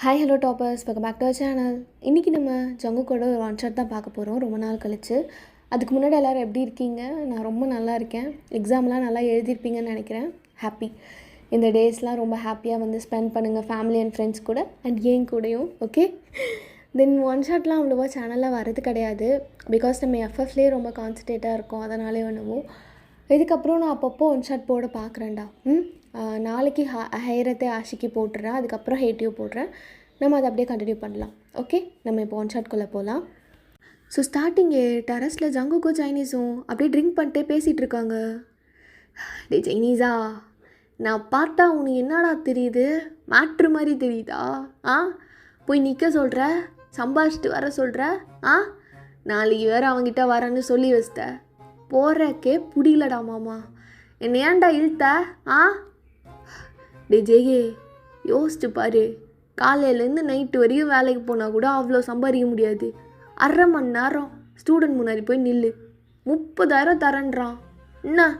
Hi hello toppers, welcome back to our channel. இன்றைக்கி நம்ம ஜங்குக்கோட ஒரு ஒன் ஷாட் தான் பார்க்க போகிறோம் ரொம்ப நாள் கழிச்சு. அதுக்கு முன்னாடி எல்லோரும் எப்படி இருக்கீங்க? நான் ரொம்ப நல்லா இருக்கேன். எக்ஸாம்லாம் நல்லா எழுதியிருப்பீங்கன்னு நினைக்கிறேன். ஹாப்பி. இந்த டேஸ்லாம் ரொம்ப ஹாப்பியாக வந்து ஸ்பெண்ட் பண்ணுங்கள் ஃபேமிலி அண்ட் ஃப்ரெண்ட்ஸ் கூட அண்ட் ஏன் கூடயும். ஓகே, தென் ஒன் ஷாட்லாம் அவ்வளோவா சேனலில் வரது கிடையாது. பிகாஸ் நம்ம எஃப்எஃப்லேயே ரொம்ப கான்சன்ட்ரேட்டாக இருக்கோம். அதனாலே பண்ணுவோம். இதுக்கப்புறம் நான் அப்பப்போ ஒன் ஷாட் போட பார்க்குறேன்டா. நாளைக்கு ஹைரத்தை ஆஷிக்கு போட்டுறேன், அதுக்கப்புறம் ஹேட்டியூ போடுறேன். நம்ம அதை அப்படியே கண்டினியூ பண்ணலாம். ஓகே, நம்ம இப்போ ஒன் ஷாட்குள்ளே போகலாம். ஸோ ஸ்டார்டிங்கே டெரஸில் ஜங்குக்கும் சைனீஸும் அப்படியே ட்ரிங்க் பண்ணிட்டே பேசிகிட்டு இருக்காங்க. டே சைனீஸா, நான் பார்த்தா உனக்கு என்னடா தெரியுது? மேட்ரு மாதிரி தெரியுதா? போய் நிற்க சொல்கிற, சம்பாதிச்சிட்டு வர சொல்கிற. நாளைக்கு வேறு அவங்ககிட்ட வரேன்னு சொல்லி வச்சிட்ட. போகிறக்கே புடியலடா மாமா, என்னை ஏன்டா இழுத்த? டே ஜெயே, யோசிச்சு பாரு. காலையிலேருந்து நைட்டு வரையும் வேலைக்கு போனால் கூட அவ்வளோ சம்பாதிக்க முடியாது. அரை மணி நேரம் ஸ்டூடெண்ட் முன்னாடி போய் நில்லு, 30,000 தரேன்றான். என்ன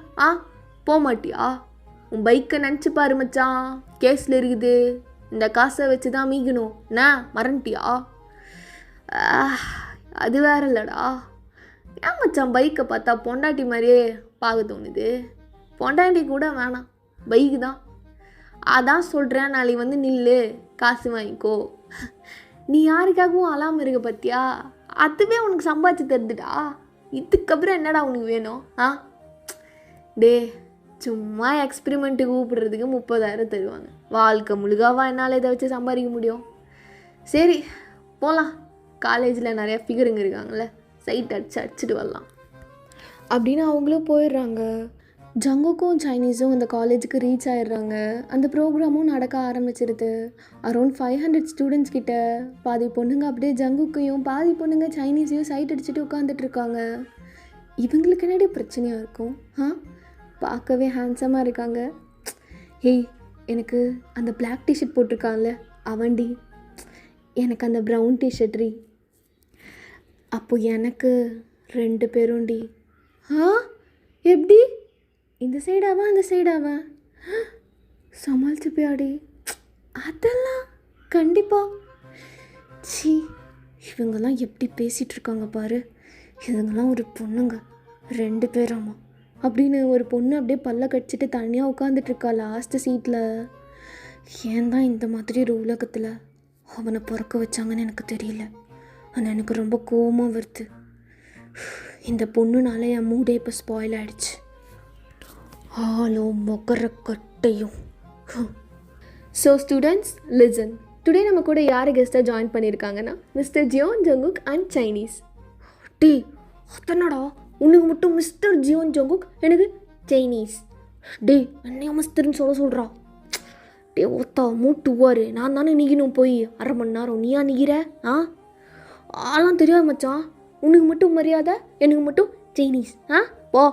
போக மாட்டியா? உன் பைக்கை நினச்சி பாரு மச்சான், கேஸில் இருக்குது. இந்த காசை வச்சு தான் மீக்கணும். என்ன மறந்துட்டியா? அது வேற இல்லைடா. ஏன் மச்சான் பைக்கை பார்த்தா பொண்டாட்டி மாதிரியே பார்க்க தோணுது? பொண்டாட்டி கூட வேணாம், பைக்கு தான். அதான் சொல்கிறேன், நாளைக்கு வந்து நில்லு, காசு வாங்கிக்கோ. நீ யாருக்காகவும் அழாமல் இருக்க பார்த்தியா? அதுவே உனக்கு சம்பாதிச்சு தருதுடா. இதுக்கப்புறம் என்னடா உனக்கு வேணும்? டே, சும்மா எக்ஸ்பிரிமெண்ட்டு கூப்பிடுறதுக்கு 30,000 தருவாங்க. வாழ்க்கை முழுகாவா என்னால் இதை வச்சு சம்பாதிக்க முடியும்? சரி போகலாம், காலேஜில் நிறையா ஃபிகருங்க இருக்காங்களே, சைட் அடிச்சுட்டு வரலாம் அப்படின்னு அவங்களும் போயிடுறாங்க. ஜங்குக்கும் சைனீஸும் அந்த காலேஜுக்கு ரீச் ஆகிடுறாங்க. அந்த ப்ரோக்ராமும் நடக்க ஆரம்பிச்சிருது. அரௌண்ட் 500 ஸ்டூடெண்ட்ஸ் கிட்ட பாதி பொண்ணுங்க அப்படியே ஜங்குக்கையும் பாதி பொண்ணுங்க சைனீஸையும் சைட் அடிச்சுட்டு உட்காந்துட்ருக்காங்க. இவங்களுக்கு என்னடி பிரச்சனையாக இருக்கும்? பார்க்கவே ஹேண்ட்ஸமாக இருக்காங்க. ஹேய், எனக்கு அந்த பிளாக் டிஷர்ட் போட்டிருக்கான்ல அவன்டி, எனக்கு அந்த ப்ரௌன் டிஷர்ட்ரி. அப்போ எனக்கு 2 பேரும்டி. எப்படி? இந்த சைடாவா அந்த சைடாவா? சமாளிச்சு போயாடி. அதெல்லாம் கண்டிப்பாக. சி, இவங்கெல்லாம் எப்படி பேசிகிட்டு இருக்காங்க பாரு. இதுங்கெல்லாம் ஒரு பொண்ணுங்க, 2 பேராமா அப்படின்னு ஒரு பொண்ணு அப்படியே பல்ல கடிச்சிட்டு தனியாக உட்காந்துட்ருக்கா லாஸ்ட்டு சீட்டில். ஏன் தான் இந்த மாதிரி ஒரு உலகத்தில் அவனை பிறக்க வச்சாங்கன்னு எனக்கு தெரியல. ஆனால் எனக்கு ரொம்ப கோபமாக வருது. இந்த பொண்ணுனால என் மூடே இப்போ ஸ்பாயில் ஆகிடுச்சு. ஆலோ மொக்கர கட்டையும். ஸோ ஸ்டூடெண்ட்ஸ் லிசன், டுடே நம்ம கூட யார் கெஸ்ட்டாக ஜாயின் பண்ணியிருக்காங்கன்னா mister Jeon Jungkook and Chinese. டே அதனடா, உனக்கு மட்டும் மிஸ்டர் ஜியோன் ஜங்குக், எனக்கு சைனீஸ். டே என்னையா மிஸ்டர்னு சொல்கிறா? டே ஒத்தா மூட்டுவார், நான் தானே நிற்கணும் போய் அரை மணி நேரம். நீயா நிற்கிற? ஆலாம் தெரியாது மச்சான். உனக்கு மட்டும் மரியாதை, எனக்கு மட்டும் சைனீஸ். போ.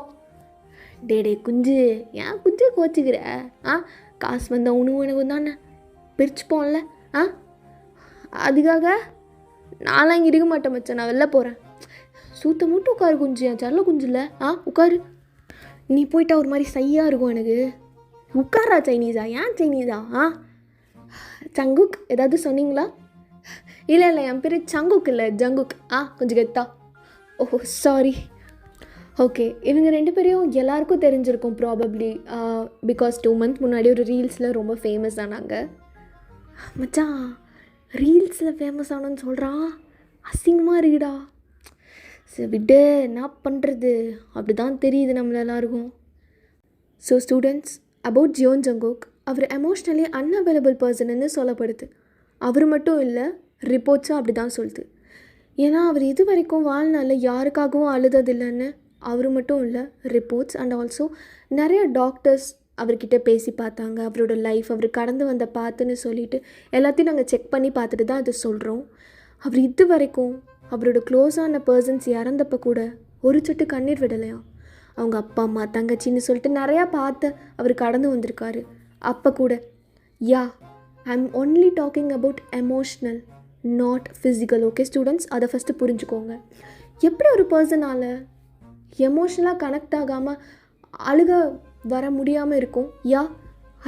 டே குஞ்சு, ஏன் குஞ்சு கோச்சிக்கிற? காசு வந்தால் உனக்கு எனக்கு தானே பிரிச்சுப்போம்ல. அதுக்காக நான்லாம் இங்கே இருக்க மாட்டேன் மச்சான், நான் வெளில போகிறேன். சூத்த மட்டும் உட்காரு குஞ்சு, என் சரல குஞ்சு இல்லை. உட்காரு. நீ போயிட்டா ஒரு மாதிரி சையாக இருக்கும் எனக்கு. உட்காரா சைனீஸா? ஏன் சைனீஸா? சங்குக் ஏதாவது சொன்னீங்களா? இல்லை என் பேர் சங்குக் இல்லை, ஜங்குக். கொஞ்சம் கெத்தா. ஓ சாரி. ஓகே, இவங்க 2 பேரையும் எல்லாருக்கும் தெரிஞ்சிருக்கும் ப்ராபப்ளி. பிகாஸ் 2 months முன்னாடி ஒரு ரீல்ஸில் ரொம்ப ஃபேமஸ் ஆனாங்க. மச்சான், ரீல்ஸில் ஃபேமஸ் ஆனோன்னு சொல்கிறான், அசிங்கமாக இருக்குடா. சரி விட்டு, என்ன பண்ணுறது, அப்படி தான் தெரியுது நம்மள எல்லாருக்கும். So students, about Jeon Jungkook, அவர் எமோஷ்னலி அன்அவைலபிள் பர்சன்னு சொல்லப்படுது. அவர் மட்டும் இல்லை, ரிப்போர்ட்ஸும் அப்படி தான் சொல்லுது. ஏன்னா அவர் இது வரைக்கும் வாழ்நாளில் யாருக்காகவும் அழுததில்லைன்னு அவர் மட்டும் இல்லை, ரிப்போர்ட்ஸ் அண்ட் ஆல்சோ நிறைய டாக்டர்ஸ் அவர்கிட்ட பேசி பார்த்தாங்க. அவரோட லைஃப், அவர் கடந்து வந்த பாத்துன்னு சொல்லிட்டு எல்லாத்தையும் நாங்கள் செக் பண்ணி பார்த்துட்டு தான் இதை சொல்கிறோம். அவர் இது வரைக்கும் அவரோட க்ளோஸான பர்சன்ஸ் இறந்தப்போ கூட ஒரு சொட்டு கண்ணீர் விடலையாம். அவங்க அப்பா அம்மா தங்கச்சின்னு சொல்லிட்டு நிறையா பார்த்து அவர் கடந்து வந்திருக்காரு. அப்போ கூட I am only talking about emotional, not physical. Okay students, அதை ஃபஸ்ட்டு புரிஞ்சுக்கோங்க. எப்படி ஒரு பர்சனால் எமோஷ்னலாக கனெக்ட் ஆகாமல் அழுக வர முடியாமல் இருக்கும்?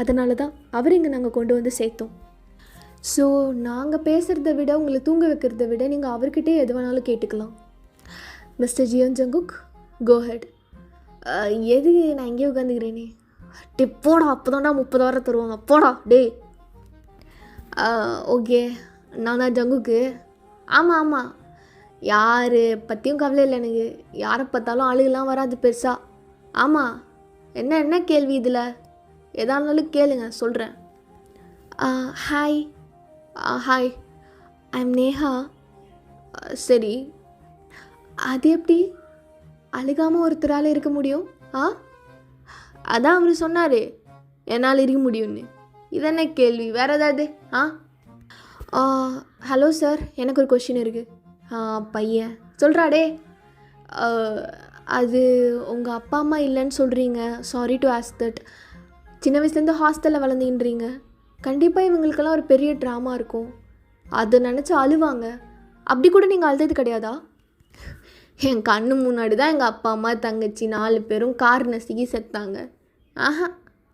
அதனால தான் அவர் இங்கே நாங்கள் கொண்டு வந்து சேர்த்தோம். ஸோ நாங்கள் பேசுகிறத விட உங்களை தூங்க வைக்கிறத விட நீங்கள் அவர்கிட்டே எது வேணாலும் கேட்டுக்கலாம். மிஸ்டர் ஜியோன் ஜங்குக், கோ ஹெட். எது நான் எங்கேயோ உட்காந்துக்கிறேனே, டே போடா, அப்போ தான்டா 30,000 தருவாங்க, போடா டே. ஓகே, நான் தான் ஜங்குக்கு. ஆமாம் ஆமாம், யார் பற்றியும் கவலை இல்லை எனக்கு, யாரை பார்த்தாலும் ஆளுகெல்லாம் வராது பெருசாக. ஆமாம், என்ன கேள்வி இதில்? எதா இருந்தாலும் கேளுங்க, சொல்கிறேன். Hi hi, I'm Neha. சரி, அது எப்படி அழுகாமல் ஒருத்தரால் இருக்க முடியும்? அதான் அவர் சொன்னார் என்னால் இருக்க முடியும்னு. இதென்ன கேள்வி? வேறு ஏதாவது? ஹலோ சார், எனக்கு ஒரு கொஷின் இருக்குது. பையன் சொல்கிறாடே, அது உங்கள் அப்பா அம்மா இல்லைன்னு சொல்கிறீங்க. Sorry to ask that. சின்ன வயசுலேருந்து ஹாஸ்டலில் வளர்ந்துன்றீங்க. கண்டிப்பாக இவங்களுக்கெல்லாம் ஒரு பெரிய ட்ராமா இருக்கும். அதை நினச்சி அழுவாங்க. அப்படி கூட நீங்கள் அழுதது கிடையாதா? என் கண்ணு முன்னாடி தான் எங்கள் அப்பா அம்மா தங்கச்சி 4 பேரும் கார் நசுக்கி செத்தாங்க.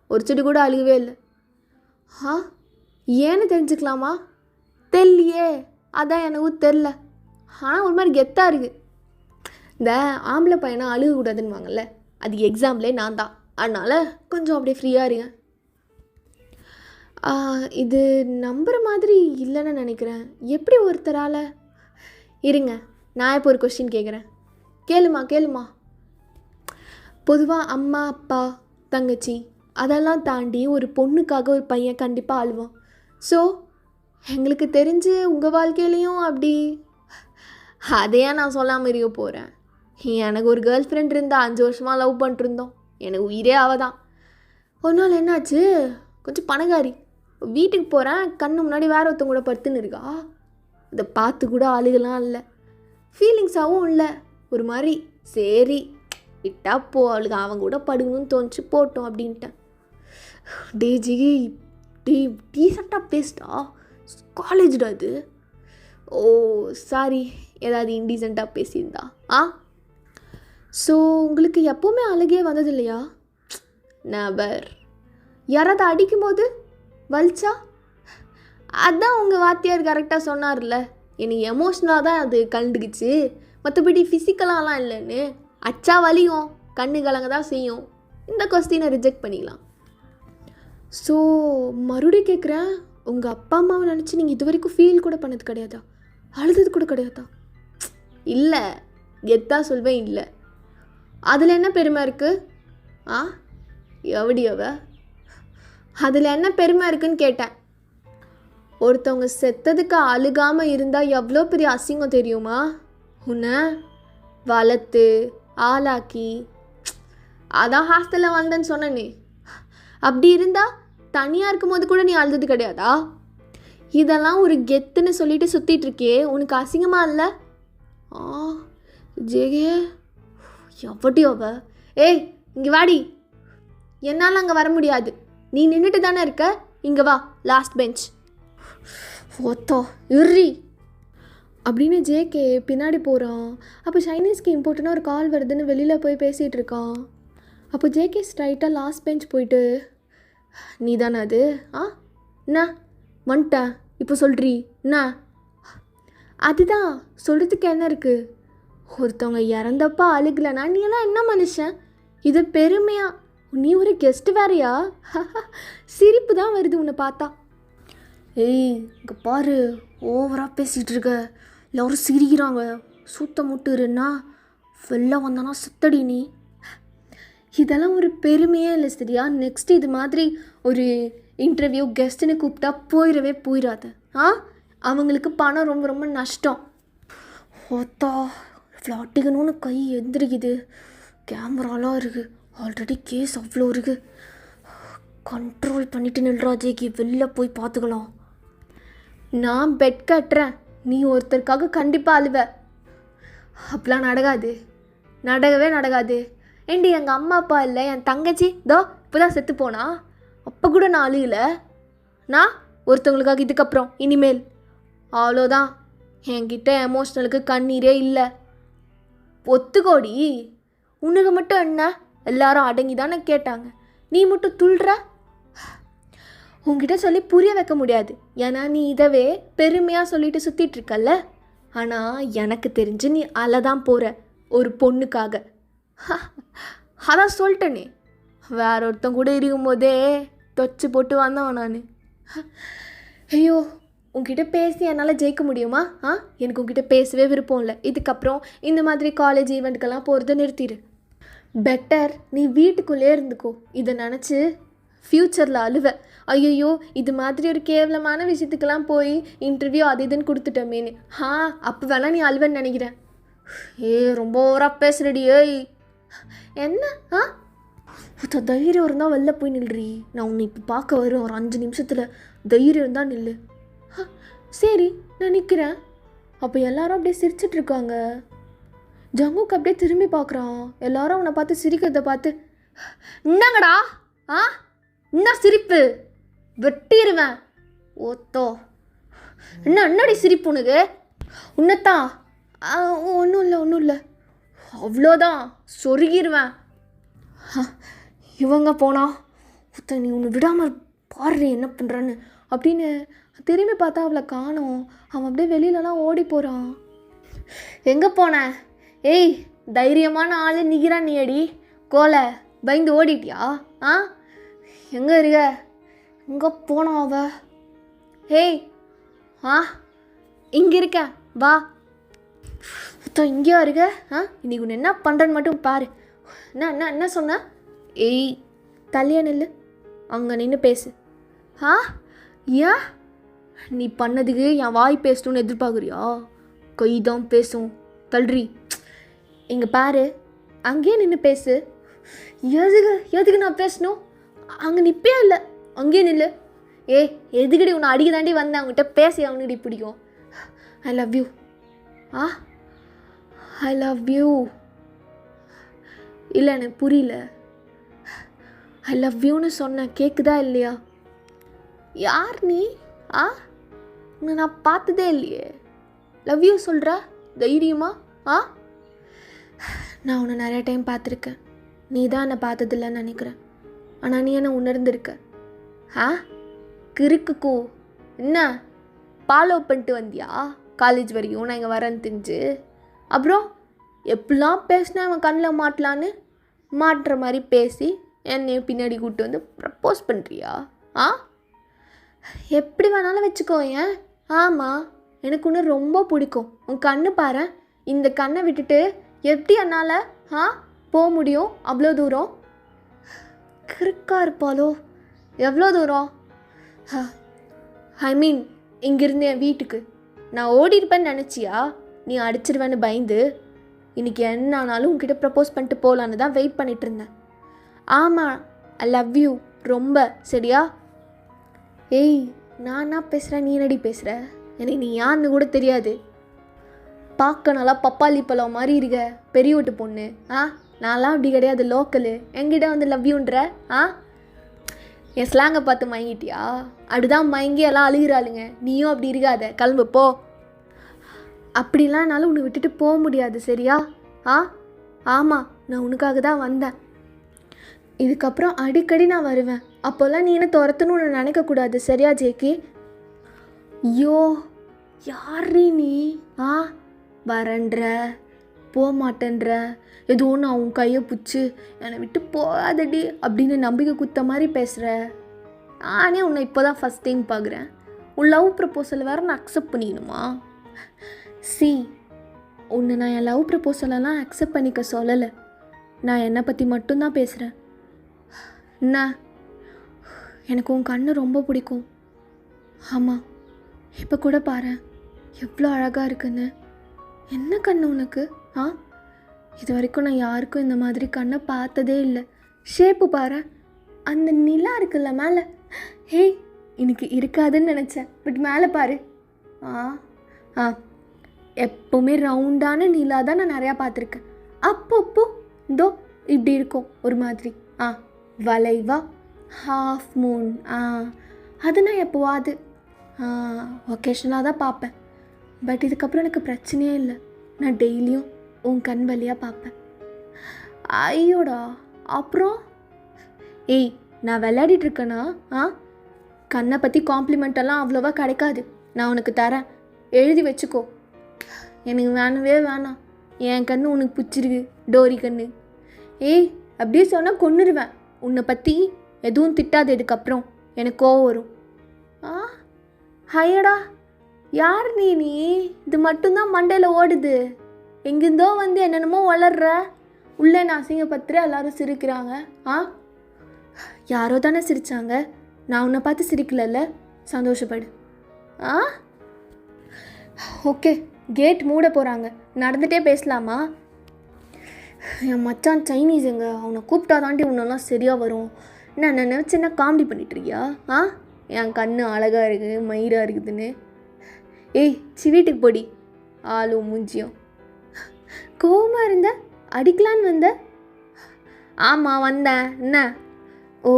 ஒரு செடி கூட அழுகவே இல்லை. ஏன்னு தெரிஞ்சுக்கலாமா? தெரியலையே. அதான் எனக்கும் தெரில. ஆனால் ஒரு மாதிரி கெத்தாக இருக்குது. இந்த ஆம்பளை பையனை அழுகக்கூடாதுன்னு அது எக்ஸாம்பிளே நான் தான். அதனால் கொஞ்சம் அப்படியே ஃப்ரீயாக இருங்க. இது நம்புகிற மாதிரி இல்லைன்னு நினைக்கிறேன். எப்படி ஒருத்தரால்? இருங்க, நான் இப்போ ஒரு கொஸ்டின் கேட்குறேன். கேளுமா. பொதுவாக அம்மா அப்பா தங்கச்சி அதெல்லாம் தாண்டி ஒரு பொண்ணுக்காக ஒரு பையன் கண்டிப்பாக அழுவான். ஸோ எங்களுக்கு தெரிஞ்சு உங்கள் வாழ்க்கையிலையும் அப்படி அதையே நான் சொல்லாமல் இருக்க போகிறேன். எனக்கு ஒரு கேர்ள் ஃப்ரெண்ட் இருந்தால் 5 வருஷமாக லவ் பண்ணிட்டுருந்தோம். எனக்கு உயிரே அவதான். ஒரு நாள் என்னாச்சு, கொஞ்சம் பணக்காரி. வீட்டுக்கு போகிறேன், கண்ணு முன்னாடி வேற ஒருத்தங்க கூட படுத்துன்னு இருக்கா. இதை பார்த்து கூட ஆளுகெல்லாம் இல்லை, ஃபீலிங்ஸாகவும் இல்லை. ஒரு மாதிரி சரி விட்டா போ, அவளுக்கு அவங்க கூட படுங்கன்னு தோணுச்சு, போட்டோம் அப்படின்ட்டேன். ஜிகி டீசெண்டாக பேசிட்டா, காலேஜ்டா அது. ஓ சாரி, ஏதாவது இன்டீசெண்டாக பேசியிருந்தா. ஸோ உங்களுக்கு எப்போவுமே அழுகே வந்தது இல்லையா? நபர் யாராவது அடிக்கும்போது வலிச்சா? அதான் உங்கள் வாத்தியார் கரெக்டாக சொன்னார்ல, எனக்கு எமோஷ்னலாக தான் அது கண்டுக்குச்சு, மற்றபடி ஃபிசிக்கலாலாம் இல்லைன்னு. அச்சா வலியும், கண்ணு கலங்க தான் செய்யும். இந்த கொஸ்டினை ரிஜெக்ட் பண்ணிக்கலாம். ஸோ மறுபடியும் கேட்குறேன், உங்கள் அப்பா அம்மாவை நினச்சி நீங்கள் இது வரைக்கும் ஃபீல் கூட பண்ணது கிடையாதா? அழுதது கூட கிடையாதா? இல்லை, கெத்தாக சொல்வேன் இல்லை. அதில் என்ன பெருமை இருக்குது? எவடியவ அதில் என்ன பெருமை இருக்குன்னு கேட்டேன். ஒருத்தவங்க செத்ததுக்கு அழுகாமல் இருந்தால் எவ்வளோ பெரிய அசிங்கம் தெரியுமா? உன்னை வளர்த்து ஆளாக்கி, அதான் ஹாஸ்டலில் வந்தேன்னு சொன்னே. அப்படி இருந்தால் தனியாக இருக்கும்போது கூட நீ அழுதது கிடையாதா? இதெல்லாம் ஒரு கெத்துன்னு சொல்லிட்டு சுற்றிட்டு இருக்கியே, உனக்கு அசிங்கமாக இல்லை? ஜெகே எவட்டியோவ? ஏய் இங்கே வாடி. என்னால் அங்கே வர முடியாது, நீ நின்றுட்டு தானே இருக்க. இங்கே வா, லாஸ்ட் பெஞ்ச். ஓத்தோ இர்ரி அப்படின்னு ஜேகே பின்னாடி போகிறான். அப்போ சைனீஸ்க்கு இம்பார்ட்டண்ட்டாக ஒரு கால் வருதுன்னு வெளியில் போய் பேசிகிட்டு இருக்கான். அப்போ ஜேகே ஸ்ட்ரைட்டாக லாஸ்ட் பெஞ்ச் போயிட்டு, நீ தானே அது? என்ன வந்துட்டேன் இப்போ சொல்கிறீ என்ன? அதுதான் சொல்கிறதுக்கு என்ன இருக்குது? ஒருத்தவங்க இறந்தப்பா அழுகலைன்னா நீ எல்லாம் என்ன மனுஷன்? இது பெருமையா? நீ ஒரு கெஸ்ட்டு வேறையா? சிரிப்பு தான் வருது உன்னை பார்த்தா. ஏய் இங்கே பாரு, ஓவராக பேசிகிட்டு இருக்க, எல்லோரும் சிரிக்கிறாங்க, சூத்த முட்டுருன்னா வெளில வந்தானா சுத்தடி நீ. இதெல்லாம் ஒரு பெருமையே இல்லை சரியா? நெக்ஸ்ட் இது மாதிரி ஒரு இன்டர்வியூ கெஸ்ட்டுன்னு கூப்பிட்டா போயிடாது. அவங்களுக்கு பணம் ரொம்ப ரொம்ப நஷ்டம். ஓத்தா ஃப்ளாட்டிக்கணும்னு கை எந்திரிக்குது, கேமராலாம் இருக்குது, ஆல்ரெடி கேஸ் அவ்வளோ இருக்குது. கண்ட்ரோல் பண்ணிட்டு நில்ராஜேக்கு வெளில போய் பார்த்துக்கலாம். நான் பெட் கட்டுறேன், நீ ஒருத்தருக்காக கண்டிப்பாக அழுவ. அப்படிலாம் நடக்கவே நடக்காது. ஏண்டி எங்கள் அம்மா அப்பா இல்லை, என் தங்கச்சி இப்போ தான் செத்து போனா, அப்போ கூட நான் அழுகலை. நான் ஒருத்தவங்களுக்காக இதுக்கப்புறம் இனிமேல் அவ்வளோதான். என்கிட்ட எமோஷ்னலுக்கு கண்ணீரே இல்லை. ஒத்துக்கோடி. உனக்கு மட்டும் என்ன, எல்லாரும் அடங்கி தானே கேட்டாங்க, நீ மட்டும் துள்ளுற. உங்ககிட்ட சொல்லி புரிய வைக்க முடியாது, ஏன்னா நீ இதவே பெருமையாக சொல்லிட்டு சுற்றிட்டு இருக்கல்ல. ஆனால் எனக்கு தெரிஞ்சு நீ அலதான் போகிற ஒரு பொண்ணுக்காக. அதான் சொல்லிட்டேனே, வேற ஒருத்தன் கூட இருக்கும்போதே தொச்சு போட்டு வந்தவன் நான். ஐயோ, உங்ககிட்ட பேசி என்னால் ஜெயிக்க முடியுமா? எனக்கு உங்ககிட்ட பேசவே விருப்பம் இல்லை. இதுக்கப்புறம் இந்த மாதிரி காலேஜ் ஈவெண்ட்டுக்கெல்லாம் போகிறத நிறுத்திடு. பெட்டர் நீ வீட்டுக்குள்ளே இருந்துக்கோ. இதை நினச்சி ஃப்யூச்சரில் அழுவ, ஐயோ இது மாதிரி ஒரு கேவலமான விஷயத்துக்கெல்லாம் போய் இன்டர்வியூ அது இதுன்னு கொடுத்துட்டோமேனு. அப்போ வேணா நீ அழுவன்னு நினைக்கிறேன். ரொம்ப ஓவராக பேசுறடி. என்ன தைரியம் இருந்தால் வெளில போய் நில்றி. நான் உன்னை இப்போ பார்க்க வரும் ஒரு 5 நிமிஷத்தில். தைரியம் இருந்தால் நில்லு. சரி, நான் நிற்கிறேன். அப்போ எல்லாரும் அப்படியே சிரிச்சிட்ருக்காங்க. ஜங்குக்கு அப்படியே திரும்பி பார்க்குறான். எல்லாரும் அவனை பார்த்து சிரிக்கிறத பார்த்து, என்னங்கடா என்ன சிரிப்பு, வெட்டிடுவேன் ஓத்தோ. என்னடி சிரிப்பு உனக்கு? உன்னத்தான். ஒன்றும் இல்லை அவ்வளோதான், சொருகிடுவேன். இவங்க போனா நீ ஒன்று விடாமல் பாரு என்ன பண்ணுறான்னு அப்படின்னு திரும்பி பார்த்தா அவளை காணோம். அவன் அப்படியே வெளியிலலாம் ஓடி போகிறான். எங்கே போன? ஏய், தைரியமான ஆள் நிற்கிறான் நீ அடி கோலை. பயந்து ஓடிட்டியா? எங்கே இருக்க? எங்கே போனா அவ? ஏய் இங்கே இருக்க, வா. இங்கேயா இருக்க? இன்னைக்கு ஒன்று என்ன பண்ணுறேன்னு மட்டும் பாரு. என்ன சொன்ன? ஏய், தள்ளியா நில்லு, அங்கே நின்று பேசு. ஏன் நீ பண்ணதுக்கு என் வாய் பேசணும்னு எதிர்பார்க்குறியா? கைதான் பேசும், தள்ளுறி. இங்கே பாரு, அங்கேயே நின்று பேசு. எதுக்கு நான் பேசணும்? அங்கே நிற்பே இல்லை, அங்கேயே நில்லு. எதுக்கடி உன்னை அடிக்க தாண்டி வந்தேன், அவங்ககிட்ட பேசி அவனுக்கிட்ட பிடிக்கும். ஐ love you. I love you. இல்லை, எனக்கு புரியல. ஐ லவ் யூன்னு சொன்னேன், கேட்குதா இல்லையா? யார் நீ? உன்னை நான் பார்த்ததே இல்லையே. லவ் யூ சொல்கிற தைரியமா? நான் உன்னை நிறைய டைம் பார்த்துருக்கேன். நீ தான் என்னை பார்த்ததில்லன்னு நினைக்கிறேன். ஆனால் நீ என்ன உணர்ந்துருக்க. கிறுக்குக்கோ என்ன ஃபாலோ பண்ணிட்டு வந்தியா காலேஜ் வரையும் நான் இங்கே வரேன்னு தெரிஞ்சு? அப்புறம் எப்படிலாம் பேசினா அவன் கண்ணில் மாட்டலான்னு மாட்டுற மாதிரி பேசி என்னையும் பின்னாடி கூப்பிட்டு வந்து ப்ரப்போஸ் பண்ணுறியா? எப்படி வேணாலும் வச்சுக்கோ. ஏன்? ஆமாம், எனக்கு ஒன்று ரொம்ப பிடிக்கும். உன் கண்ணு பாரு, இந்த கண்ணை விட்டுட்டு எப்படி என்னால் போக முடியும் அவ்வளோ தூரம்? கிறுக்கா இருப்பாளோ? எவ்வளோ தூரம்? ஐ மீன் இங்கேருந்து என் வீட்டுக்கு நான் ஓடிருப்பேன்னு நினச்சியா? நீ அடிச்சிருவேன்னு பயந்து இன்றைக்கி என்ன ஆனாலும் உங்ககிட்ட ப்ரப்போஸ் பண்ணிட்டு போகலான்னு தான் வெயிட் பண்ணிகிட்டு இருந்தேன். ஆமாம், ஐ லவ் யூ ரொம்ப. சரியா? ஏய், நான் என்ன பேசுகிறேன், நீ என்னடி பேசுகிற? எனக்கு நீ யாருன்னு கூட தெரியாது. பார்க்க நல்லா பப்பாளி பழம் மாதிரி இருக்க, பெரிய வீட்டு பொண்ணு. நான்லாம் அப்படி கிடையாது, லோக்கலு. என்கிட்ட வந்து லவ் யூன்ற என் ஸ்லாங்கை பார்த்து மயங்கிட்டியா? அப்படிதான் மயங்கி எல்லாம் அழுகிறாளுங்க. நீயும் அப்படி இருக்காத, கிளம்பு போ. அப்படிலாம் என்னால் உன்னை விட்டுட்டு போக முடியாது. சரியா? ஆமாம், நான் உனக்காக தான் வந்தேன். இதுக்கப்புறம் அடிக்கடி நான் வருவேன். அப்போல்லாம் நீ என்ன துரத்துன்னு உன்னை நினைக்கக்கூடாது. சரியா ஜேகே? ஐயோ, யாரீ நீ? வரன்ற, போக மாட்டேன்ற, ஏதோ நான் உன் கையை பிடிச்சி என்னை விட்டு போகாதடி அப்படின்னு நம்பிக்கை குத்த மாதிரி பேசுகிற. நானே உன்னை இப்போ தான் ஃபஸ்ட் டைம் பார்க்குறேன். உன் லவ் ப்ரப்போசல் வேறு நான் அக்செப்ட் பண்ணிக்கணுமா? உன்னை நான் என் லவ் ப்ரப்போசலெல்லாம் அக்செப்ட் பண்ணிக்க சொல்லலை. நான் என்னை பற்றி மட்டும்தான் பேசுகிறேன். என்ன? எனக்கு உன் கண்ணு ரொம்ப பிடிக்கும். ஆமாம், இப்போ கூட பாரு எவ்வளோ அழகாக இருக்குன்னு. என்ன கண்ணு உனக்கு? இது வரைக்கும் நான் யாருக்கும் இந்த மாதிரி கண்ணை பார்த்ததே இல்லை. ஷேப்பு பாரு, அந்த நிலா இருக்குல்ல மேலே. எனக்கு இருக்காதுன்னு நினச்சேன், பட் மேலே பாரு. எப்போவுமே ரவுண்டான நிலா தான் நான் நிறையா பார்த்துருக்கேன். அப்பப்போ இதோ இப்படி இருக்கும் ஒரு மாதிரி. வளைவா ஹாஃப் மூன். அது நான் எப்போவாது ஒகேஷனலாக தான் பார்ப்பேன். பட் இதுக்கப்புறம் எனக்கு பிரச்சனையே இல்லை. நான் டெய்லியும் உன் கண் வழியாக பார்ப்பேன். ஐயோடா, அப்புறம் நான் விளையாடிட்டுருக்கேனா? கண்ணை பற்றி காம்ப்ளிமெண்டெல்லாம் அவ்வளோவா கிடைக்காது. நான் உனக்கு தரேன், எழுதி வச்சுக்கோ. எனக்கு வேணவே வேணாம். என் கண்ணு உனக்கு பிடிச்சிருக்கு, டோரி கண்ணு. ஏய், அப்படியே சொன்னால் கொன்னுருவேன். உன்னை பற்றி எதுவும் திட்டாது, இதுக்கப்புறம் எனக்கு கோவம் வரும். ஹையடா, யார் நீ? இது மட்டும்தான் மண்டையில் ஓடுது. எங்கேருந்தோ வந்து என்னென்னமோ வளர்ற. உள்ளே நான் அசிங்கப்பத்துற, எல்லாரும் சிரிக்கிறாங்க. யாரோ தானே சிரித்தாங்க, நான் உன்னை பார்த்து சிரிக்கலல்ல, சந்தோஷப்படு. ஓகே, கேட் மூட போகிறாங்க, நடந்துகிட்டே பேசலாமா? என் மச்சான் சைனீஸுங்க, அவனை கூப்பிட்டா தாண்டி உன்னெல்லாம் சரியாக வரும். நான் நினச்சி என்ன காமெடி பண்ணிட்டுருக்கியா? என் கண்ணு அழகாக இருக்குது, மயிராக இருக்குதுன்னு. ஏய், வீட்டுக்கு போடி. ஆளும் மூஞ்சியும் கோவமாக இருந்த, அடிக்கலான்னு வந்த? ஆமாம் வந்தேன். என்ன? ஓ,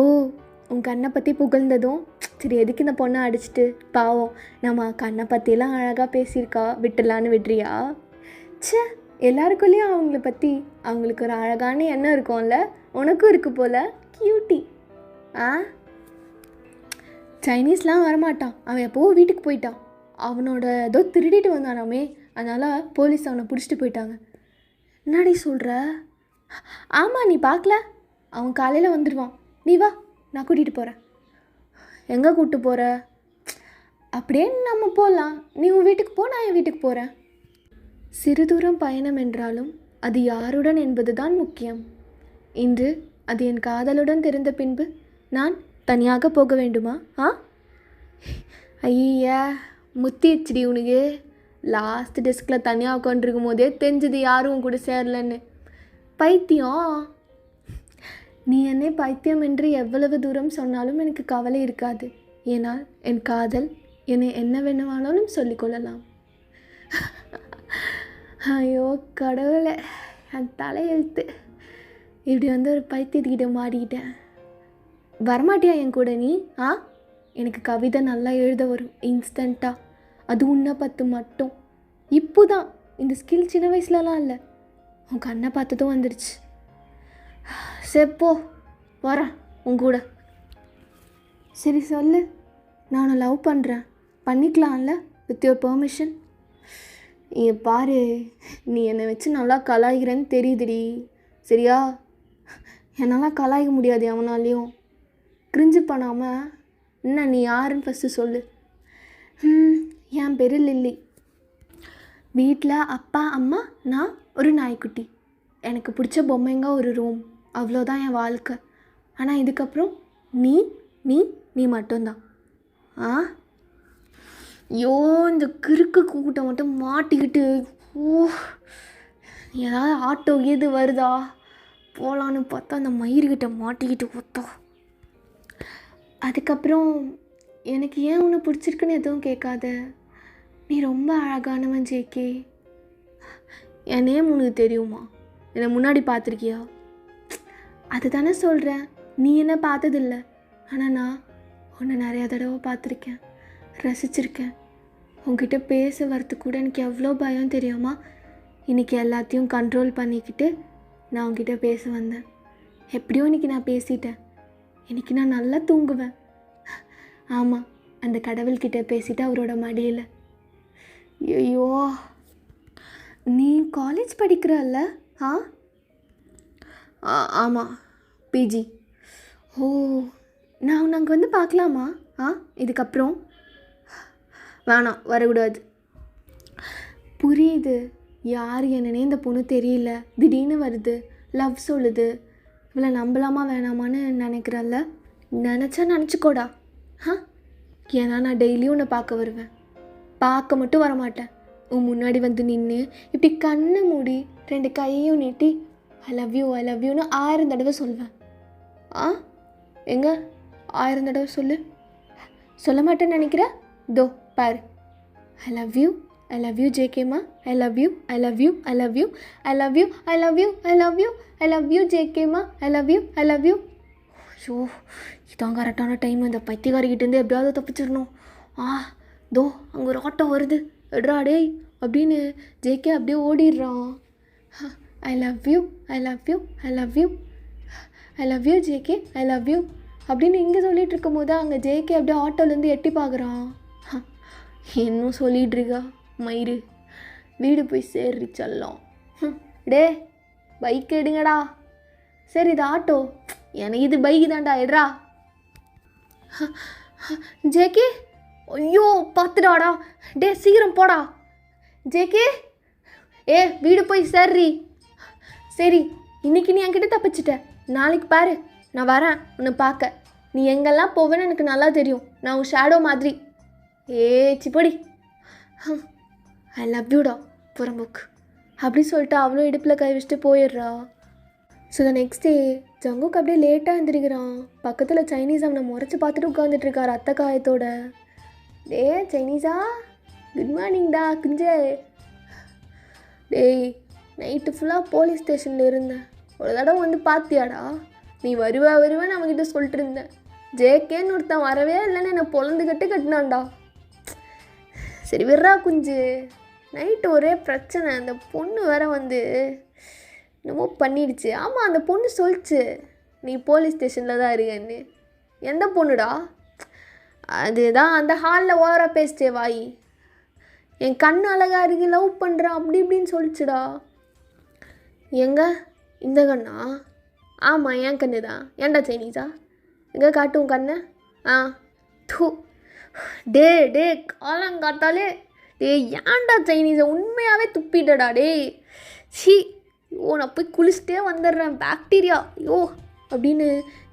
உன் கண்ணை பற்றி புகழ்ந்ததும் சரி, எதுக்கு இந்த பொண்ணை அடிச்சிட்டு? பாவம், நம்ம கண்ணை பற்றியெல்லாம் அழகாக பேசியிருக்கா, விட்டுலான்னு விட்றியா? எல்லாருக்குள்ளேயும் அவங்கள பற்றி அவங்களுக்கு ஒரு அழகான எண்ணம் இருக்கும்ல, உனக்கும் இருக்குது போல். கியூட்டி. சைனீஸ்லாம் வரமாட்டான், அவன் எப்போவும் வீட்டுக்கு போயிட்டான். அவனோட ஏதோ திருடிட்டு வந்தானாமே, அதனால் போலீஸ் அவனை பிடிச்சிட்டு போயிட்டாங்க. என்னடி சொல்கிற? ஆமாம், நீ பார்க்கல? அவன் காலையில் வந்துடுவான். நீ வா, நான் கூட்டிகிட்டு போகிறேன். எங்கே கூப்பிட்டு போகிற? அப்படியே நம்ம போகலாம். நீ உன் வீட்டுக்கு போ, நான் என் வீட்டுக்கு போகிறேன். சிறு தூரம் பயணம் என்றாலும் அது யாருடன் என்பது தான் முக்கியம். இன்று அது என் காதலுடன் தெரிந்த பின்பு நான் தனியாக போக வேண்டுமா? ஐயா, முத்திடுச்சுடி உனக்கு. லாஸ்ட் டெஸ்கில் தனியாக உட்காந்துருக்கும் போதே தெரிஞ்சது யாரும் கூட சேரலன்னு. பைத்தியம். நீ என்னை பைத்தியம் என்று எவ்வளவு தூரம் சொன்னாலும் எனக்கு கவலை இருக்காது. ஏனால் என் காதல் என்னை என்ன வேணுமானாலும் சொல்லிக்கொள்ளலாம். ஐயோ கடவுளே, என் தலையெழுத்து. இப்படி வந்து ஒரு பைத்தியத்துக்கிட்ட மாட்டிக்கிட்டேன். வரமாட்டியா என் கூட நீ? எனக்கு கவிதை நல்லா எழுத வரும் இன்ஸ்டண்ட்டாக. அது உன்னை பார்த்து மட்டும். இப்போ தான், இந்த ஸ்கில் சின்ன வயசுலலாம் இல்லை, உன் கண்ணை பார்த்ததும் வந்துடுச்சு. செப்போ, வரேன் உன் கூட. சரி சொல்லு, நான் உன்னை லவ் பண்ணுறேன், பண்ணிக்கலாம்ல வித் யுவர் பெர்மிஷன்? பாரு, நீ என்னை வச்சு நல்லா கலாய்கிறேன்னு தெரியுதுடி, சரியா? என்னால் கலாய்க்க முடியாது எவனாலையும். கிரிஞ்சு பண்ணாமல் என்ன, நீ யாருன்னு ஃபஸ்ட்டு சொல்லு. என் பேர் லில்லி. வீட்டில் அப்பா, அம்மா, நான், ஒரு நாய்க்குட்டி. எனக்கு பிடிச்ச பொம்மைங்க, ஒரு ரூம், அவ்வளோதான் என் வாழ்க்கை. ஆனால் இதுக்கப்புறம் நீ நீ நீ மட்டும்தான். ஐயோ, இந்த கிறுக்கு கூட்டம் மட்டும் மாட்டிக்கிட்டு. ஏதாவது ஆட்டோ எது வருதா போகலான்னு பார்த்தா அந்த மயிர்கிட்ட மாட்டிக்கிட்டு ஒத்தோம். அதுக்கப்புறம் எனக்கு ஏன் உன்னை பிடிச்சிருக்குன்னு எதுவும் கேட்காத. நீ ரொம்ப அழகானவன் ஜேகே. என் நேம் உனக்கு தெரியுமா? என்னை முன்னாடி பார்த்துருக்கியா? அது தானே சொல்கிறேன். நீ என்ன பார்த்ததில்ல, ஆனால் நான் உன்னை நிறையா தடவை பார்த்துருக்கேன், ரசிச்சிருக்கேன். உங்ககிட்ட பேச வரத்துக்கு கூட எனக்கு எவ்வளோ பயம் தெரியுமா? இன்றைக்கி எல்லாத்தையும் கண்ட்ரோல் பண்ணிக்கிட்டு நான் உங்ககிட்ட பேச வந்தேன். எப்படியோ இன்றைக்கி நான் பேசிட்டேன். இன்றைக்கி நான் நல்லா தூங்குவேன். ஆமாம், அந்த கடவுள்கிட்ட பேசிட்டு அவரோட மடியில். ஐயோ, நீ காலேஜ் படிக்கிறல்ல? ஆமாம், பிஜி. ஓ, நான் உன்னை அங்கே வந்து பார்க்கலாமா? இதுக்கப்புறம் வேணாம், வரக்கூடாது. புரியுது, யார் என்னன்னே இந்த பொண்ணு தெரியல, திடீர்னு வருது, லவ் சொல்லுது. இவளை நம்பலாமா வேணாமான்னு நினைக்கிறல்ல? நினச்சா நினச்சிக்கோடா. ஏன்னா நான் டெய்லியும் உன்னை பார்க்க வருவேன். பார்க்க மட்டும் வரமாட்டேன், உன் முன்னாடி வந்து நின்று இப்படி கண்ணை மூடி 2 கையையும் நீட்டி I love you I love யூன்னு 1000 தடவை சொல்வேன். எங்க 1000 தடவை சொல்லு. சொல்ல மாட்டேன்னு நினைக்கிற? தோ பாரு. ஐ லவ் யூ ஜேகேமா, I love you I love you I love you I love you I love you I love you I love you ஜேகேமா, I love you I love you. So, இதான் கரெக்டான time. இந்த பைத்தியக்காரிக்கிட்டேருந்து எப்படியாவது தப்பிச்சிடணும். தோ அங்கே ஒரு auto வருது, எட்ரா டேய் அப்படின்னு ஜேகே அப்படியே ஓடிடுறான். I love you I love you I love you I love you JK, I love you அப்படின்னு இங்கே சொல்லிகிட்டு இருக்கும் போது அங்கே ஜேகே அப்படியே ஆட்டோலேருந்து எட்டி பார்க்குறான். இன்னும் சொல்லிகிட்டு இருக்கா மயிறு. வீடு போய் சேர்றி செல்லம். டே பைக் எடுங்கடா. சரி இது ஆட்டோ, எனக்கு இது பைக்கு தான்டா, எடுறா. ஜேகே ஐயோ பார்த்துடாடா. டே சீக்கிரம் போடா ஜேகே. வீடு போய் சேர்றி. சரி இன்னைக்கு நீ என்கிட்ட தப்பிச்சிட்ட, நாளைக்கு பாரு நான் வரேன் உன்னை பார்க்க. நீ எங்கெல்லாம் போவேன்னு எனக்கு நல்லா தெரியும், நான் உன் ஷேடோ மாதிரி. சிப்படி. ஐ லவ் யூடா புறம்போக்கு அப்படி சொல்லிட்டு அவளும் இடுப்பில் கை வச்சுட்டு போயிடுறா. ஸோ த நெக்ஸ்ட் டே ஜங்குக்கு அப்படியே லேட்டாக எழுந்திரிக்கிறான். பக்கத்தில் சைனீஸ் அவனை முறைச்சி பார்த்துட்டு உட்காந்துட்ருக்கார் அத்தை காயத்தோட. டே சைனீஸா, குட் மார்னிங்டா குஞ்சே. டேய் நைட்டு ஃபுல்லாக போலீஸ் ஸ்டேஷனில் இருந்தேன், ஒரு தடவை வந்து பார்த்தியாடா? நீ வருவேன்னு அவன்கிட்ட சொல்லிட்டு இருந்தேன். ஜேகேன்னு ஒருத்தன் வரவே இல்லைன்னு என்னை பொழந்துக்கிட்டு கட்டினான்டா. சரி விட்றா குஞ்சு, நைட்டு ஒரே பிரச்சனை. அந்த பொண்ணு வேற வந்து என்னமோ பண்ணிடுச்சு. ஆமாம் அந்த பொண்ணு சொல்லிச்சு நீ போலீஸ் ஸ்டேஷனில் தான் இருக்கேன்னு. எந்த பொண்ணுடா? அதுதான் அந்த ஹாலில் ஓவராக பேசிட்டே வாய். என் கண் அழகாக இருக்கு, லவ் பண்ணுறான் அப்படி இப்படின்னு சொல்லிச்சுடா. எங்க இந்த கண்ணா? ஆமாம் என் கண்ணு தான். ஏன்டா சைனீஸா? எங்கே காட்டும் கண்ணு? தூ டே காலங்காத்தாலே. ஏன்டா சைனீஸை உண்மையாகவே துப்பிட்டடா டே. சி நான் போய் குளிச்சுட்டே வந்துடுறேன், பாக்டீரியா ஐயோ அப்படின்னு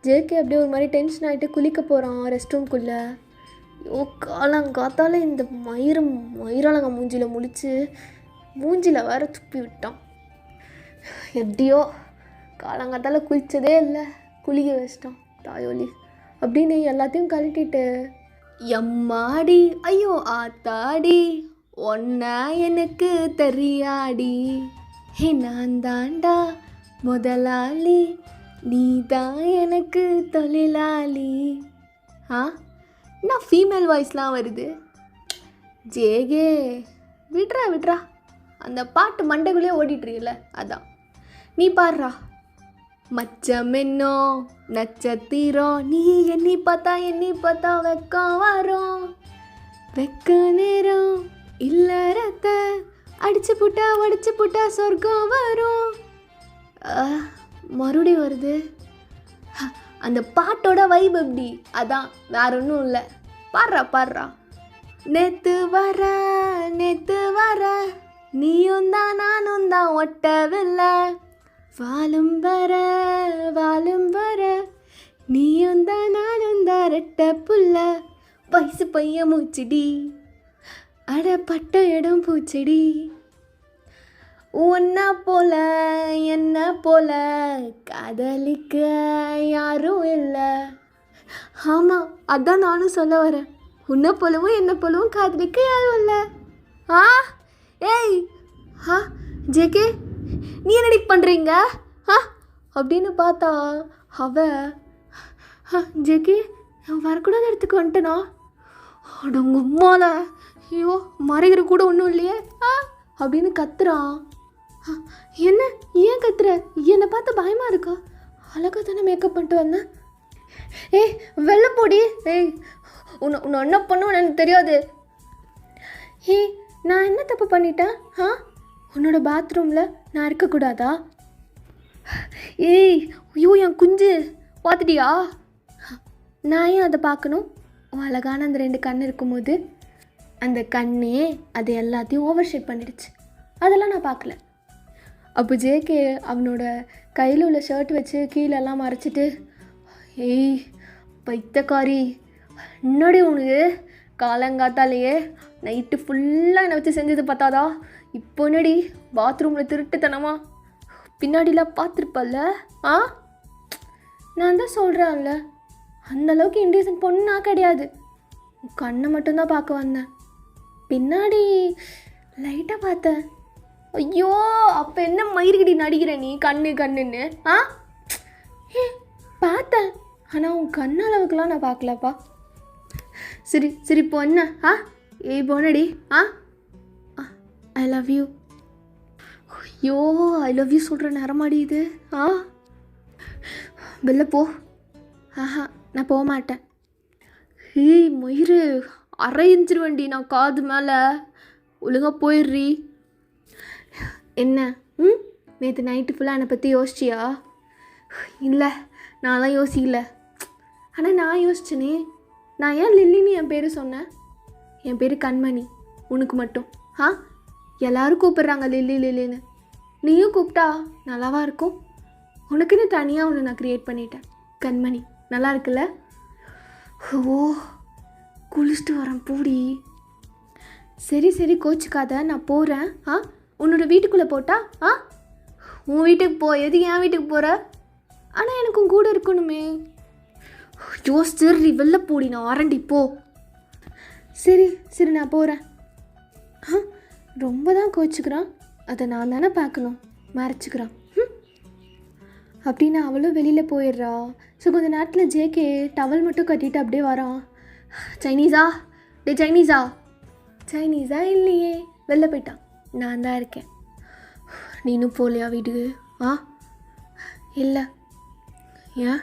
ஜேகே அப்படியே ஒரு மாதிரி டென்ஷன் ஆகிட்டு குளிக்க போகிறான் ரெஸ்ட் ரூம்குள்ளே. காலங்காத்தாலே இந்த மயிரழங்க மூஞ்சியில் முழிச்சு மூஞ்சியில் வேற துப்பி விட்டான். எப்படியோ காலங்காத்தால் குளித்ததே இல்லை, குளிக்க வச்சிட்டான் தாயோலி அப்படின்னு எல்லாத்தையும் கழட்டிட்டு. எம்மாடி ஐயோ ஆத்தாடி ஒன்னா எனக்கு தெரியாடி, நான் தாண்டா முதலாளி நீ தான் எனக்கு தொழிலாளி. நான் ஃபீமேல் வாய்ஸ்லாம் வருது. ஜேகே விட்றா அந்த பாட்டு மண்டைக்குள்ளேயே ஓடிட்டுருக்குல்ல அதான். நீ பாடுறா. மச்சம் என்னோ நட்சத்திரம் நீ எண்ணி பார்த்தா வெக்கம் வரும், வெக்க நேரம் இல்லை ரத்த அடிச்சு புட்டா சொர்க்கம் வரும். மறுபடியும் வருது. அந்த பாட்டோட வைப் எப்படி அதான், வேற ஒன்றும் இல்லை. பாடுறா. நேத்து வர நீயும் தான் நானும் தான் ஒட்டவில்லை, வாழும் வர நீயும் தான் நானும் தான் ரெட்ட புல்ல, வயசு பையன் மூச்சடி அட பட்ட இடம் பூச்செடி, உன்ன போல என்ன போல காதலிக்க யாரும் இல்லை. ஆமாம் அதான் நானும் சொல்ல வரேன், உன்னை போலவும் என்ன போலவும் காதலிக்க யாரும் இல்லை. ஜேகே நீ என்னடி பண்ணுறீங்க அப்படின்னு பார்த்தா ஜேகே வரக்கூடாத இடத்துக்கு வந்துட்டேனா? அடங்க உம்மால ஐயோ மறைகிற கூட ஒன்றும் இல்லையே அப்படின்னு கத்துறான். என்ன ஏன் கத்துற? என்னை பார்த்து பயமாக இருக்கா? அழகாக தானே மேக்கப் பண்ணிட்டு வந்தேன். வெளில போடி. உன்னை என்ன பண்ணுன்னு எனக்கு தெரியாது. நான் என்ன தப்பு பண்ணிட்டேன்? உன்னோட பாத்ரூமில் நான் இருக்கக்கூடாதா? ஐயோ என் குஞ்சு பார்த்துட்டியா? நான் ஏன் அதை பார்க்கணும்? அழகான அந்த 2 கண் இருக்கும்போது அந்த கண்ணே அது எல்லாத்தையும் ஓவர் ஷேட் பண்ணிடுச்சு, அதெல்லாம் நான் பார்க்கல. அப்போ ஜேகே அவனோட கையில் உள்ள ஷர்ட் வச்சு கீழெல்லாம் மறைச்சிட்டு, பைத்தக்காரி என்னடி உனக்கு காலங்காத்தாலேயே நைட்டு ஃபுல்லாக என்னை வச்சு செஞ்சது பார்த்தாதா? இப்போ என்னடி பாத்ரூமில் திருட்டுத்தனமா பின்னாடிலாம் பார்த்துருப்பல்ல? நான் தான் சொல்கிறேன்ல, அந்தளவுக்கு இன்டீசன்ட் பொண்ணு நான் கிடையாது. கண்ணை மட்டும்தான் பார்க்க வந்தேன், பின்னாடி லைட்டாக பார்த்தேன். ஐயோ அப்போ என்ன மயிர்கிடி நடிக்கிற நீ கண்ணுன்னு? பார்த்தேன், ஆனால் உன் கண்ணு அளவுக்குலாம் நான் பார்க்கலப்பா. சரி இப்போ என்ன? போனடி. I love you. ஐயோ ஐ லவ் யூ சொல்கிற நேரமாடி இது. வெளில போ. நான் போக மாட்டேன். ஏய் மயிறு, அரைஞ்சிருவேண்டி நான் காது மேலே. ஒழுங்காக போயிடுறி. என்ன? நேற்று நைட்டு ஃபுல்லாக என்னை பற்றி யோசிச்சியா? இல்லை, நான்லாம் யோசிக்கல. ஆனால் நான் யோசிச்சேனே. நான் ஏன் லில்லின்னு என் பேர் சொன்னேன்? என் பேர் கண்மணி. உனக்கு மட்டும் எல்லோரும் கூப்பிட்றாங்க லில்லி லில்லின்னு. நீயும் கூப்பிட்டா நல்லாவா இருக்கும்? உனக்குன்னு தனியாக ஒன்று நான் க்ரியேட் பண்ணிட்டேன், கண்மணி. நல்லா இருக்குல்ல? ஓ, குளிச்சுட்டு வரேன் பூடி. சரி சரி, கோச்சுக்காத, நான் போகிறேன். உன்னோட வீட்டுக்குள்ளே போட்டா? உன் வீட்டுக்கு போ. எது என் வீட்டுக்கு போகிற? ஆனால் எனக்கு உன் கூட இருக்கணுமே. சரி, வெளில போடி, நான் வரண்டி, போ. சரி சரி, நான் போகிறேன். ரொம்ப தான் கோச்சுக்கிறான். அதை நான் தானே பார்க்கணும். மறைச்சிக்கிறான். அப்படின்னு அவளும் வெளியில் போயிடுறா. ஸோ கொஞ்சம் நேரத்தில் ஜேகே டவல் மட்டும் கட்டிட்டு அப்படியே வரான். சைனீஸா? டே சைனீஸா? சைனீஸா இல்லையே, வெளில போயிட்டான். நான் தான் இருக்கேன். நீனும் போகலையா வீட்டுக்கு? இல்லை. ஏன்?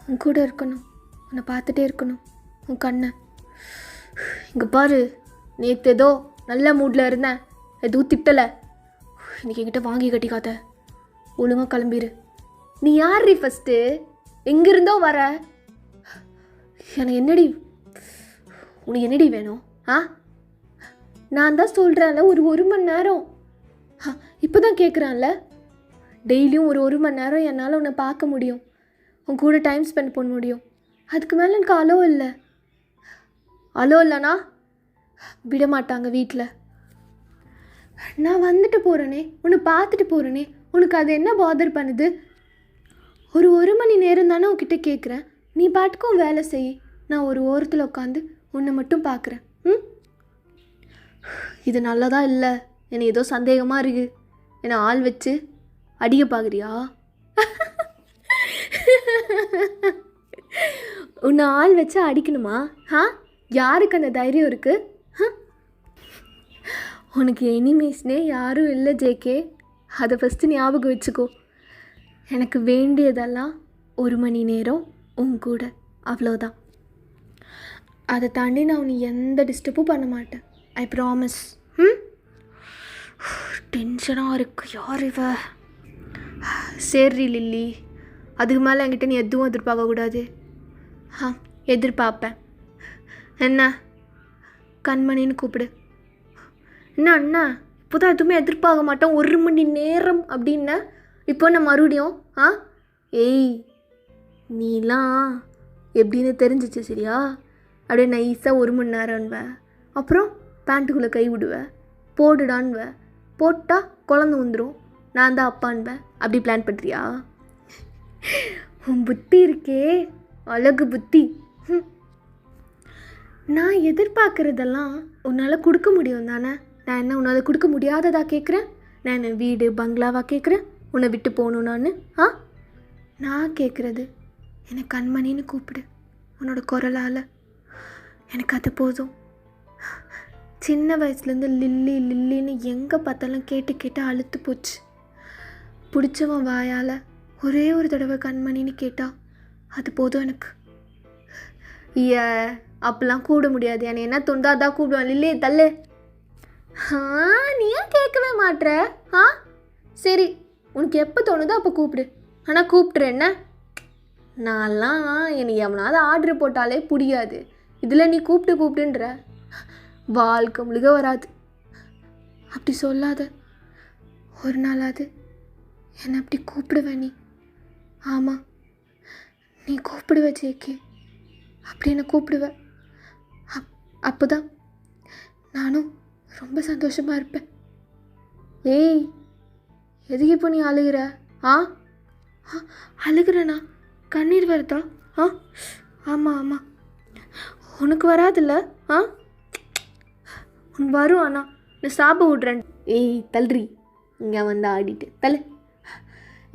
உன் கூட இருக்கணும், உன்னை பார்த்துட்டே இருக்கணும், உன் கண்ணை. இங்கே பாரு, நேற்று ஏதோ நல்ல மூடில் இருந்தேன், எதுவும் திட்டலை. இன்றைக்கி என்கிட்ட வாங்கி கட்டிக்காத. ஒழுங்காக கிளம்பிடு. நீ யார்ரி ஃபஸ்ட்டு? எங்கேருந்தோ வர? எனக்கு என்னடி, உனக்கு என்னடி வேணும்? நான் தான் சொல்கிறேன்ல, ஒரு மணி நேரம். இப்போ தான் கேட்குறான்ல. டெய்லியும் ஒரு மணி நேரம் என்னால் உன்னை பார்க்க முடியும், உன் கூட டைம் ஸ்பெண்ட் பண்ண முடியும். அதுக்கு மேலே எனக்கு அலோ இல்லை. அலோ இல்லைனா விட மாட்டாங்க வீட்டில். நான் வந்துட்டு போகிறேனே, உன்னை பார்த்துட்டு போகிறேனே, உனக்கு அது என்ன பாதர் பண்ணுது? ஒரு மணி நேரம் தானே உன்கிட்ட கேட்குறேன். நீ பாட்டுக்கும் வேலை செய். நான் ஒரு ஓரத்தில் உட்காந்து உன்னை மட்டும் பார்க்குறேன். இது நல்லதா இல்லை? எனக்கு ஏதோ சந்தேகமாக இருக்குது. என்னை ஆள் வச்சு அடிக்க பார்க்குறியா? உன்னை ஆள் வச்சு அடிக்கணுமா? யாருக்கு அந்த தைரியம் இருக்குது? உனக்கு எனிமீஸ்னே யாரும் இல்லை ஜேகே. அதை ஃபஸ்ட்டு ஞாபகம் வச்சுக்கோ. எனக்கு வேண்டியதெல்லாம் 1 மணி நேரம் உன் கூட, அவ்வளோதான். அதை தாண்டி நான் உன்னை எந்த டிஸ்டர்பும் பண்ண மாட்டேன். I promise. டென்ஷனாக இருக்கு. யார் இவ? சரி லில்லி, அதுக்கு மேலே என்கிட்ட நீ எதுவும் எதிர்பார்க்கக்கூடாது. எதிர்பார்ப்பேன். என்ன? கண்மணின்னு கூப்பிடு. என்ன அண்ணா, இப்போ தான் எதுவுமே எதிர்பார்க்க மாட்டோம், 1 மணி நேரம் அப்படின்னா இப்போ நான் மறுபடியும் ஏய் நீலாம் எப்படின்னு தெரிஞ்சிச்சு சரியா? அப்படியே நைஸாக 1 மணி நேரம்னுவேன். அப்புறம் பேண்ட்டுக்குள்ளே கை விடுவேன், போடுடான்வேன். போட்டால் குழந்தை வந்துடும், நான் தான் அப்பான்வேன். அப்படி பிளான் பண்ணுறியா? உன் புத்தி இருக்கே, அழகு புத்தி. நான் எதிர்பார்க்குறதெல்லாம் உன்னால் கொடுக்க முடியும் தானே? நான் என்ன உன்னால் கொடுக்க முடியாததா கேட்குறேன்? நான் என்ன வீடு பங்களாவாக கேட்குறேன் உன்னை விட்டு போகணும் நான்? நான் கேட்குறது என்னை கண்மணின்னு கூப்பிடு, உன்னோட குரலால். எனக்கு அது போதும். சின்ன வயசுலேருந்து லில்லி லில்லின்னு எங்கே பார்த்தாலும் கேட்டு கேட்டு அழுத்து போச்சு. பிடிச்சவன் வாயால் ஒரே ஒரு தடவை கண்மணின்னு கேட்டா அது போதும் எனக்கு. அப்பெல்லாம் கூட முடியாது. என்னை என்ன தோணுதோ அதான் கூப்பிடுவேன். லில்லி தள்ளு. நீ ஏன் கேட்கவே மாட்ற? சரி, உனக்கு எப்போ தோணுதோ அப்போ கூப்பிடு. ஆனால் கூப்பிட்ற என்ன? நான்லாம் என்னை எவனாவது ஆர்டர் போட்டாலே பிடிக்காது. இதில் நீ கூப்பிட்டுன்ற வாழ்க்கை முழுக வராது. அப்படி சொல்லாத. ஒரு நாளாவது என்னை அப்படி கூப்பிடுவேன் நீ. ஆமாம், நீ கூப்பிடுவ ஜேகே. அப்படி என்னை கூப்பிடுவேன். அப்போ தான் நானும் ரொம்ப சந்தோஷமாக இருப்பேன். ஏய், எதுக்கு இப்போ நீ அழுகிற? அழுகிறேண்ணா? கண்ணீர் வருதா? ஆமாம் ஆமாம். உனக்கு வராதில்ல? உனக்கு வரும். அண்ணா நான் சாப்பிட விட்றேன். ஏய் தள்ளுறி, இங்கே வந்து ஆடிட்டு தள்ளு.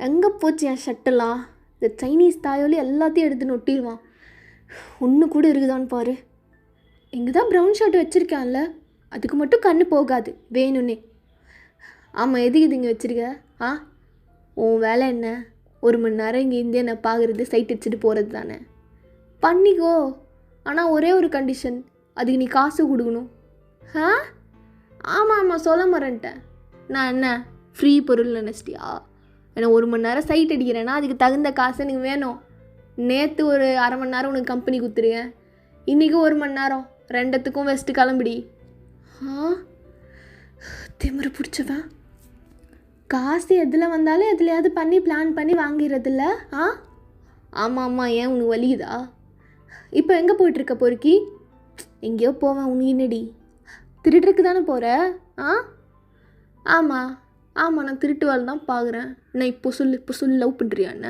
எங்கே போச்சு என் ஷர்ட்டெல்லாம்? இந்த சைனீஸ் தாயோலி எல்லாத்தையும் எடுத்து நொட்டிடுவான். ஒன்று கூட இருக்குதான்னு பாரு. இங்கே தான் ப்ரௌன் ஷர்ட் வச்சுருக்கேன்ல, அதுக்கு மட்டும் கண்ணு போகாது வேணும்னே. ஆமாம், எதுக்கு இது இங்கே வச்சுருக்க? உன் வேலை என்ன? 1 மணி நேரம் இங்கே இருந்து என்னை பார்க்குறது, சைட் அடிச்சுட்டு போகிறது தானே. பண்ணிக்கோ, ஆனால் ஒரே ஒரு கண்டிஷன், அதுக்கு நீ காசு கொடுக்கணும். ஆ ஆமாம் ஆமாம், சொல்ல மறந்துட்டேன். நான் என்ன ஃப்ரீ பொருள் நினச்சிட்டியா? ஏன்னா 1 மணி நேரம் சைட் அடிக்கிறேன்னா அதுக்கு தகுந்த காசு எனக்கு வேணும். நேற்று ஒரு அரை மணி நேரம் உனக்கு கம்பெனி கொடுத்துருக்கேன், இன்றைக்கி 1 மணி நேரம், ரெண்டத்துக்கும் வெஸ்ட்டு கிளம்பிடி. ஆ திமிரு பிடிச்சவன். காசு எதில் வந்தாலும் எதுலையாவது பண்ணி பிளான் பண்ணி வாங்கிறதில்ல. ஆமாம் ஆமாம், ஏன் உனக்கு வலிக்குதா? இப்போ எங்கே போயிட்டுருக்க பொறுக்கி? எங்கேயோ போவேன், உனக்கு என்னடி? திருட்டுருக்கு தானே போகிற? ஆமாம் ஆமாம், நான் திருட்டு வேலை தான் பார்க்குறேன். நான் இப்போ சொல்லு லவ் பண்ணுறியா என்ன?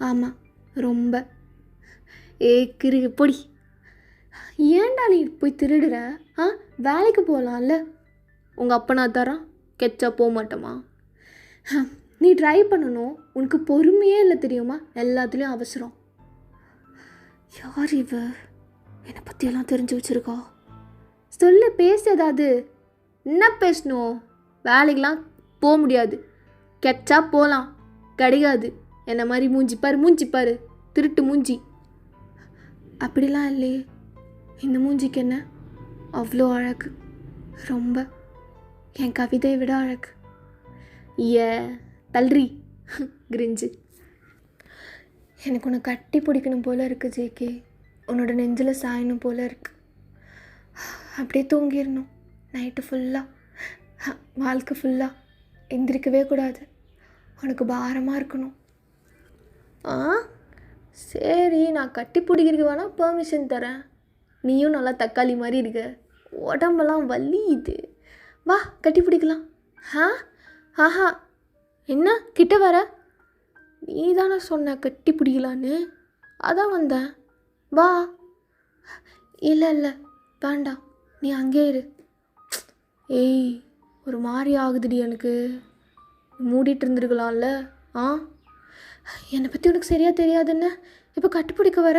ஆமாம் ரொம்ப. கிறுக்கு பொடி. ஏன்டா நீ போய் திருடுற? வேலைக்கு போகலாம்ல. உங்கள் அப்பனா தரான், கெச்சா போக மாட்டோமா? நீ ட்ரை பண்ணணும், உனக்கு பொறுமையே இல்லை தெரியுமா? எல்லாத்துலேயும் அவசரம். யார் இவ? என்னை பற்றியெல்லாம் தெரிஞ்சு வச்சுருக்கா? சொல்லு, பேச ஏதாவது. என்ன பேசணும்? வேலைக்கெலாம் போக முடியாது, கெச்சா போகலாம், கிடையாது. என்ன மாதிரி மூஞ்சிப்பார், திருட்டு மூஞ்சி. அப்படிலாம் இல்லையே, இந்த மூஞ்சிக்கு என்ன அவ்வளோ அழகு, ரொம்ப. என் கவிதையை விட அழகு. தல்றி கிரிஞ்சு. எனக்கு உன்னை கட்டி பிடிக்கணும் போல் இருக்குது ஜேகே. உன்னோட நெஞ்சில் சாயணும் போல் இருக்குது. அப்படியே தூங்கிடணும் நைட்டு ஃபுல்லாக, வாழ்க்கை ஃபுல்லாக. எந்திரிக்கவே கூடாது, உனக்கு பாரமாக இருக்கணும். சரி, நான் கட்டி பிடிக்கிறதுக்கு வேணால் பெர்மிஷன் தரேன். நீயும் நல்லா தக்காளி மாதிரி இருக்க, உடம்பெல்லாம் வலியுது. வா கட்டி பிடிக்கலாம். ஆஹா, என்ன கிட்ட வர? நீ தானே சொன்ன கட்டி பிடிக்கலான்னு, அதான் வந்தேன். வா. இல்லை வேண்டாம், நீ அங்கே இரு. ஒரு மாதிரி ஆகுதுடி எனக்கு. மூடிட்டு இருந்துருக்கலாம்ல. என்னை பற்றி உனக்கு சரியாக தெரியாதுன்னு இப்போ கட்டுப்பிடிக்க வர?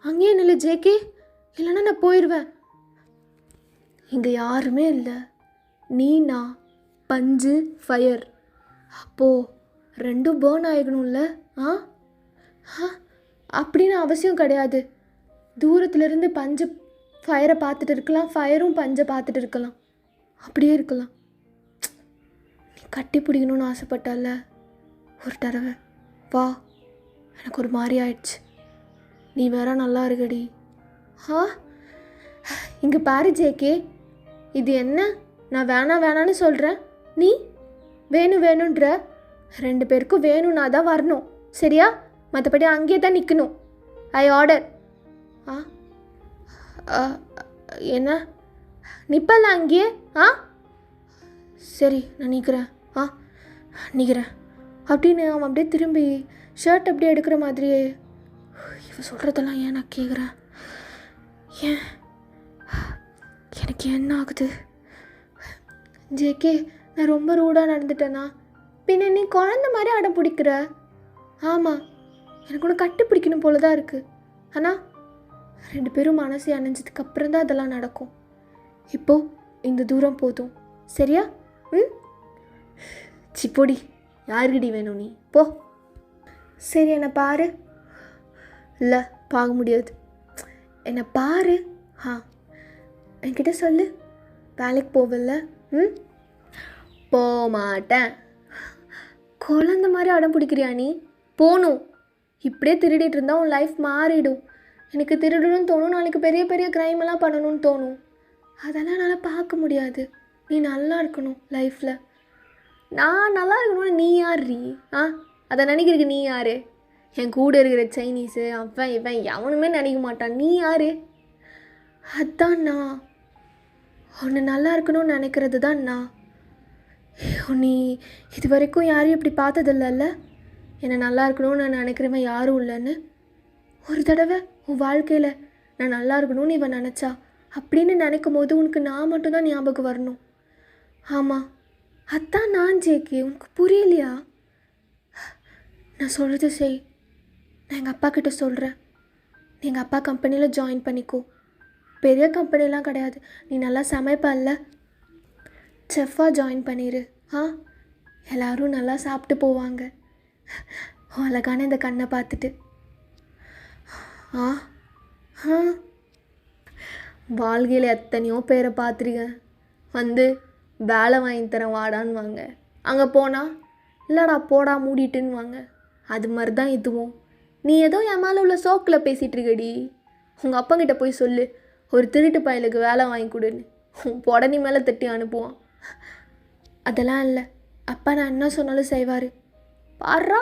அங்கேயே நில்லு ஜேகே, இல்லைன்னா நான் போயிடுவேன். இங்கே யாருமே இல்லை, நான் பஞ்சு ஃபயர். அப்போது ரெண்டும் பேர்ன் ஆகிக்கணும்ல. அப்படின்னு அவசியம் கிடையாது. தூரத்துலேருந்து பஞ்சு ஃபயரை பார்த்துட்டு இருக்கலாம், ஃபயரும் பஞ்சை பார்த்துட்டு இருக்கலாம், அப்படியே இருக்கலாம். நீ கட்டி பிடிக்கணும்னு ஆசைப்பட்டால ஒரு தடவை, வா. எனக்கு ஒரு மாதிரி ஆயிடுச்சு. நீ வேற நல்லா இருக்கடி. இங்கே பாரு ஜேகே, இது என்ன? நான் வேணான்னு சொல்கிறேன், நீ வேணுன்ற. 2 பேருக்கும் வேணும்னா தான் வரணும், சரியா? மற்றபடி அங்கேயே தான் நிற்கணும். ஐ ஆர்டர். என்ன நிப்பல்ல அங்கேயே? சரி, நான் நிற்கிறேன் அப்படின்னு அவன் அப்படியே திரும்பி ஷர்ட் அப்படியே எடுக்கிற மாதிரியே. இவன் சொல்கிறதெல்லாம் ஏன் நான் கேட்குறேன்? ஏன் எனக்கு என்ன ஆகுது? ஜேகே, நான் ரொம்ப ரூடாக நடந்துட்டேனா? பின்ன நீ குழந்த மாதிரி அடம் பிடிக்கிற. ஆமாம், எனக்கு ஒன்று கட்டி பிடிக்கணும் போல தான் இருக்குது. ஆனால் 2 பேரும் மனசு அணைஞ்சதுக்கு அப்புறம் தான் அதெல்லாம் நடக்கும். இப்போது இந்த தூரம் போதும், சரியா? சிப்போடி, யாருக்கிடி வேணும் நீ? போ. சரி, என்னை பாரு. இல்லை, பார்க்க முடியாது. என்னை பாரு. என்கிட்ட சொல்லு, வேலைக்கு போவல? போக மாட்டேன். குழந்த மாதிரி அடம் பிடிக்கிறியா நீ? போகணும். இப்படியே திருடிட்டு இருந்தால் உன் லைஃப் மாறிடும். எனக்கு திருடணும்னு தோணும், நாளைக்கு பெரிய பெரிய க்ரைமெல்லாம் பண்ணணும்னு தோணும். அதெல்லாம் என்னால் பார்க்க முடியாது. நீ நல்லா இருக்கணும் லைஃப்பில். நான் நல்லா இருக்கணும்னு நீ யார்ரி? அதை நினைக்கிறதுக்கு நீ யார்? என் கூட இருக்கிற சைனீஸு அவன் இவன் எவனுமே நினைக்க மாட்டான். நீ யார்? அதான் நான் உன்னை நல்லா இருக்கணும்னு நினைக்கிறது தான் நான். நீ இது வரைக்கும் யாரையும் இப்படி பார்த்ததில்லல்ல, என்னை நல்லா இருக்கணும்னு நான் நினைக்கிறவன் யாரும் இல்லைன்னு. ஒரு தடவை உன் வாழ்க்கையில் நான் நல்லா இருக்கணும்னு இவன் நினச்சா அப்படின்னு நினைக்கும் போது உனக்கு நான் மட்டும்தான் ஞாபகம் வரணும். ஆமாம், அதான் நான் ஜேகே. உனக்கு புரியலையா? நான் சொல்கிறது செய். நான் எங்கள் அப்பா கிட்ட சொல்கிறேன், நீ எங்கள் அப்பா கம்பெனியில் ஜாயின் பண்ணிக்கோ. பெரிய கம்பெனிலாம் கிடையாது, நீ நல்லா சமைப்பல்ல, செஃப்பாக ஜாயின் பண்ணிடு. எல்லோரும் நல்லா சாப்பிட்டு போவாங்க அழகான இந்த கண்ணை பார்த்துட்டு. ஆ ஆ வாழ்க்கையில் எத்தனையோ பேரை பார்த்துருக்கேன். வந்து வேலை வாங்கி தரேன் வாடான்னு வாங்க. அங்கே போனால் இல்லைடா போடா மூடிட்டுன்னு வாங்க. அது மாதிரி தான் இதுவும். நீ ஏதோ என் மேலே உள்ள சோக்கில் பேசிகிட்டு இருக்கடி. உங்கள் அப்பங்கிட்ட போய் சொல்லு, ஒரு திருட்டு பயலுக்கு வேலை வாங்கி கொடுன்னு. உடனே மேலே தட்டி அனுப்புவான். அதெல்லாம் இல்லை, அப்பா நான் என்ன சொன்னாலும் செய்வார். பாடுறா,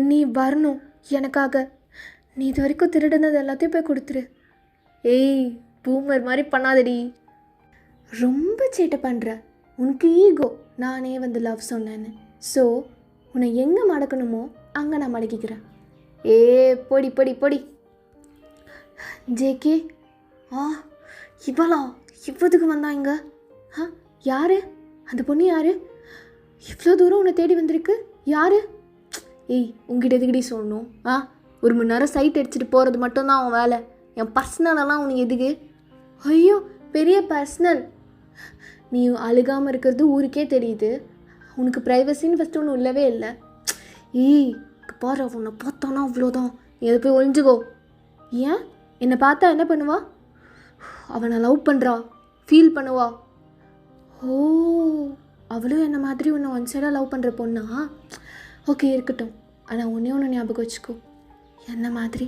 நீ வரணும் எனக்காக. நீ இது வரைக்கும் திருடுனது எல்லாத்தையும் போய் கொடுத்துரு. ஏய் பூமர் மாதிரி பண்ணாதடி. ரொம்ப சேட்டை பண்ணுற. உனக்கு ஈகோ, நானே வந்து லவ் சொன்னேன்னு. ஸோ உன்னை எங்கே மடக்கணுமோ அங்கே நான் மடக்கிக்கிறேன். ஏ பொடி பொடி பொடி. ஜேகே, ஆ இவளா இவ்வளோதுக்கு வந்தா இங்கே? ஆ யார் அந்த பொண்ணு? யார் இவ்வளோ தூரம் உன்னை தேடி வந்திருக்கு? யார்? ஏய் உங்ககிட்ட எதுக்கடி சொல்லணும்? ஒரு மணி நேரம் சைட் அடிச்சுட்டு போகிறது மட்டும்தான் அவன் வேலை. என் பர்சனலெல்லாம் உனக்கு எதுக்கு? ஐயோ பெரிய பர்சனல். நீ அழுகாமல் இருக்கிறது ஊருக்கே தெரியுது. உனக்கு ப்ரைவசின்னு ஃபஸ்ட்டு ஒன்றும் இல்லவே இல்லை. ஏய் பாரு, உன்னை பார்த்தானா அவ்வளோதான். நீ அதை போய் ஒழிஞ்சுக்கோ. ஏன் என்னை பார்த்தா என்ன பண்ணுவா? அவனை லவ் பண்ணுறா, ஃபீல் பண்ணுவா. ஓ அவளும் என்னை மாதிரி உன்னை ஒன் சைடாக லவ் பண்ணுற பொண்ணா? ஓகே இருக்கட்டும். ஆனால் ஒன்று ஞாபகம் வச்சுக்கோ, என்ன மாதிரி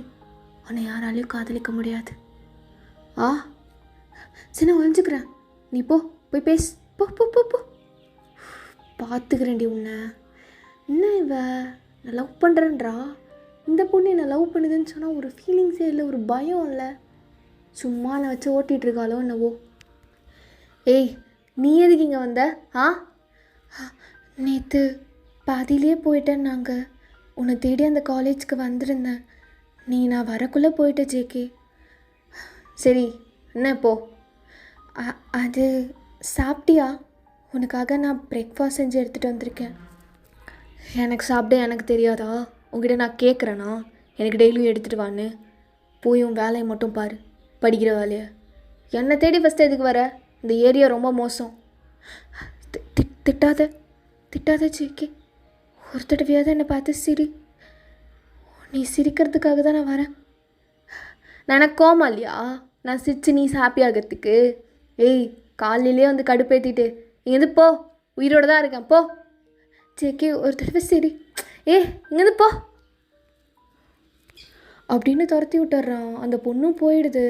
உன்னை யாராலையும் காதலிக்க முடியாது. சரி ஒழிஞ்சுக்கிறேன். நீ போய் பேசு. போ போ போ போ பார்த்துக்கிறேன்டி உன்னை. என்ன இவ நான் லவ் பண்ணுறேன்றா? இந்த பொண்ணு என்னை லவ் பண்ணுதுன்னு சொன்னால் ஒரு ஃபீலிங்ஸே இல்லை, ஒரு பயம் இல்லை. சும்மா நான் வச்சு ஓட்டிகிட்ருக்காளோ என்னவோ. ஏய் நீ எதுக்கு இங்கே வந்த? நேற்று பாதியிலே போயிட்டேன். நாங்கள் உன்னை தேடி அந்த காலேஜுக்கு வந்திருந்தேன். நீ நான் வரக்குள்ளே போயிட்ட ஜேகே. சரி என்ன இப்போ? அது சாப்பிட்டியா? உனக்காக நான் பிரேக்ஃபாஸ்ட் செஞ்சு எடுத்துகிட்டு வந்திருக்கேன். எனக்கு சாப்பிட எனக்கு தெரியாதா? உங்ககிட்ட நான் கேட்குறேன்னா எனக்கு டெய்லியும் எடுத்துகிட்டு வான்னு. போய் உன் வேலையை மட்டும் பாரு, படிக்கிற வேலையை. என்னை தேடி ஃபஸ்ட்டு எதுக்கு வர? இந்த ஏரியா ரொம்ப மோசம். திட்டாத ஜேகே. ஒரு தடவையாவது என்னை பார்த்து சிரி. நீ சிரிக்கிறதுக்காக தான் நான் வரேன். நான் எனக்கு கோமா இல்லையா? நான் சிரிச்சு நீ ஹாப்பி ஆகிறதுக்கு? ஏய் காலையிலே வந்து கடுப்பேற்றிட்டு இங்கேருந்து போ, உயிரோடு தான் இருக்கேன் போ. ஜேகே ஒரு தடவை சரி. இங்கேருந்து போ அப்படின்னு துரத்தி விட்டுறான். அந்த பொண்ணும் போயிடுது.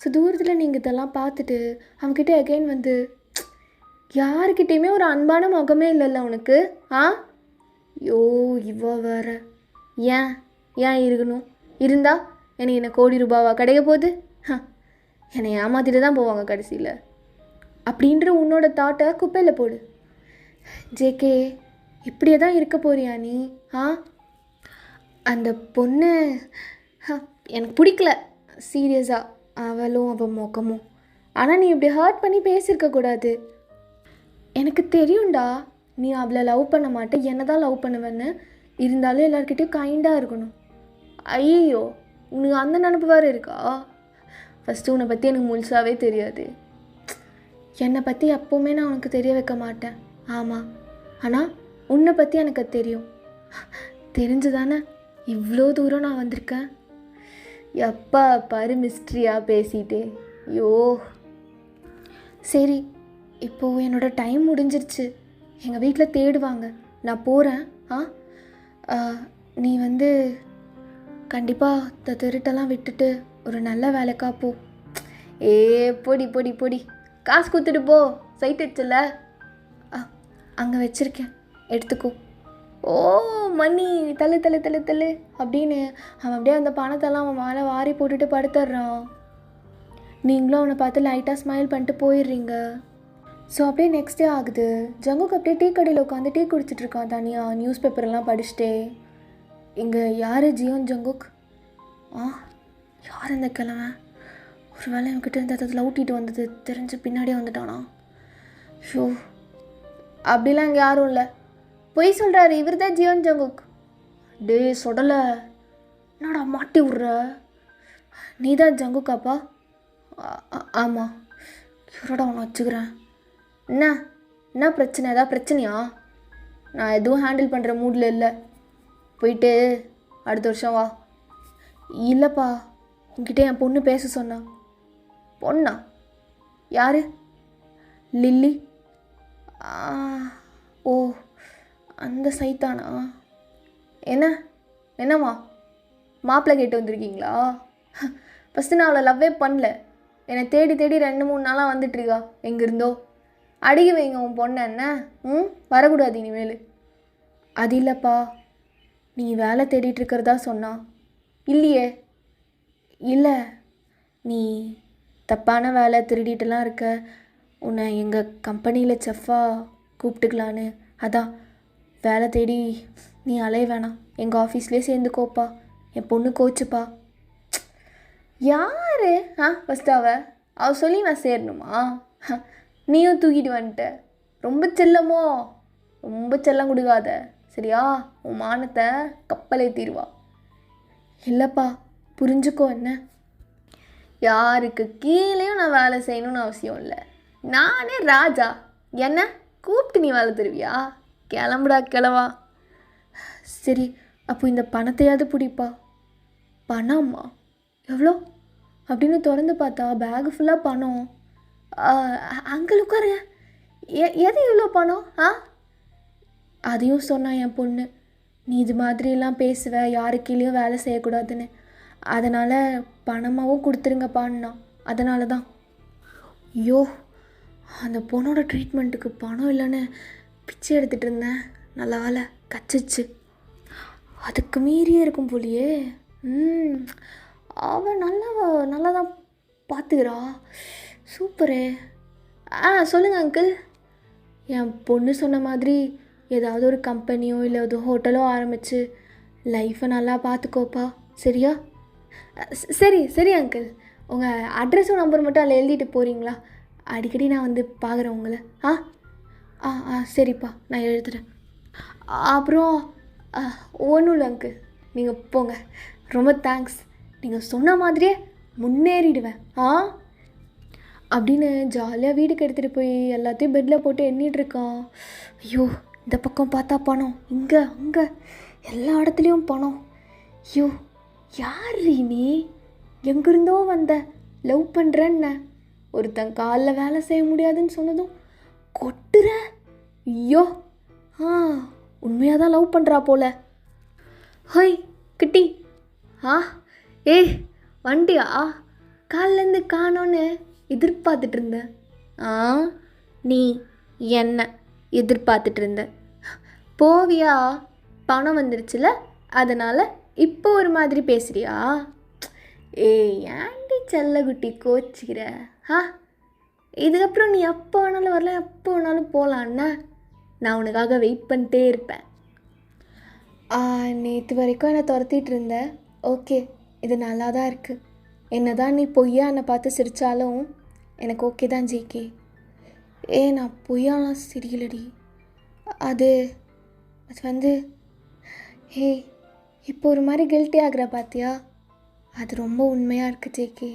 ஸோ தூரத்தில் நீங்கள் இதெல்லாம் பார்த்துட்டு அவன்கிட்ட அகைன் வந்து, யாருக்கிட்டேயுமே ஒரு அன்பான முகமே இல்லைல்ல உனக்கு? யோ இவ வேற. ஏன் இருக்கணும்? இருந்தா எனக்கு என்ன கோடி ரூபாவா கிடைக்க போகுது? என்னை ஏமாத்திட்டு தான் போவாங்க கடைசியில். அப்படின்ற உன்னோட தாட்டை குப்பையில் போடு. ஜேகே இப்படியே தான் இருக்க போறியா நீ? அந்த பொண்ணு எனக்கு பிடிக்கல சீரியஸாக, அவளும் அவள் முகமும். ஆனால் நீ இப்படி ஹர்ட் பண்ணி பேசியிருக்கக்கூடாது. எனக்கு தெரியும்டா நீ அவளை லவ் பண்ண மாட்டே, என்னை தான் லவ் பண்ணுவேன்னு. இருந்தாலும் எல்லாருக்கிட்டையும் கைண்டாக இருக்கணும். ஐயோ உனக்கு அந்த நினப்பு வேறு இருக்கா? ஃபஸ்ட்டு உன்னை பற்றி எனக்கு முழுசாகவே தெரியாது. என்னை பற்றி எப்போவுமே நான் உனக்கு தெரிய வைக்க மாட்டேன். ஆமாம், ஆனால் உன்னை பற்றி எனக்கு தெரியும். தெரிஞ்சு தானே இவ்வளோ தூரம் நான் வந்திருக்கேன். எப்பா பாரு மிஸ்ட்ரியாக பேசிட்டே. ஐயோ சரி, இப்போது என்னோடய டைம் முடிஞ்சிருச்சு. எங்கள் வீட்டில் தேடுவாங்க, நான் போகிறேன். நீ வந்து கண்டிப்பாக இந்த திருட்டெல்லாம் விட்டுட்டு ஒரு நல்ல வேலைக்கா போ. பொடி பொடி பொடி. காசு கொடுத்துட்டு போ. சைட் அடிச்சல அங்கே வச்சுருக்கேன், எடுத்துக்கோ. ஓ மணி தள்ளு தள்ளு தள்ளு தள்ளு அப்படின்னு அவன் அப்படியே அந்த பணத்தெல்லாம் அவன் மேலே வாரி போட்டுட்டு படுத்துடுறான். நீங்களும் அவனை பார்த்து லைட்டாக ஸ்மைல் பண்ணிட்டு போயிடுறீங்க. ஸோ அப்படியே நெக்ஸ்ட் டே ஆகுது. ஜங்குக்கு அப்படியே டீ கடையில் உட்காந்து டீ குடிச்சிட்ருக்கான் தனியாக, நியூஸ் பேப்பரெல்லாம் படிச்சுட்டே. இங்கே யார் ஜியோன் ஜங்குக்? யார் இந்த கிழமை? ஒரு வேளை என்கிட்ட இருந்து அதில் ஊட்டிட்டு வந்தது தெரிஞ்சு பின்னாடியே வந்துட்டானா? ஷோ அப்படிலாம் இங்கே யாரும் இல்லை. பொய் சொல்கிறாரு, இவர் தான் ஜியோன் ஜங்குக். டே சொடலை, என்னடா மாட்டி விட்ற? நீ தான் ஜங்குக்காப்பா? ஆமாம். இவரோட அவனை வச்சுக்கிறேன். என்ன பிரச்சனை? ஏதாவது பிரச்சனையா? நான் எதுவும் ஹேண்டில் பண்ணுற மூடில் இல்லை. போயிட்டு அடுத்த வருஷம் வா. இல்லைப்பா, உங்ககிட்ட என் பொண்ணு பேச சொன்னா. பொண்ணா? யார்? லில்லி? ஓ, அந்த சைத்தானா? என்னம்மா மாப்பிள்ளை கேட்டு வந்திருக்கீங்களா? ஃபஸ்ட்டு நான் அவளை லவ்வே பண்ணல. என்னை தேடி தேடி 2-3 நாளாக வந்துட்டுருக்கா எங்கேருந்தோ. அடிக்க வைங்க உன் பொண்ணை. என்ன வரக்கூடாது இனிமேல். அது இல்லைப்பா, நீ வேலை தேடிட்டுருக்கிறதா சொன்னா. இல்லையே. இல்லை, நீ தப்பான வேலை திருடிட்டுலாம் இருக்க. உன்னை எங்கள் கம்பெனியில் செஃப்பாக கூப்பிட்டுக்கலான்னு. அதான் வேலை தேடி நீ அலைய வேணாம், எங்கள் ஆஃபீஸ்லேயே சேர்ந்துக்கோப்பா. என் பொண்ணு கோச்சுப்பா. யார் ஃபஸ்ட்டு அவள் சொல்லி நான் சேரணுமா? நீயும் தூக்கிட்டு வந்துட்ட. ரொம்ப செல்லமோ? ரொம்ப செல்லம் கொடுக்காத சரியா? உன் மானத்தை கப்பல் ஏற்றிடுவா. இல்லைப்பா, புரிஞ்சுக்கோ. என்ன, யாருக்கு கீழேயும் நான் வேலை செய்யணும்னு அவசியம் இல்லை. நானே ராஜா. என்ன கூப்பிட்டு நீ வேலை தருவியா? கிளம்புடா கிளவா. சரி, அப்போ இந்த பணத்தையாவது பிடிப்பா. பணம்மா? எவ்வளோ அப்படின்னு திறந்து பார்த்தா பேகு ஃபுல்லாக பணம். அங்கே உட்காருங்க. எது இவ்வளோ பணம்? அதையும் சொன்னா என் பொண்ணு, நீ இது மாதிரிலாம் பேசுவ, யாரு கீழேயும் வேலை செய்யக்கூடாதுன்னு. அதனால் பணமாகவும் கொடுத்துருங்கப்பான்னா. அதனால தான். ஐயோ, அந்த பொண்ணோட ட்ரீட்மெண்ட்டுக்கு பணம் இல்லைன்னு பிச்சை எடுத்துகிட்டு இருந்தேன். நல்ல வேலை கச்சிச்சு. அதுக்கு மீறியே இருக்கும் போலியே. அவள் நல்லா தான் பார்த்துக்கிறா. சூப்பரே. சொல்லுங்கள் அங்கிள். என் பொண்ணு சொன்ன மாதிரி ஏதாவது ஒரு கம்பெனியோ இல்லை ஒரு ஹோட்டலோ ஆரம்பித்து லைஃப்பை நல்லா பார்த்துக்கோப்பா சரியா? சரி அங்கிள். உங்கள் அட்ரஸும் நம்பர் மட்டும் அதில் எழுதிட்டு போகிறீங்களா? அடிக்கடி நான் வந்து பார்க்குறேன் உங்களை. சரிப்பா, நான் எழுதுகிறேன். அப்புறம் ஒன்றும் இல்லை அங்கிள், நீங்கள் போங்க. ரொம்ப தேங்க்ஸ். நீங்கள் சொன்ன மாதிரியே முன்னேறிடுவேன் அப்படின்னு ஜாலியாக வீட்டுக்கு எடுத்துகிட்டு போய் எல்லாத்தையும் பெட்டில் போட்டு எண்ணிகிட்ருக்கான். ஐயோ, இந்த பக்கம் பார்த்தா பணம், இங்கே அங்கே எல்லா இடத்துலையும் பணம். ஐயோ, யார் நீ? எங்கேருந்தோ வந்த? லவ் பண்ணுறேன்ன ஒருத்தன் காலில் வேலை செய்ய முடியாதுன்னு சொன்னதும் கொட்டுற. ஐயோ, உண்மையாக தான் லவ் பண்ணுறா போல. ஹோய் கிட்டி. ஏய் வண்டியா? காலிலேருந்து காணோன்னு எதிர்பார்த்துட்டு இருந்தேன். நீ என்ன எதிர்பார்த்துட்டு இருந்த? போவியா? பணம் வந்துருச்சுல, அதனால் இப்போ ஒரு மாதிரி பேசுகிறியா? ஏய் ஏன்டி செல்லக்குட்டி கோச்சிக்கிற? இதுக்கப்புறம் நீ எப்போ வேணாலும் வரல, எப்போ வேணாலும் போகலான்னா நான் உனக்காக வெயிட் பண்ணிட்டே இருப்பேன். நேற்று வரைக்கும் என்னை துரத்திட்டு இருந்தேன். ஓகே, இது நல்லா தான் இருக்குது. என்ன தான் நீ பொய்யா என்னை பார்த்து சிரித்தாலும் எனக்கு ஓகே தான் ஜேகே. நான் பொய்யாலாம் சிரிக்கலடி. அது வந்து இப்போ ஒரு மாதிரி கில்ட்டி ஆகிற பார்த்தியா? அது ரொம்ப உண்மையாக இருக்குது ஜேகே.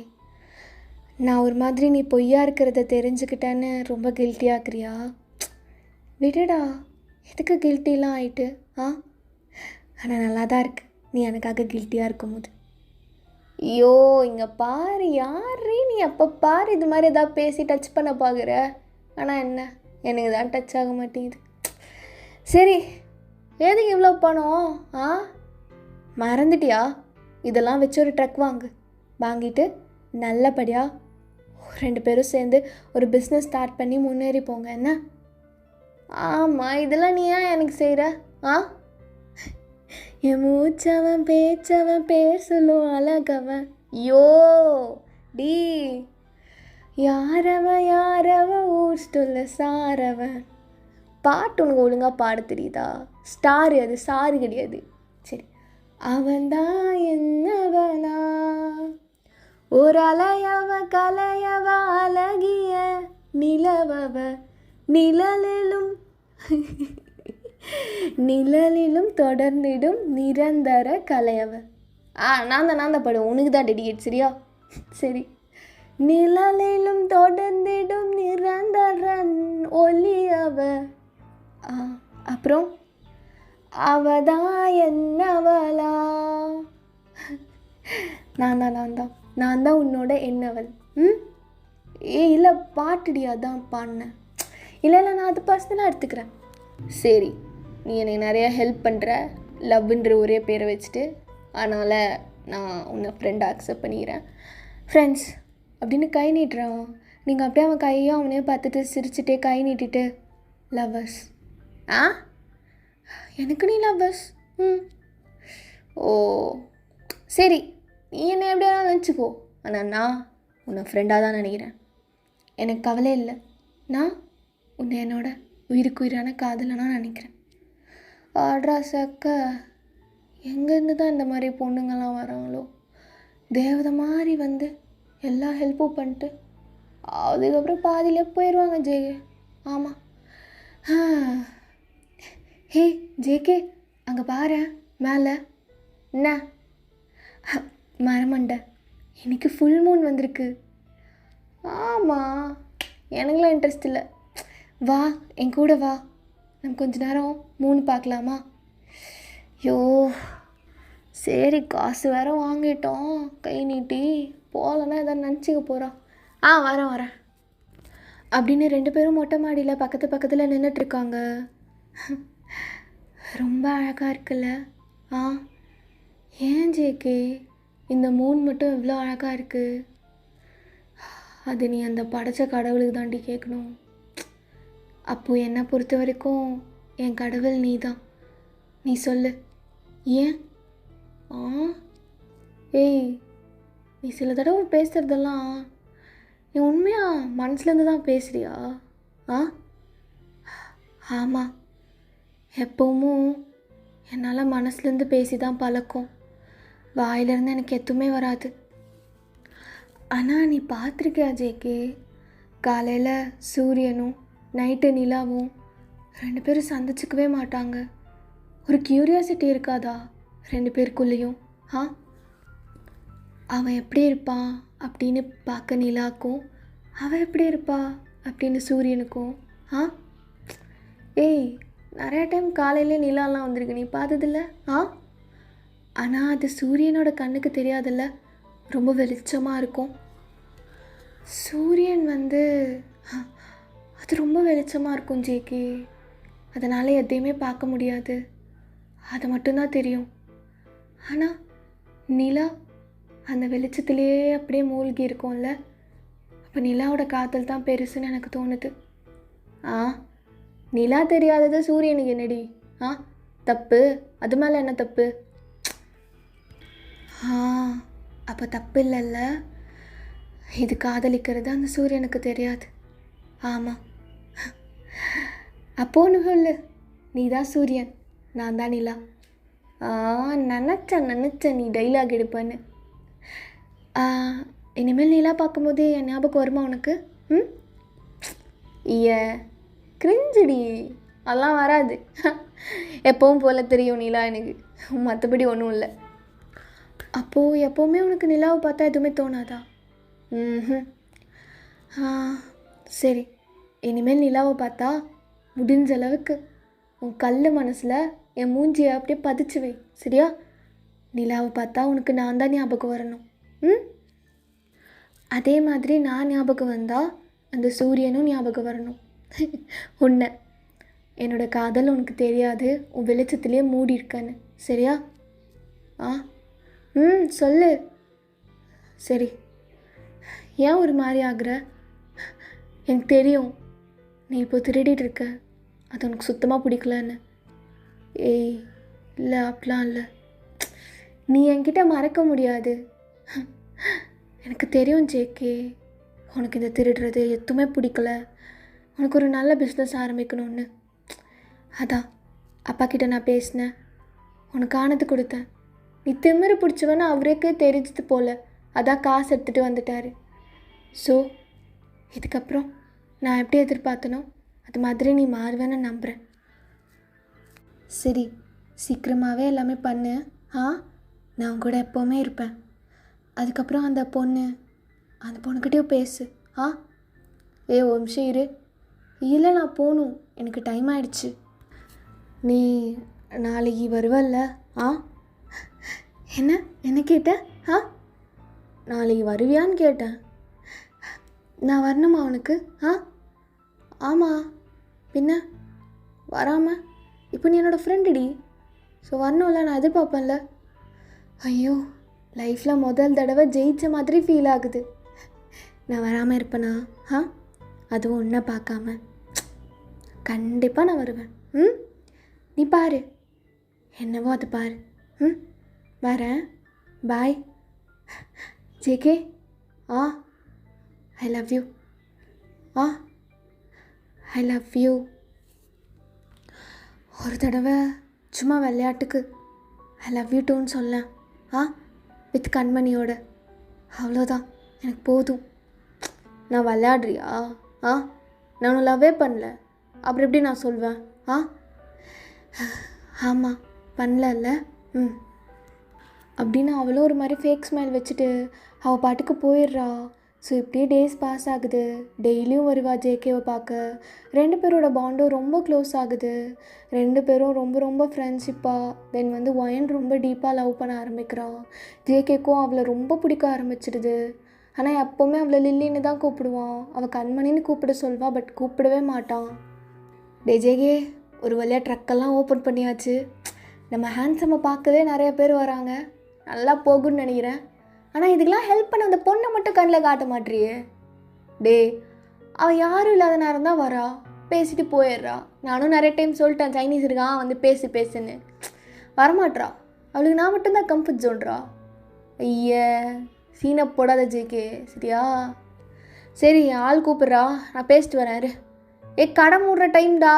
நான் ஒரு மாதிரி நீ பொய்யா இருக்கிறத தெரிஞ்சுக்கிட்டேன்னு ரொம்ப கில்ட்டி ஆகிறியா? விடுடா, எதுக்கு கில்ட்டிலாம் ஆகிட்டு? ஆனால் நல்லா தான் இருக்கு நீ எனக்காக கில்ட்டியாக இருக்கும்போது. ஐயோ, இங்கே பாரு, யாரே நீ அப்போ பாரு இது மாதிரி எதாவது பேசி டச் பண்ண பார்க்குற. ஆனால் என்ன, எனக்கு தான் டச் ஆக மாட்டேங்குது. சரி, எதுக்கு இவ்வளோ பணம்? மறந்துட்டியா? இதெல்லாம் வச்சு ஒரு ட்ரக் வாங்கிட்டு நல்லபடியாக 2 பேரும் சேர்ந்து ஒரு பிஸ்னஸ் ஸ்டார்ட் பண்ணி முன்னேறி போங்க. என்ன? ஆமாம், இதெல்லாம் நீ ஏன் எனக்கு செய்கிற? என் மூச்சவன் பேச்சவன் பேர் சொல்லும் அழகவன். யோ டி, யாரவ ஊர் சொல்ல சாரவன். பாட்டு உனக்கு ஒழுங்காக பாட தெரியுதா? ஸ்டாரு அது, சாரு கிடையாது. சரி, அவன்தான் என்னவனா, ஒரு அலையவ கலையவ அழகிய நிலவவ நிழலிலும் தொடர்ந்திடும் நிரந்தர கலையவ. நான் தான் படம் உனக்கு தான் டெடிகேட் சரியா? சரி, நிழலிலும் தொடர்ந்திடும் நிரந்தர ஒளியவ. அப்புறம் அவதான் என்னவளா? நான் தான் உன்னோட என்னவள். ம் இல்லை பாட்டுடி, அதான் பாடினேன். இல்லை நான் அது பர்சனலாக எடுத்துக்கிறேன். சரி, நீ எனக்கு நிறையா ஹெல்ப் பண்ணுற, லவ்ன்ற ஒரே பேரை வச்சுட்டு. அதனால் நான் உன்னை ஃப்ரெண்டாக அக்செப்ட் பண்ணிக்கிறேன். ஃப்ரெண்ட்ஸ் அப்படின்னு கை நீட்டுறான். நீங்கள் அப்படியே அவன் கையும் அவனே பார்த்துட்டு சிரிச்சுட்டே கை நீட்டிட்டு லவ்வர்ஸ். எனக்கு நீ லவ்வர்ஸ்? ஓ சரி, நீ என்ன எப்படியா நினச்சிக்கோ. ஆனால் நான் உன்னை ஃப்ரெண்டாக தான் நினைக்கிறேன். எனக்கு கவலை இல்லை. நான் உன்னை என்னோட உயிருக்கு உயிரான காதலனா நினைக்கிறேன். ஆட்ரா சக்க, எங்கேருந்து தான் இந்த மாதிரி பொண்ணுங்கள்லாம் வராங்களோ, தேவதை மாதிரி வந்து எல்லா ஹெல்ப்பும் பண்ணிட்டு அதுக்கப்புறம் பாதியிலே போயிடுவாங்க ஜேகே. ஆமாம். ஹே ஜேகே, அங்கே பாரு மேலே. என்ன? மரமண்டை, இன்னைக்கு ஃபுல் மூன் வந்திருக்கு. ஆமாம், எனக்குலாம் இன்ட்ரெஸ்ட் இல்லை. வா என் கூட வா, நம்ம கொஞ்ச நேரம் மூணு பார்க்கலாமா? ஐயோ சரி, காசு வேறு வாங்கிட்டோம், கை நீட்டி போகலன்னா எதாவது நினச்சிக்க போகிறான். வரேன் அப்படின்னு 2 பேரும் மொட்டை மாடியில் பக்கத்தில் நின்றுட்டுருக்காங்க. ரொம்ப அழகாக இருக்குல்ல? ஏன் ஜேகே இந்த மூன் மட்டும் இவ்வளோ அழகாக இருக்குது? அது நீ அந்த படைச்ச கடவுளுக்கு தாண்டி கேட்கணும். அப்போது என்னை பொறுத்த வரைக்கும் என் கடவுள் நீ தான். நீ சொல்லு ஏன்? ஏய், நீ சில தடவை பேசுகிறதெல்லாம் நீ உண்மையாக மனசுலேருந்து தான் பேசுகிறியா? ஆமாம், எப்பவும் என்னால் மனசுலேருந்து பேசி தான் பழக்கம். வாயிலிருந்து எனக்கு எதுவுமே வராது. ஆனால் நீ பார்த்துருக்கியா ஜேகே, காலையில் சூரியனும் நைட்டு நிலாவும் 2 பேரும் சந்திச்சிக்கவே மாட்டாங்க. ஒரு க்யூரியாசிட்டி இருக்காதா 2 பேருக்குள்ளேயும்? அவன் எப்படி இருப்பான் அப்படின்னு பார்க்க நிலாக்கும், அவன் எப்படி இருப்பா அப்படின்னு சூரியனுக்கும். ஏய், நிறையா டைம் காலையிலே நிலாலாம் வந்திருக்கு, நீ பார்த்ததில்ல? ஆனால் அது சூரியனோட கண்ணுக்கு தெரியாதில்ல, ரொம்ப வெளிச்சமாக இருக்கும். சூரியன் வந்து அது ரொம்ப வெளிச்சமாக இருக்கும் ஜேகே, அதனால் எதையுமே பார்க்க முடியாது, அது மட்டும்தான் தெரியும். ஆனால் நிலா அந்த வெளிச்சத்திலேயே அப்படியே மூழ்கி இருக்கும்ல, அப்போ நிலாவோட காதல் தான் பெருசுன்னு எனக்கு தோணுது. நிலா தெரியாதது சூரியனுக்கு என்னடி தப்பு? அது மேலே என்ன தப்பு? அப்போ தப்பு இல்லைல்ல, இது காதலிக்கிறது அந்த சூரியனுக்கு தெரியாது. ஆமாம், அப்போ ஒன்று சொல்லு, நீ தான் சூரியன், நான் தான் நிலா. நினச்சேன் நீ டைலாக் எடுப்பேன்னு. இனிமேல் நிலா பார்க்கும்போது என் ஞாபகம் வருமா உனக்கு? கிரிஞ்சுடி, அதெல்லாம் வராது. எப்பவும் போல் தெரியும் நிலா எனக்கு, மற்றபடி ஒன்றும் இல்லை. அப்போது எப்போவுமே உனக்கு நிலாவை பார்த்தா எதுவுமே தோணாதா? சரி, இனிமேல் நிலாவை பார்த்தா முடிஞ்ச அளவுக்கு உன் கல் மனசில் என் மூஞ்சியை அப்படியே பதிச்சு வை, சரியா? நிலாவை பார்த்தா உனக்கு நான் தான் ஞாபகம் வரணும். அதே மாதிரி நான் ஞாபகம் வந்தால் அந்த சூரியனும் ஞாபகம் வரணும். உன்னை, என்னோடய காதல் உனக்கு தெரியாது, உன் வெளிச்சத்துலேயே மூடி இருக்கேன்னு, சரியா? சொல்லு. சரி, ஏன் ஒரு மாதிரி ஆகுற? எனக்கு தெரியும் நீ இப்போ திருடிட்டு இருக்க, அது உனக்கு சுத்தமாக பிடிக்கலன்னு. ஏய் இல்லை, அப்படிலாம் இல்லை. நீ என்கிட்ட மறக்க முடியாது. எனக்கு தெரியும் ஜேகே, உனக்கு இந்த திருடுறது எதுவுமே பிடிக்கல, உனக்கு ஒரு நல்ல பிஸ்னஸ் ஆரம்பிக்கணும்னு. அதான் அப்பா கிட்ட நான் பேசினேன், உனக்கு ஆனது கொடுத்தேன். நீ திமிரு பிடிச்சவன்னு அவருக்கே தெரிஞ்சது போல், அதான் காசு எடுத்துகிட்டு வந்துட்டார். ஸோ இதுக்கப்புறம் நான் எப்படி எதிர்பார்த்தனோ அது மாதிரி நீ மாறுவேன்னு நம்புகிறேன். சரி, சீக்கிரமாகவே எல்லாமே பண்ணு. நான் உன் கூட எப்போவுமே இருப்பேன். அதுக்கப்புறம் அந்த பொண்ணுக்கிட்டேயும் பேசு. ஒரு நிமிஷம் இரு. இல்லை, நான் போகணும், எனக்கு டைம் ஆயிடுச்சு. நீ நாளைக்கு வருவல்ல? என்ன கேட்ட? நாளைக்கு வருவியான்னு கேட்டேன். நான் வரணுமா அவனுக்கு? ஆமாம், பின்ன வராமல் இப்போ நீ என்னோடய ஃப்ரெண்டுடி, ஸோ வரணும்ல, நான் எதிர்பார்ப்பேன்ல. ஐயோ, லைஃப்பில் முதல் தடவை ஜெயித்த மாதிரி ஃபீல் ஆகுது. நான் வராமல் இருப்பேனா? அதுவும் ஒன்றை பார்க்காம. கண்டிப்பாக நான் வருவேன். நீ பாரு, என்னவோ அது பாரு. வரேன், bye. JK, I love you. I love you. ஒரு தடவை சும்மா விளையாட்டுக்கு ஐ லவ் யூ டூன்னு சொல்லேன். வித் கண்மணியோட, அவ்வளோதான், எனக்கு போதும். நான் விளையாடுறியா? நான் ஒன்றும் லவ்வே பண்ணல, அப்புறம் எப்படி நான் சொல்வேன்? ஆமாம், பண்ணல. அப்படின்னு அவளும் ஒரு மாதிரி ஃபேக் ஸ்மைல் வச்சுட்டு அவள் பாட்டுக்கு போயிடுறா. ஸோ இப்படியே டேஸ் பாஸ் ஆகுது. டெய்லியும் வருவா ஜேகேவை பார்க்க. 2 பேரோட பாண்டும் ரொம்ப க்ளோஸ் ஆகுது. 2 பேரும் ரொம்ப ரொம்ப ஃப்ரெண்ட்ஷிப்பாக. தென் ஒயன் ரொம்ப டீப்பாக லவ் பண்ண ஆரம்பிக்கிறான். ஜேகேக்கும் அவளை ரொம்ப பிடிக்க ஆரம்பிச்சிடுது. ஆனால் எப்போவுமே அவளை லில்லின்னு தான் கூப்பிடுவான். அவள் கண்மணின்னு கூப்பிட சொல்வா, பட் கூப்பிடவே மாட்டான். ஜேகே, ஒரு வழியாக ட்ரக்கெல்லாம் ஓப்பன் பண்ணியாச்சு. நம்ம ஹேண்ட்ஸம்மை பார்க்கவே நிறைய பேர் வராங்க. நல்லா போகும்னு நினைக்கிறேன். ஆனால் இதுக்கெல்லாம் ஹெல்ப் பண்ண அந்த பொண்ணை மட்டும் கண்ணில் காட்ட மாட்டியே. அவள் யாரும் இல்லாத நேரம் தான் வரா, பேசிட்டு போயிடுறா. நானும் நிறைய டைம் சொல்லிட்டேன், சைனீஸ் இருக்கான் பேசுன்னு. வரமாட்றா. அவளுக்கு நான் மட்டும்தான் கம்ஃபர்ட் ஜோன்றா. ஐய, சீனை போடாத ஜேகே, சரியா? சரி, ஆள் கூப்பிட்றா, நான் பேசிட்டு வரேன். கடை மூடுற டைம்டா.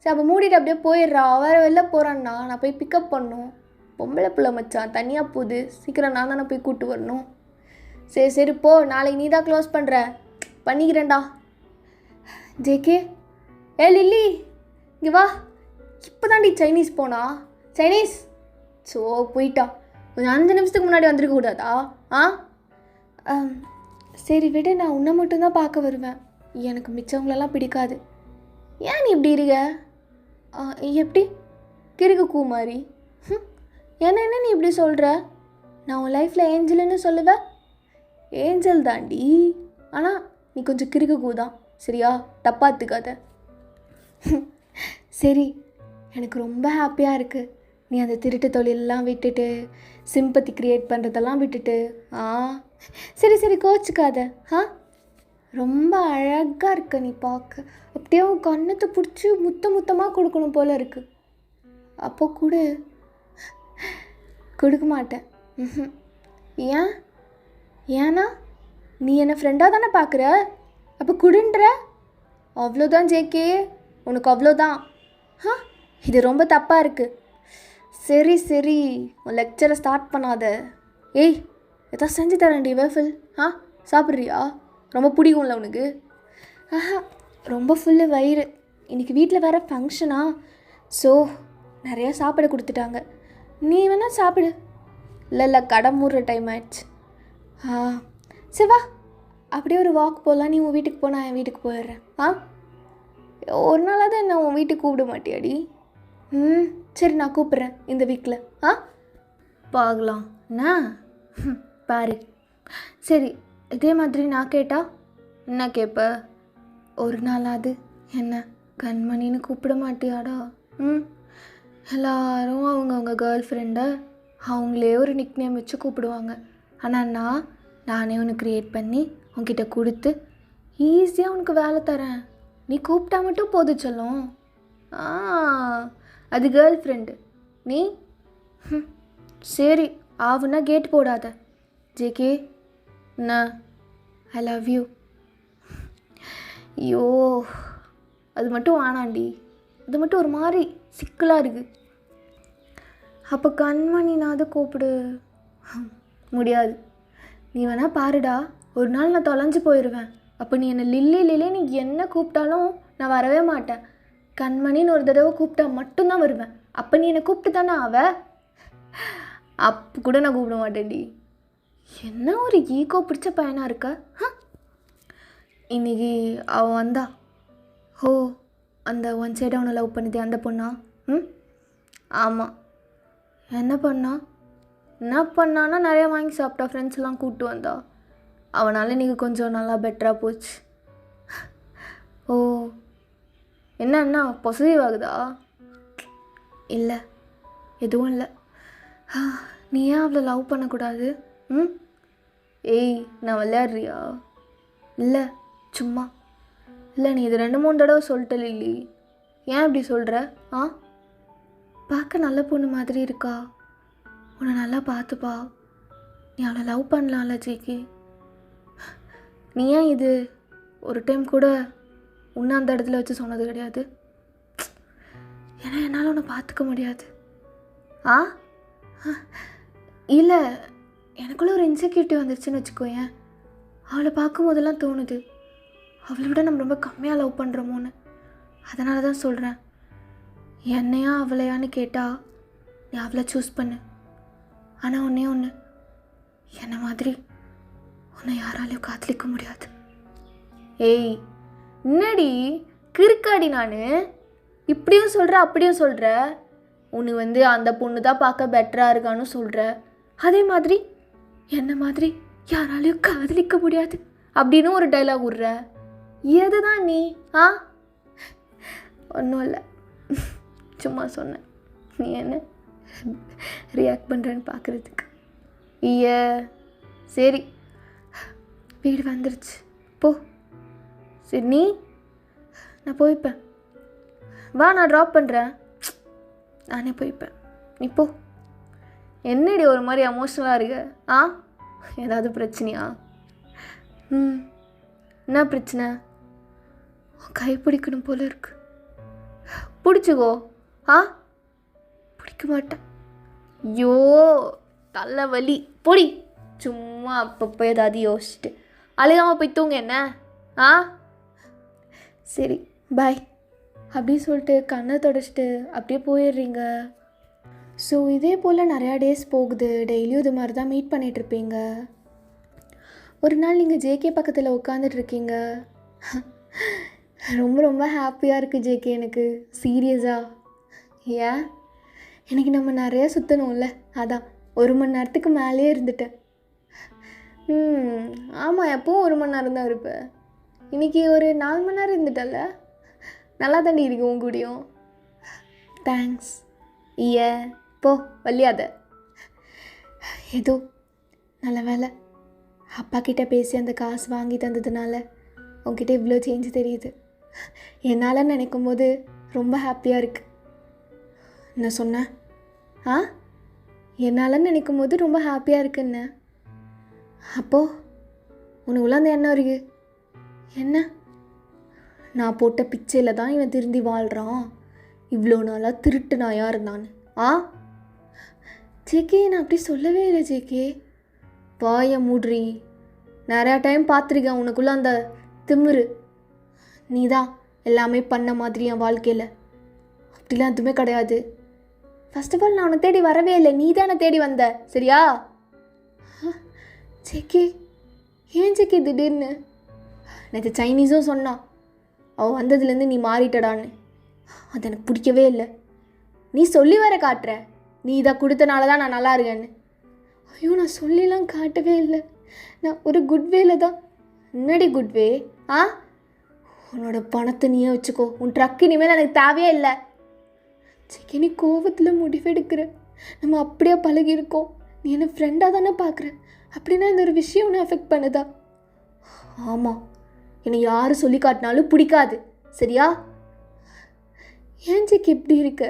சரி, அப்போ மூடிட்டு அப்படியே போயிடுறா. வேறு வெளில போகிறான்னா நான் போய் பிக்கப் பண்ணணும். பொம்பளை பிள்ளை மச்சான், தனியாக போகுது, சீக்கிரம் நான் தானே போய் கூப்பிட்டு வரணும். சரி போ, நாளைக்கு நீ தான் க்ளோஸ் பண்ணுற, பண்ணிக்கிறேன்டா. ஜேகே, லில்லி இங்கே வா. இப்போ தாண்டி சைனீஸ் போனா. சைனீஸ் போயிட்டான். கொஞ்சம் 5 நிமிஷத்துக்கு முன்னாடி வந்துருக்க கூடாதா? சரி விடு, நான் உன்னை மட்டும்தான் பார்க்க வருவேன். எனக்கு மிச்சவங்களெல்லாம் பிடிக்காது. ஏன் நீ இப்படி இருக்க? எப்படி கிறுக்கு கூ மாதிரி? என்ன நீ இப்படி சொல்கிற? நான் உன் லைஃப்பில் ஏஞ்சல்னு சொல்லுவேன். ஏஞ்சல் தாண்டி, ஆனால் நீ கொஞ்சம் கிறுக்கு கூ தான், சரியா? தப்பாத்துக்காத. சரி, எனக்கு ரொம்ப ஹாப்பியாக இருக்குது. நீ அந்த திருட்டு தொழிலெலாம் விட்டுட்டு, சிம்பத்தி க்ரியேட் பண்ணுறதெல்லாம் விட்டுட்டு. சரி கோச்சிக்காத. ரொம்ப அழகாக இருக்க நீ பார்க்க. அப்படியே உன் கண்ணத்தை பிடிச்சி முத்தமாக கொடுக்கணும் போல் இருக்குது. அப்போ கொடுக்க மாட்டேன். ஏன்னா நீ என்னை ஃப்ரெண்டாக தானே பார்க்குற, அப்போ குடுன்ற. அவ்வளோதான் ஜேகே, உனக்கு அவ்வளோதான். இது ரொம்ப தப்பாக இருக்குது. சரி உன் லெக்சரை ஸ்டார்ட் பண்ணாத. எதாவது செஞ்சு தரேன்டி வேஃபில். சாப்பிட்றியா? ரொம்ப பிடிக்கும்ல உனக்கு? ரொம்ப ஃபுல்லு வயிறு. இன்றைக்கி வீட்டில் வேறு ஃபங்க்ஷனா, ஸோ நிறையா சாப்பிட கொடுத்துட்டாங்க. நீ வேணால் சாப்பிடு. இல்லை கடை மூடுற டைம் ஆயிடுச்சு. சரி வா, அப்படியே ஒரு வாக் போகலாம். நீ உன் வீட்டுக்கு போ, நான் என் வீட்டுக்கு போயிடுறேன். ஒரு நாளாவது என்ன உன் வீட்டுக்கு கூப்பிட மாட்டியாடி? சரி, நான் கூப்பிட்றேன் இந்த வீக்கில். பார்க்கலாம் என்ன பாரு. சரி, இதே மாதிரி நான் கேட்டா என்ன கேட்ப? ஒரு நாளாவது என்ன கண்மணின்னு கூப்பிட மாட்டியாடா? எல்லாரும் அவங்க கேர்ள் ஃப்ரெண்டை அவங்களே ஒரு நிக் நேம் வச்சு கூப்பிடுவாங்க. ஆனால் நானே ஒன்று க்ரியேட் பண்ணி உன்கிட்ட கொடுத்து ஈஸியாக உனக்கு வேலை தரேன். நீ கூப்பிட்டா மட்டும் போதும் சொல்லும். அது கேர்ள் ஃப்ரெண்டு. நீ சரி ஆவுன்னா கேட் போடாத. ஜேகே, என்ன? ஐ லவ் யூ. ஐயோ, அது மட்டும் வேணாண்டி. அது மட்டும் ஒரு மாதிரி சிக்கலாக இருக்குது. அப்போ கண்மணினாவது கூப்பிடு. முடியாது. நீ வேணா பாருடா, ஒரு நாள் நான் தொலைஞ்சு போயிடுவேன். அப்போ நீ என்னை லில்லி நீ என்ன கூப்பிட்டாலும் நான் வரவே மாட்டேன். கண்மணின்னு ஒரு தடவை கூப்பிட்டா மட்டும்தான் வருவேன். அப்போ நீ என்னை கூப்பிட்டு தானே அப்போ கூட நான் கூப்பிட மாட்டேன்டி. என்ன ஒரு ஈகோ பிடிச்ச பையனாக இருக்க. இன்றைக்கி அவன் வந்தா. அந்த ஒன் சைடாக அவனை லவ் பண்ணுது அந்த பொண்ணா? ஆமாம். என்ன பண்ணா? என்ன பண்ணான்னா நிறையா வாங்கி சாப்பிட்டா, ஃப்ரெண்ட்ஸ்லாம் கூப்பிட்டு வந்தா. அவனால் இன்றைக்கி கொஞ்சம் நல்லா பெட்டராக போச்சு. ஓ, என்ன பொசசிவ் ஆகுதா? இல்லை, எதுவும் இல்லை. நீ ஏன் அவளை லவ் பண்ணக்கூடாது? ஏய், நான் விளையாடுறியா? இல்லை, சும்மா. இல்லை, நீ இது 2-3 தடவை சொல்லிட்ட லில்லி. ஏன் இப்படி சொல்கிற? பார்க்க நல்ல பொண்ணு மாதிரி இருக்கா, உன்னை நல்லா பார்த்துப்பா. நீ அவளை லவ் பண்ணலாம்ல ஜேகே. நீ ஏன் இது ஒரு டைம் கூட உன்னை அந்த இடத்துல வச்சு சொன்னது கிடையாது? ஏன்னா என்னால் உன்னை பார்த்துக்க முடியாது. இல்லை, எனக்குள்ளே ஒரு இன்செக்யூரிட்டி வந்துருச்சுன்னு வச்சுக்கோயேன். அவளை பார்க்கும் போதெல்லாம் தோணுது அவளை விட நம்ம ரொம்ப கம்மியாக லவ் பண்ணுறோமோன்னு. அதனால தான் சொல்கிறேன், என்னையா அவளையான்னு கேட்டால் நீ அவளை சூஸ் பண்ணு. ஆனால் ஒன்று, என்னை மாதிரி உன்னை யாராலையும் காதலிக்க முடியாது. ஏய், என்னடி கிறுக்காடி, நான் இப்படியும் சொல்கிற அப்படியும் சொல்கிற. உனக்கு அந்த பொண்ணு தான் பார்க்க பெட்டராக இருக்கான்னு சொல்கிற. அதே மாதிரி என்னை மாதிரி யாராலையும் காதலிக்க முடியாது அப்படின்னு ஒரு டைலாக் விட்ற. எது தான் நீ? ஒன்றும் இல்லை, சும்மா சொன்னேன். நீ என்ன ரியாக்ட் பண்ணுறேன்னு பார்க்குறதுக்கு. சரி, வீடு வந்துருச்சு, போ. சரி, நான் போய்ப்பேன். வா, நான் ட்ராப் பண்ணுறேன். நானே போய்ப்பேன், நீ போ. என்னடி ஒரு மாதிரி எமோஷ்னலாக இருக்க? ஏதாவது பிரச்சனையா? என்ன பிரச்சனை? கை பிடிக்கணும் போல இருக்கு. பிடிச்சிக்கோ. பிடிக்க மாட்டேன். ஐயோ, தலை வலி, பொடி. சும்மா அப்பப்போ ஏதாவது யோசிச்சுட்டு அழுகாமல் போய் தூங்க. என்ன? சரி, பாய் அப்படி சொல்லிட்டு கண்ணை தொடச்சிட்டு அப்படியே போயிடுறீங்க. ஸோ இதே போல் நிறையா டேஸ் போகுது. டெய்லியும் இது மாதிரி தான் மீட் பண்ணிகிட்ருப்பீங்க. ஒரு நாள் நீங்கள் ஜேகே பக்கத்தில் உட்காந்துட்ருக்கீங்க. ரொம்ப ரொம்ப ஹாப்பியாக இருக்குது ஜேகே எனக்கு, சீரியஸாக. ஏன்? இன்றைக்கி நம்ம நிறையா சுற்றணும்ல, அதான் 1 மணி நேரத்துக்கு மேலே இருந்துட்டேன். ஆமாம், எப்போவும் 1 மணி நேரம் தான் இருப்பேன். இன்றைக்கி ஒரு 4 மணி நேரம் இருந்துட்டல்ல, நல்லா தாண்டி இருக்கு உன் கூடயும். தேங்க்ஸ். போ, வலியாத. ஏதோ நல்ல வேலை அப்பா கிட்டே பேசி அந்த காசு வாங்கி தந்ததுனால உங்ககிட்ட இவ்வளோ சேஞ்சு தெரியுது. என்னால் நினைக்கும் போது ரொம்ப ஹாப்பியாக இருக்குது. என்ன சொன்னேன்? என்னால் நினைக்கும் போது ரொம்ப ஹாப்பியாக இருக்குன்னு. அப்போது உனக்கு உள்ள அந்த எண்ணம் இருக்கு. என்ன? நான் போட்ட பிச்சையில் தான் இவன் திருந்தி வாழ்கிறான். இவ்வளோ நாளாக திருட்டு நாயாக இருந்தான்னு. ஜேகே, நான் அப்படி சொல்லவே இல்லை ஜேகே. வாயை மூட்ரி. நிறையா டைம் பார்த்துருக்கேன் உனக்குள்ளே அந்த திமிரு. நீ தான் எல்லாமே பண்ண மாதிரி என் வாழ்க்கையில். அப்படிலாம் எதுவுமே கிடையாது. ஃபர்ஸ்ட் ஆஃப் ஆல் நான் உன்னை தேடி வரவே இல்லை, நீ தான் என்னை தேடி வந்த, சரியா? ஜேகே, ஏன் ஜேகே திடீர்னு? நேற்று சைனீஸும் சொன்னான் அவள் வந்ததுலேருந்து நீ மாறிட்டடான்னு. அது எனக்கு பிடிக்கவே இல்லை. நீ சொல்லி வர காட்டுற, நீ இதை கொடுத்தனால தான் நான் நல்லா இருக்கேன்னு. ஐயோ, நான் சொல்லிலாம் காட்டவே இல்லை. நான் ஒரு குட் வேல தான். என்னடி குட் வே? உன்னோட பணத்தை நீயே வச்சுக்கோ. உன் ட்ரக் இனிமேல் எனக்கு தேவையே இல்லை. சரி, நீ கோவத்தில் முடிவெடுக்கிற. நம்ம அப்படியே பழகியிருக்கோம். நீ என்னை ஃப்ரெண்டாக தானே பார்க்குற. அப்படின்னா இந்த ஒரு விஷயம் ஒன்று அஃபெக்ட் பண்ணுதா? ஆமாம், என்னை யார் சொல்லி காட்டினாலும் பிடிக்காது, சரியா? ஏன் ஜேகே இப்படி இருக்க?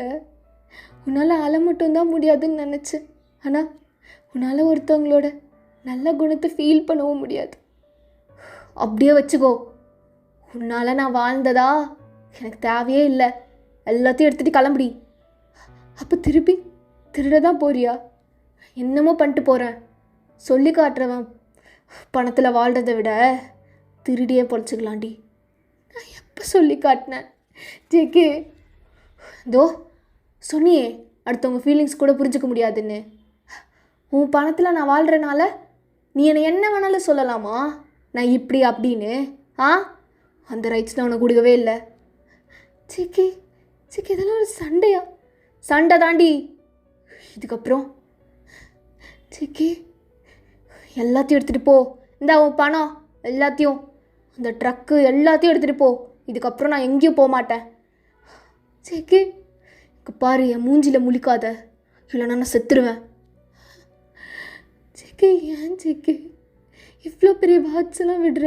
உன்னால் ஆள மட்டும்தான் முடியாதுன்னு நினச்சேன். ஆனால் உன்னால் ஒருத்தவங்களோட நல்ல குணத்தை ஃபீல் பண்ணவும் முடியாது. அப்படியே வச்சுக்கோ. உன்னால் நான் வாழ்ந்ததா எனக்கு தேவையே இல்லை. எல்லாத்தையும் எடுத்துகிட்டு கிளம்புடி. அப்போ திருப்பி திருடதான் போறியா? என்னமோ பண்ணிட்டு போகிறேன். சொல்லி காட்டுறவன் பணத்தில் வாழ்கிறத விட திருடியே பொழைச்சிக்கலாண்டி. நான் எப்போ சொல்லி காட்டினேன் ஜேகே? தோ சொன்னியே அடுத்தவங்க ஃபீலிங்ஸ் கூட புரிஞ்சிக்க முடியாதுன்னு. உன் பணத்தில் நான் வாழ்கிறனால நீ என்னை என்ன வேணாலும் சொல்லலாமா? நான் இப்படி அப்படின்னு அந்த ரைட்ஸ் நான் உனக்கு கொடுக்கவே இல்லை. ஜேகே ஜேகே, இதெல்லாம் ஒரு சண்டையா? சண்டை தாண்டி. இதுக்கப்புறம் சிக்கி எல்லாத்தையும் எடுத்துகிட்டு போ. இந்த உன் பணம் எல்லாத்தையும், அந்த ட்ரக்கு எல்லாத்தையும் எடுத்துகிட்டு போ. இதுக்கப்புறம் நான் எங்கேயும் போக மாட்டேன். சிக்கி பாரு, என் மூஞ்சியில் முழிக்காத, இல்லைன்னா நான் செத்துருவேன். சிக்கி ஏன் சிக்கி இவ்வளோ பெரிய வாட்ஸ்லாம் விடுற?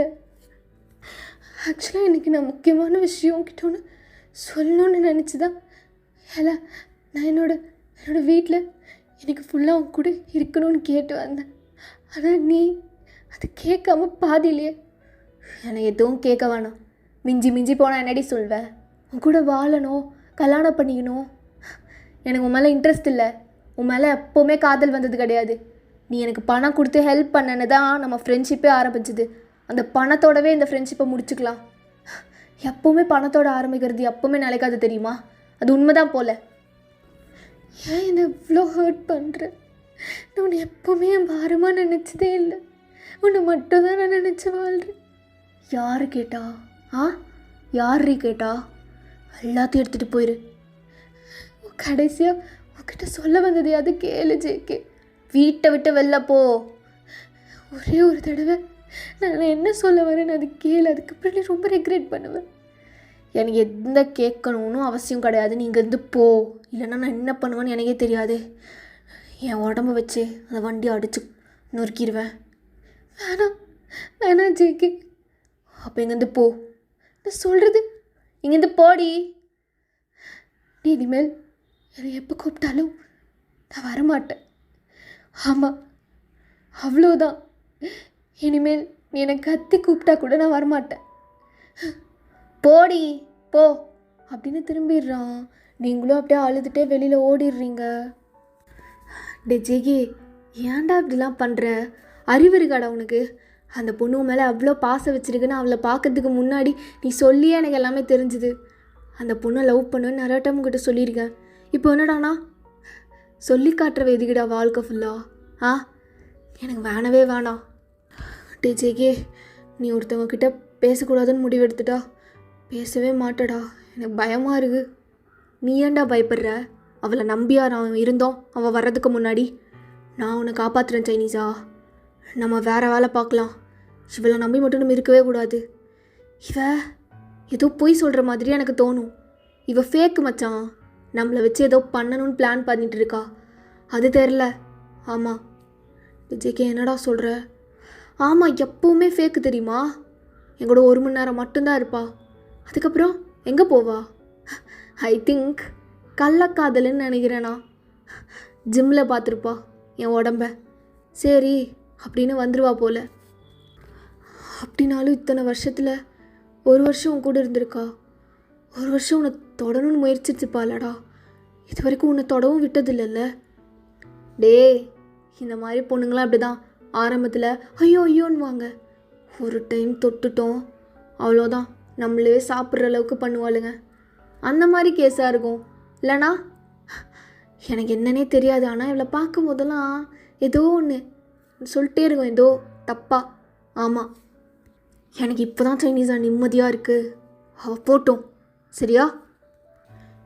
ஆக்சுவலாக இன்றைக்கி நான் முக்கியமான விஷயம் கிட்ட ஒன்று சொல்லணும்னு நினச்சி தான் நான் என்னோடய வீட்டில் எனக்கு ஃபுல்லாக அவங்க கூட இருக்கணும்னு கேட்டு வந்தேன். ஆனால் நீ அது கேட்காம பாதியிலையே. எனக்கு எதுவும் கேட்க வேணாம். மிஞ்சி போனால் என்னடி சொல்வேன்? உன் கூட வாழணும், கல்யாணம் பண்ணிக்கணும். எனக்கு உன் மேலே இன்ட்ரெஸ்ட் இல்லை. உன் மேலே எப்போவுமே காதல் வந்தது கிடையாது. நீ எனக்கு பணம் கொடுத்து ஹெல்ப் பண்ணனு தான் நம்ம ஃப்ரெண்ட்ஷிப்பே ஆரம்பிச்சிது. அந்த பணத்தோடவே இந்த ஃப்ரெண்ட்ஷிப்பை முடிச்சுக்கலாம். எப்போவுமே பணத்தோடு ஆரம்பிக்கிறது எப்போவுமே நிலைக்காது, தெரியுமா? அது உண்மைதான் போல. ஏன் என்னை இவ்வளோ ஹர்ட் பண்ணுற? நான் உன்னை எப்போவுமே என் பாரமாக நினச்சதே இல்லை. உன்னை மட்டும்தான் நான் நினச்சி வாழ்கிறேன். யார் கேட்டா? யார் கேட்டா? எல்லாத்தையும் எடுத்துகிட்டு போயிரு. கடைசியாக உன்கிட்ட சொல்ல வந்தது அது கேளு ஜேகே. வீட்டை விட்டு வெளில போ. ஒரே ஒரு தடவை நான் என்ன சொல்ல வரேன்னு அது கேளு. அதுக்கப்புறம் நீ ரொம்ப ரெக்ரெட் பண்ணுவேன். எனக்கு எந்த கேட்கணும்னு அவசியம் கிடையாது. நீ இங்கேருந்து போ, இல்லைன்னா நான் என்ன பண்ணுவேன்னு எனக்கே தெரியாது. என் உடம்ப வச்சு அந்த வண்டியை அடித்து நொறுக்கிடுவேன். வேணாம் ஜேகே. அப்போ இங்கேருந்து போ. நான் சொல்கிறது இங்கேருந்து போடி. நீ இனிமேல் என்னை எப்போ கூப்பிட்டாலும் நான் வரமாட்டேன். ஆமாம், அவ்வளோதான். இனிமேல் நீ என்னை கத்தி கூப்பிட்டா கூட நான் வரமாட்டேன். போடி போ அப்படின்னு திரும்பிடுறான். நீங்களும் அப்படியே அழுதுகிட்டே வெளியில் ஓடிடுறீங்க. டே ஜெகி, ஏன்டா இப்படிலாம் பண்ணுற? அறிவு இருக்காடா உனக்கு? அந்த பொண்ணு மேலே அவ்வளோ பாசம் வச்சுருக்குன்னு அவளை பார்க்கறதுக்கு முன்னாடி நீ சொல்லியே எனக்கு எல்லாமே தெரிஞ்சுது. அந்த பொண்ணை லவ் பண்ணுன்னு நிறைய டைம் உங்ககிட்ட சொல்லியிருக்கேன். இப்போ என்னடாண்ணா சொல்லி காட்டுற எதுக்கிடா வாழ்க்கை ஃபுல்லாக? எனக்கு வேணவே வேணாம். டே ஜெகே, நீ ஒருத்தவங்கக்கிட்ட பேசக்கூடாதுன்னு முடிவெடுத்துட்டா பேசவே மாட்டடா. எனக்கு பயமாக இருக்குது. நீ ஏன்டா பயப்படுற? அவளை நம்பியா நான் இருந்தோம் அவள் வர்றதுக்கு முன்னாடி? நான் உன்னை காப்பாற்றுறேன் சைனீஸா. நம்ம வேறு வேலை பார்க்கலாம். இவளை நம்பி மட்டும் நம்ம இருக்கவே கூடாது. இவ ஏதோ பொய் சொல்கிற மாதிரி எனக்கு தோணும். இவ ஃபேக்கு மச்சான். நம்மளை வச்சு ஏதோ பண்ணணும்னு பிளான் பண்ணிகிட்டு இருக்கா. அது தெரில. ஆமாம் விஜய்க்கு என்னடா சொல்கிற? ஆமாம், எப்போவுமே ஃபேக்கு தெரியுமா? எங்கூட 1 மணி நேரம் மட்டும்தான் இருப்பா. அதுக்கப்புறம் எங்கே போவா? ஐ திங்க் கள்ளக்காதல்னு நினைக்கிறேண்ணா. ஜிம்மில் பார்த்துருப்பா என் உடம்ப. சரி அப்படின்னு வந்துடுவா போல். அப்படின்னாலும் இத்தனை வருஷத்தில் 1 வருஷம் உன் கூட இருந்திருக்கா. 1 வருஷம் உன்னை தொடணும்னு முயற்சிச்சுப்பாளடா. இது வரைக்கும் உன்னை தொடவும் விட்டதில்லைல்ல. டே, இந்த மாதிரி பொண்ணுங்களாம் அப்படி தான் ஆரம்பத்தில் ஐயோன்னு வாங்க. ஒரு டைம் தொட்டுட்டோம் அவ்வளோதான், நம்மளே சாப்பிட்ற அளவுக்கு பண்ணுவாளுங்க. அந்த மாதிரி கேஸாக இருக்கும் இல்லைண்ணா? எனக்கு என்னன்னே தெரியாது. ஆனால் இவளை பார்க்கும் போதெல்லாம் ஏதோ ஒன்று சொல்லிட்டே இருக்கும், ஏதோ தப்பா. ஆமாம், எனக்கு இப்போ தான் சைனீஸாக நிம்மதியாக இருக்குது. அவள் போட்டோம் சரியா?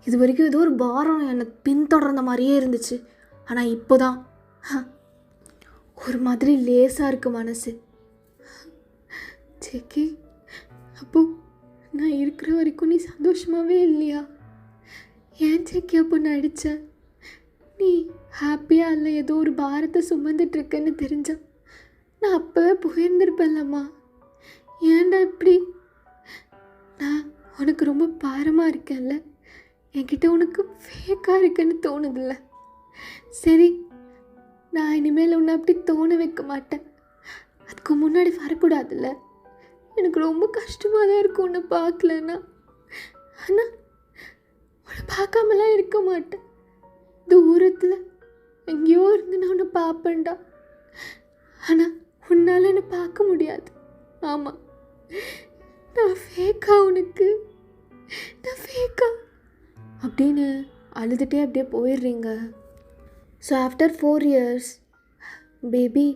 இது வரைக்கும் ஏதோ ஒரு பாரம் என்னை பின்தொடர்ந்த மாதிரியே இருந்துச்சு. ஆனால் இப்போ தான் ஒரு மாதிரி லேசாக இருக்குது மனசு. சேக்கி, அப்போ நான் இருக்கிற வரைக்கும் நீ சந்தோஷமாகவே இல்லையா? ஏன் சேக்கி அப்போ நான் அடித்தேன்? நீ ஹாப்பியாக இல்லை, ஏதோ ஒரு பாரத்தை சுமந்துட்டுருக்கேன்னு தெரிஞ்சா நான் அப்போவே போயிருந்திருப்பேன்லம்மா. ஏன்டா இப்படி? நான் உனக்கு ரொம்ப பாரமாக இருக்கேன்ல, என்கிட்ட உனக்கு ஃபேக்காக இருக்குன்னு தோணுதில்ல? சரி, நான் இனிமேல் உன்னை அப்படி தோண வைக்க மாட்டேன். அதுக்கு முன்னாடி வரக்கூடாதுல்ல. எனக்கு ரொம்ப கஷ்டமாக தான் இருக்கும் உன்னை பார்க்கலன்னா. ஆனால் உன்னை பார்க்காமலாம் இருக்க மாட்டேன். தூரத்தில் எங்கேயோ இருந்து நான் உன்னை பார்ப்பேன்டா. ஆனால் உன்னால் என்னை பார்க்க முடியாது. ஆமாம், நான் ஃபேக்கா உனக்கு? நான் ஃபேக்கா அப்படின்னு அழுதுகிட்டே அப்படியே போயிடுறீங்க. ஸோ ஆஃப்டர் 4 years, பேபி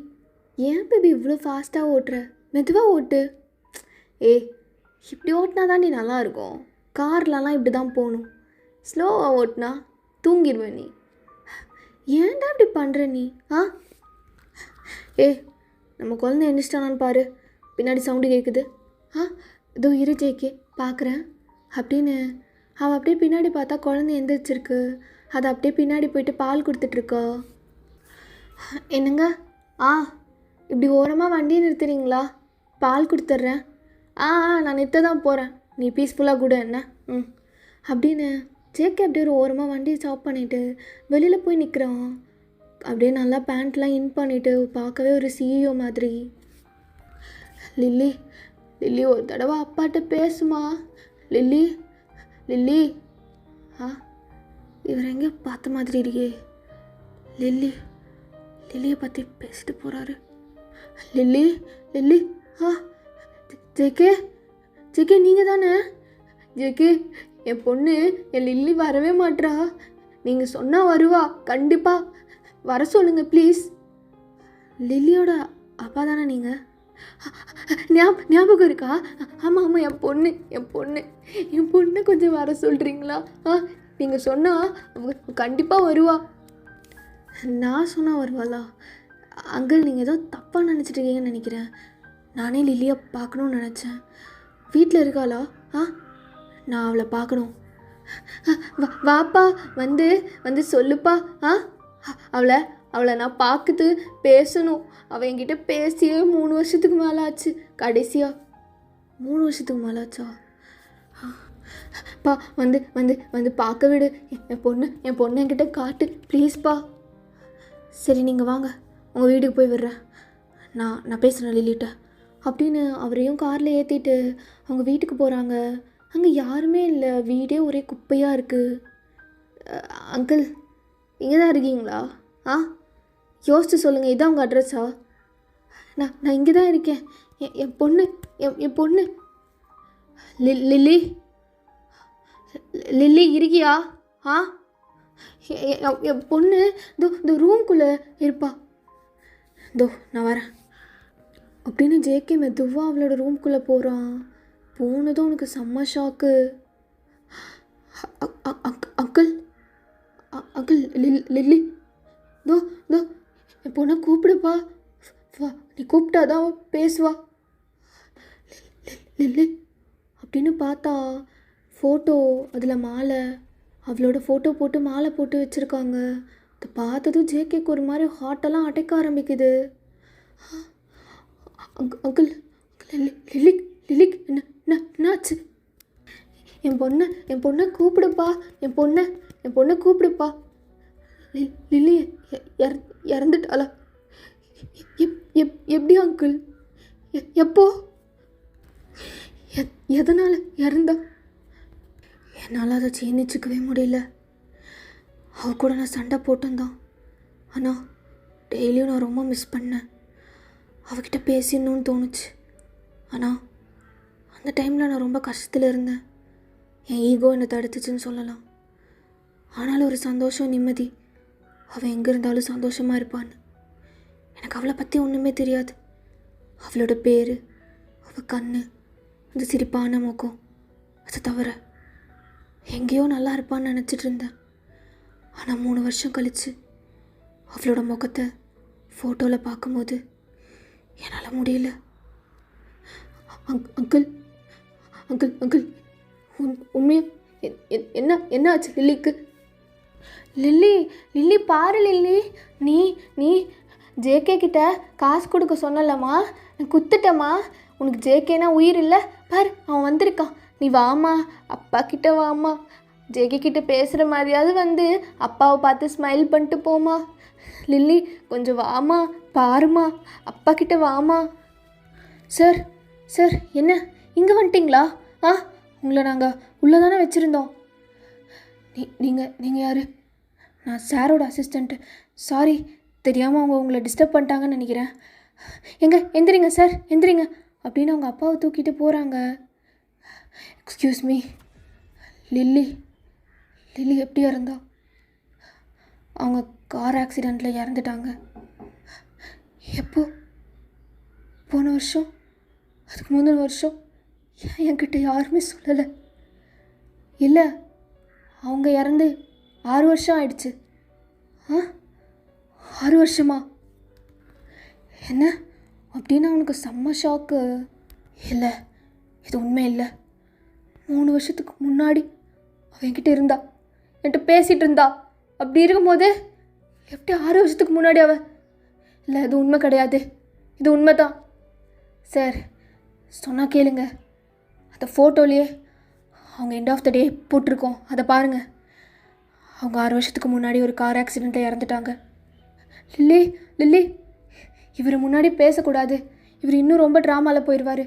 ஏன் பேபி இவ்வளோ ஃபாஸ்ட்டாக ஓட்டுற? மெதுவாக ஓட்டு. இப்படி ஓட்டினா தான் நீ நல்லாயிருக்கும். கார்லலாம் இப்படி தான் போகணும். ஸ்லோவாக ஓட்டினா தூங்கிடுவேன் நீ. ஏன்டா இப்படி பண்ணுற நீ? நம்ம குழந்தை எந்திரிச்சிட்டானான்னு பாரு, பின்னாடி சவுண்டு கேட்குது. இதோ இரு ஜேகே பார்க்குறேன் அப்படின்னு அவள் அப்படியே பின்னாடி பார்த்தா குழந்தை எந்திரிச்சிருக்கு. அதை அப்படியே பின்னாடி போயிட்டு பால் கொடுத்துட்ருக்கா. என்னங்க இப்படி ஓரமாக வண்டியை நிறுத்துறீங்களா? பால் கொடுத்துட்றேன். நான் நிறுத்த தான் போகிறேன், நீ பீஸ்ஃபுல்லாக கூட என்ன அப்படின்னு ஜேகே அப்படியே ஒரு ஓரமாக வண்டியை ஸ்டாப் பண்ணிவிட்டு வெளியில் போய் நிற்கிறான். அப்படியே நல்லா பேண்ட்லாம் இன் பண்ணிவிட்டு பார்க்கவே ஒரு சிஇஓ மாதிரி. லில்லி ஒரு தடவை அப்பாட்ட பேசுமா. லில்லி இவர் எங்கே பார்த்த மாதிரி இருக்கே. லில்லியை பற்றி பேசிட்டு போகிறாரு. லில்லி ஜேகே நீங்கள் தானே? ஜேகே, என் பொண்ணு என் லில்லி வரவே மாட்றா. நீங்கள் சொன்னால் வருவா, கண்டிப்பாக வர சொல்லுங்கள் ப்ளீஸ். லில்லியோட அப்பா தானே நீங்கள்? ஞாபகம் இருக்கா? ஆமாம், என் பொண்ணு கொஞ்சம் வர சொல்கிறீங்களா? நீங்கள் சொன்னால் அவங்க கண்டிப்பாக வருவா. நான் சொன்னால் வருவாளா? அங்கிள், நீங்கள் ஏதோ தப்பாக நினச்சிட்டு இருக்கீங்கன்னு நினைக்கிறேன். நானே லில்லியை பார்க்கணுன்னு நினச்சேன். வீட்டில் இருக்காளா? நான் அவளை பார்க்கணும். வாப்பா, வந்து சொல்லுப்பா. அவளை நான் பார்க்குது பேசணும். அவள் என்கிட்ட பேசியே 3 வருஷத்துக்கு மேலே ஆச்சு. கடைசியாக 3 வருஷத்துக்கு மேலே ஆச்சா? பா, வந்து பார்க்க விடு. என் பொண்ணு என்கிட்ட காட்டு ப்ளீஸ்ப்பா. சரி, நீங்கள் வாங்க, உங்கள் வீட்டுக்கு போய் விடுறேன். நான் பேசுகிறேன் லில்லிட்ட அப்படின்னு அவரையும் காரில் ஏற்றிட்டு அவங்க வீட்டுக்கு போகிறாங்க. அங்கே யாருமே இல்லை, வீடே ஒரே குப்பையாக இருக்குது. அங்கிள், இங்கே தான் இருக்கீங்களா? யோசிச்சு சொல்லுங்கள், இதான் உங்கள் அட்ரஸா? நான் இங்கே தான் இருக்கேன். என் பொண்ணு லில்லி இருக்கியா? என் பொண்ணு இந்த ரூம்குள்ளே இருப்பா. நான் வரேன் அப்படின்னு ஜேகே மெதுவாக அவளோட ரூம்குள்ளே போகிறான். போனதும் உனக்கு செம்ம ஷாக்கு. அங்கிள் லில்லி என் பொண்ணை கூப்பிடுப்பா. வா, நீ கூப்பிட்டாதான் பேசுவா. லில்லி அப்படின்னு பார்த்தா ஃபோட்டோ, அதில் மாலை, அவளோட ஃபோட்டோ போட்டு மாலை போட்டு வச்சுருக்காங்க. அதை பார்த்ததும் ஜேகேக்கு ஒரு மாதிரி ஹார்ட்டெல்லாம் அடைக்க ஆரம்பிக்குது. அங்கிள் லில்லி என்னாச்சு? என் பொண்ணை கூப்பிடுப்பா. என் பொண்ணை கூப்பிடுப்பா. லில்லி இறந்துட்டாளா? எப்படி அங்கிள்? எப்போ? எதனால் இறந்தா? என்னால் அதை ஜீர்ணிச்சிக்கவே முடியல. அவ கூட நான் சண்டை போட்டேன்தான். ஆனால் டெய்லியும் நான் ரொம்ப மிஸ் பண்ணேன். அவகிட்ட பேசிடணும்னு தோணுச்சு. ஆனால் அந்த டைமில் நான் ரொம்ப கஷ்டத்தில் இருந்தேன். என் ஈகோ என்னை தடுத்துச்சுன்னு சொல்லலாம். ஆனாலும் ஒரு சந்தோஷம், நிம்மதி. அவள் எங்கே இருந்தாலும் சந்தோஷமாக இருப்பான்னு. எனக்கு அவளை பற்றி ஒன்றுமே தெரியாது. அவளோட பேர், அவள் கண்ணு, அந்த சிரிப்பான முகம், அதை தவிர எங்கேயோ நல்லா இருப்பான்னு நினச்சிட்டு இருந்தேன். ஆனால் 3 வருஷம் கழித்து அவளோட முகத்தை ஃபோட்டோவில் பார்க்கும்போது என்னால் முடியல. அங்கிள் உண்மையாக என்ன ஆச்சு லில்லிக்கு? லில்லி பாரு லில்லி, நீ ஜேகே கிட்ட காசு கொடுக்க சொன்னலம்மா, நான் குத்துட்டம்மா. உனக்கு ஜேகேனா உயிர் இல்லை பாரு, அவன் வந்திருக்கான். நீ வாமா, அப்பா கிட்ட வாமா. ஜேகே கிட்ட பேசுகிற மாதிரியாவது அப்பாவை பார்த்து ஸ்மைல் பண்ணிட்டு போமா. லில்லி கொஞ்சம் வாமா, பாருமா, அப்பா கிட்ட வாமா. சார் என்ன இங்கே வந்துட்டிங்களா? உங்களை நாங்கள் உள்ளே தானே வச்சுருந்தோம். நீங்கள் யார்? நான் சாரோட அசிஸ்டண்ட்டு. சாரி, தெரியாமல் அவங்க உங்களை டிஸ்டர்ப் பண்ணிட்டாங்கன்னு நினைக்கிறேன். எந்திரிங்க சார், எந்திரிங்க அப்படின்னு அவங்க அப்பாவை தூக்கிட்டு போகிறாங்க. எக்ஸ்கியூஸ் மீ, லில்லி எப்படி இறந்தா? அவங்க கார் ஆக்சிடெண்ட்டில் இறந்துட்டாங்க. எப்போ? போன வருஷம், அதுக்கு முந்தின வருஷம். என்கிட்ட யாருமே சொல்லலை. இல்லை, அவங்க இறந்து 6 வருஷம் ஆயிடுச்சு. 6 வருஷமா? என்ன அப்படின்னா அவனுக்கு செம்ம ஷாக்கு. இல்லை, இது உண்மை இல்லை. 3 வருஷத்துக்கு முன்னாடி அவன் என்கிட்ட இருந்தா, என்கிட்ட பேசிகிட்டு இருந்தா. அப்படி இருக்கும்போது எப்படி 6 வருஷத்துக்கு முன்னாடி அவன்? இல்லை, இது உண்மை கிடையாது, இது உண்மை தான் சார். சொன்னால் கேளுங்க, அந்த ஃபோட்டோலேயே அவங்க எண்ட் ஆஃப் த டே போட்டிருக்கோம், அதை பாருங்கள். அவங்க 6 வருஷத்துக்கு முன்னாடி ஒரு கார் ஆக்சிடெண்ட்டில் இறந்துட்டாங்க. லில்லி லில்லி, இவர் முன்னாடி பேசக்கூடாது, இவர் இன்னும் ரொம்ப ட்ராமாவில் போயிடுவார்.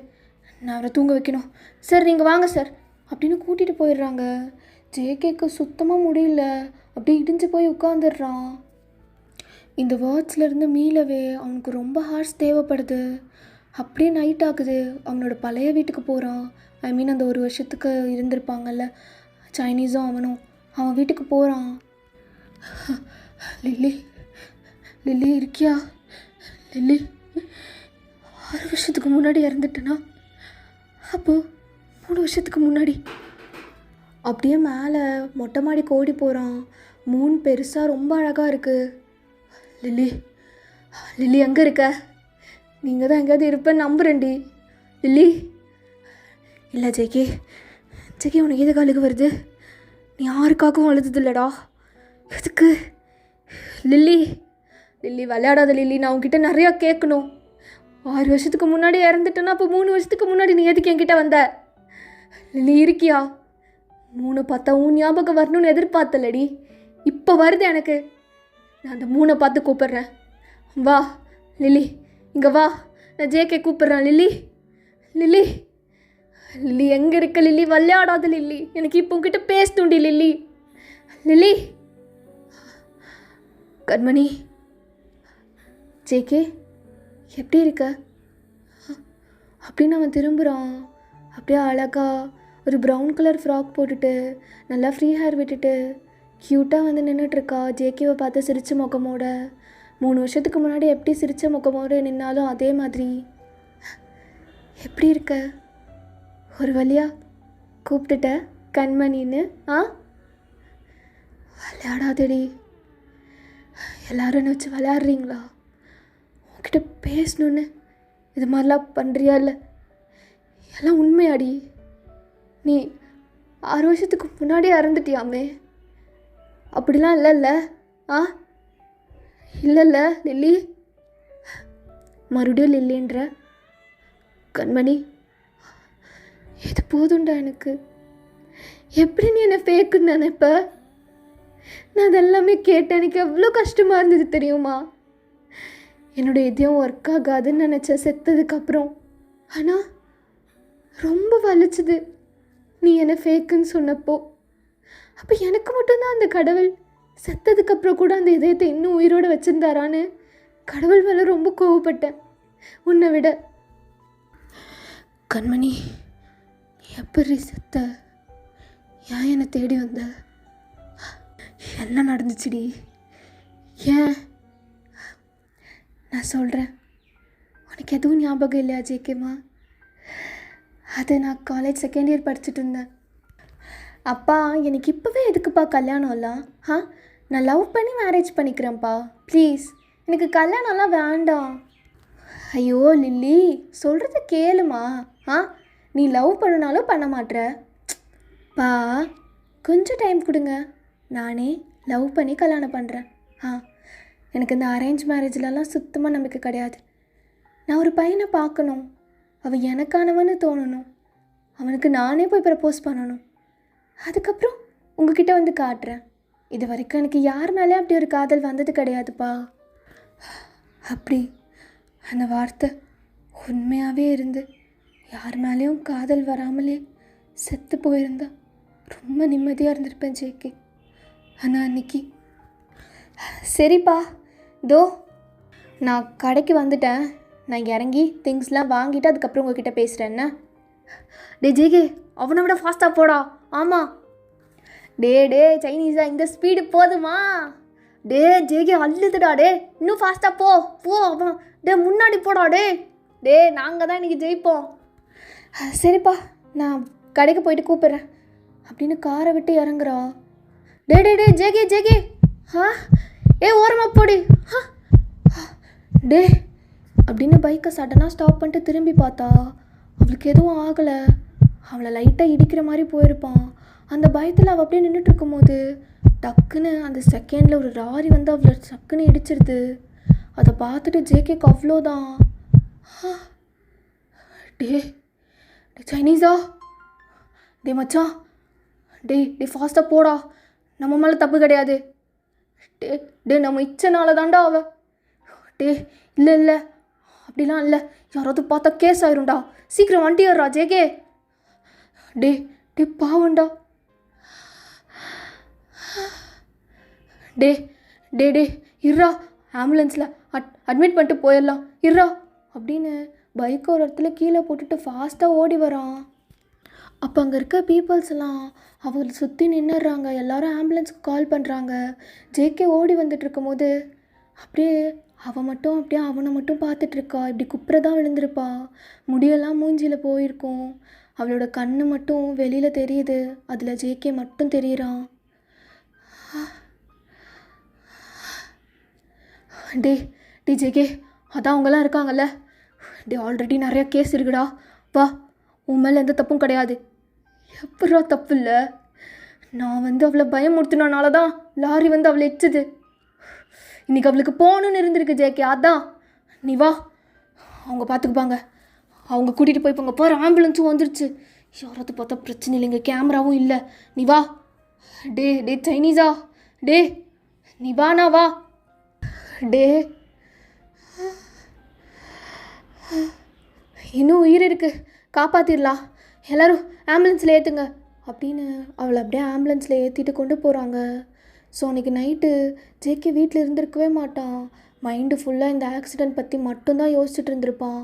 நான் அவரை தூங்க வைக்கணும். சார் நீங்கள் வாங்க சார் அப்படின்னு கூட்டிகிட்டு போயிடுறாங்க. ஜேகேக்கு சுத்தமாக முடியல, அப்படி இடிஞ்சு போய் உட்காந்துடுறான். இந்த வேர்ட்ஸ்லேருந்து மீளவே அவனுக்கு ரொம்ப ஹார்ஸ் தேவைப்படுது. அப்படியே நைட் ஆகுது. அவனோட பழைய வீட்டுக்கு போகிறான். ஐ மீன் அந்த 1 வருஷத்துக்கு இருந்திருப்பாங்கல்ல சைனீஸும் அவனும். அவன் வீட்டுக்கு போகிறான். லில்லி லில்லி இருக்கியா? லில்லி 6 வருஷத்துக்கு முன்னாடி இறந்துட்டேனா? அப்போது 3 வருஷத்துக்கு முன்னாடி. அப்படியே மேலே மொட்டை மாடிக்கு ஓடி போகிறான். மூன் பெருசாக ரொம்ப அழகாக இருக்குது. லில்லி லில்லி எங்கே இருக்க? நீங்கள் தான் எங்கேயாவது இருப்பேன்னு நம்புறேன்டி. லில்லி. இல்லை ஜேகே, ஜேகே உனக்கு எது காலுக்கு வருது? நீ யாருக்காகவும் அழுது இல்லைடா, எதுக்கு? லில்லி லில்லி விளையாடாத லில்லி, நான் உங்ககிட்ட நிறையா கேட்கணும். 6 வருஷத்துக்கு முன்னாடி இறந்துட்டேன்னா அப்போ 3 வருஷத்துக்கு முன்னாடி நீ எதுக்கு என்கிட்ட வந்த? லில்லி இருக்கியா? 3 பார்த்தா உன் ஞாபகம் வரணும்னு எதிர்பார்த்தலடி, இப்போ வருது எனக்கு. நான் அந்த 3 பார்த்து கூப்பிட்றேன். வா லில்லி, இங்கே வா, நான் ஜேகே கூப்பிட்றேன். லில்லி லில்லி லில்லி எங்கே இருக்க? லில்லி விளையாடாத லில்லி, எனக்கு இப்போ உங்ககிட்ட பேசணுண்டி. Lily Lily. கண்மணி. ஜேகே எப்படி இருக்க? அப்படின்னு அவன் திரும்புகிறான். அப்படியே அழகாக ஒரு ப்ரௌன் கலர் ஃப்ராக் போட்டுட்டு நல்லா ஃப்ரீ ஹேர் விட்டுட்டு க்யூட்டாக வந்து நின்றுட்டுருக்கா. ஜேகேவை பார்த்து சிரித்த முகமோட. 3 வருஷத்துக்கு முன்னாடி எப்படி சிரித்த முகமோடு நின்னாலும் அதே மாதிரி. எப்படி இருக்க? ஒரு வழியாக கூப்பிட்டுட்ட கண்மணின்னு. விளையாடாதடி. எல்லோரும் என்ன வச்சு விளையாடுறீங்களா? உன்கிட்ட பேசணுன்னு இது மாதிரிலாம் பண்ணுறியா? இல்லை, எல்லாம் உண்மையாடி. நீ 6 வருஷத்துக்கு முன்னாடியே இறந்துட்டியாமே. அப்படிலாம் இல்லைல்ல? இல்லைல்ல லில்லி? மறுபடியும் லில்லின்ற கண்மணி, இது போதுண்டா எனக்கு. எப்படி நீ என்னை ஃபேக்குன்னு நினைப்ப? நான் அதெல்லாமே கேட்டேன், எனக்கு எவ்வளோ கஷ்டமாக இருந்தது தெரியுமா? என்னோடய இதயம் ஒர்க் ஆகாதுன்னு நினச்சேன் செத்ததுக்கப்புறம். ஆனால் ரொம்ப வலிச்சுது நீ என்னை ஃபேக்குன்னு சொன்னப்போ. அப்போ எனக்கு மட்டும்தான் அந்த கடவுள் செத்ததுக்கப்புறம் கூட அந்த இதயத்தை இன்னும் உயிரோடு வச்சுருந்தாரான்னு கடவுள் மேலே ரொம்ப கோவப்பட்டேன் உன்னை விட. கண்மணி, எப்படி செத்த? ஏன் என்னை தேடி வந்த? என்ன நடந்துச்சுடி? ஏன்? நான் சொல்கிறேன். உனக்கு எதுவும் ஞாபகம் இல்லையா ஜேகேம்மா? அது நான் காலேஜ் 2nd இயர் படிச்சுட்டு இருந்தேன். அப்பா எனக்கு இப்போவே எதுக்குப்பா கல்யாணம்லாம்? நான் லவ் பண்ணி மேரேஜ் பண்ணிக்கிறேன்ப்பா, ப்ளீஸ். எனக்கு கல்யாணம்லாம் வேண்டாம். ஐயோ லில்லி, சொல்கிறத கேளுமா. நீ லவ் பண்ணனாலும் பண்ண மாட்ற. பா கொஞ்சம் டைம் கொடுங்க, நானே லவ் பண்ணி கல்யாணம் பண்ணுறேன். எனக்கு இந்த அரேஞ்ச் மேரேஜ்லலாம் சுத்தமாக நம்பிக்கை கிடையாது. நான் ஒரு பையனை பார்க்கணும், அவன் எனக்கானவன்னு தோணணும், அவனுக்கு நானே போய் ப்ரப்போஸ் பண்ணணும், அதுக்கப்புறம் உங்ககிட்ட வந்து காட்டுறேன். இது வரைக்கும் எனக்கு யார் மேலே அப்படி ஒரு காதல் வந்தது கிடையாதுப்பா. அப்படி அந்த வார்த்தை உண்மையாகவே இருந்து யார் மேலேயும் காதல் வராமலே செத்து போயிருந்தா ரொம்ப நிம்மதியாக இருந்திருப்பேன் ஜேகே. ஆனால் அன்னைக்கு. சரிப்பா, தோ நான் கடைக்கு வந்துட்டேன். நான் இறங்கி திங்ஸ்லாம் வாங்கிட்டு அதுக்கப்புறம் உங்ககிட்ட பேசுகிறேன். என்ன டே ஜேகே, அவனை விட ஃபாஸ்ட்டாக போடா. ஆமாம் டே சைனீஸா, இந்த ஸ்பீடு போதுமா? டே ஜேகே அள்ளுதுடா. டே இன்னும் ஃபாஸ்ட்டாக போ அவன். டே முன்னாடி போடா. டே நாங்கள் தான் இன்றைக்கி ஜெயிப்போம். சரிப்பா, நான் கடைக்கு போயிட்டு கூப்பிட்றேன் அப்படின்னு காரை விட்டு இறங்குறா. டே ஜேகே ஓரமாக போடி. டே அப்படின்னு பைக்கை சடனாக ஸ்டாப் பண்ணிட்டு திரும்பி பார்த்தா அவளுக்கு எதுவும் ஆகலை. அவளை லைட்டாக இடிக்கிற மாதிரி போயிருப்பான். அந்த பயத்தில் அவள் அப்படியே நின்றுட்டு இருக்கும்போது டக்குன்னு அந்த செகண்டில் ஒரு லாரி வந்து அவளை டக்குன்னு இடிச்சிருது. அதை பார்த்துட்டு ஜேகேக்கு அவ்வளோதான். டே டே சைனீஸா, டே மச்சான், டே ஃபாஸ்ட்டாக போடா, நம்ம மேலே தப்பு கிடையாது. டே நம்ம இச்சனால தாண்டா அவ. டே இல்லை அப்படிலாம் இல்லை, யாராவது பார்த்தா கேஸ் ஆயிரும்டா, சீக்கிரம் வண்டி ஏறுறா ஜேகே. டே பாவண்டா. டே இருறா, ஆம்புலன்ஸில் அட்மிட் பண்ணிட்டு போயிடலாம் இருறா அப்படின்னு பைக்கை ஒரு இடத்துல கீழே போட்டுட்டு ஃபாஸ்ட்டாக ஓடி வரான். அப்போ அங்கே இருக்க பீப்புள்ஸ் எல்லாம் அவளை சுற்றி நின்றுடுறாங்க. எல்லாரும் ஆம்புலன்ஸுக்கு கால் பண்ணுறாங்க. ஜேகே ஓடி வந்துட்டு இருக்கும்போது அப்படியே அவனை மட்டும் பார்த்துட்ருக்கா. இப்படி குப்புறதான் விழுந்திருப்பா. முடியெல்லாம் மூஞ்சியில் போயிருக்கும். அவளோட கண்ணு மட்டும் வெளியில் தெரியுது. அதில் ஜேகே மட்டும் தெரியுறான். டே ஜேகே, அதான் அவங்கெல்லாம் இருக்காங்கல்ல. ஆல்ரெடி நிறையா கேஸ் இருக்குடா, வா, உன் மேலே எந்த தப்பும் கிடையாது. எப்படா தப்பு இல்லை? நான் வந்து அவளை பயமுறுத்தினால தான் லாரி வந்து அவளை இடிச்சுது. இன்றைக்கி அவளுக்கு போகணுன்னு இருந்திருக்கு ஜேகே, அதான் நீ வா, அவங்க பார்த்துக்குப்பாங்க. அவங்க கூட்டிகிட்டு போய் போங்க. போகிற ஆம்புலன்ஸும் வந்துருச்சு. யாராவது பார்த்தா பிரச்சனை இல்லைங்க, கேமராவும் இல்லை. நீ வா. டே சைனீஸா, நீ வாண்ணா வா. இன்னும் உயிர் இருக்குது, காப்பாற்றிடலாம், எல்லோரும் ஆம்புலன்ஸில் ஏற்றுங்க அப்படின்னு அவளை அப்படியே ஆம்புலன்ஸில் ஏற்றிட்டு கொண்டு போகிறாங்க. ஸோ அன்றைக்கி நைட்டு ஜேகே வீட்டில் இருந்திருக்கவே மாட்டான். மைண்டு ஃபுல்லாக இந்த ஆக்சிடெண்ட் பற்றி மட்டும்தான் யோசிச்சுட்டு இருந்திருப்பான்.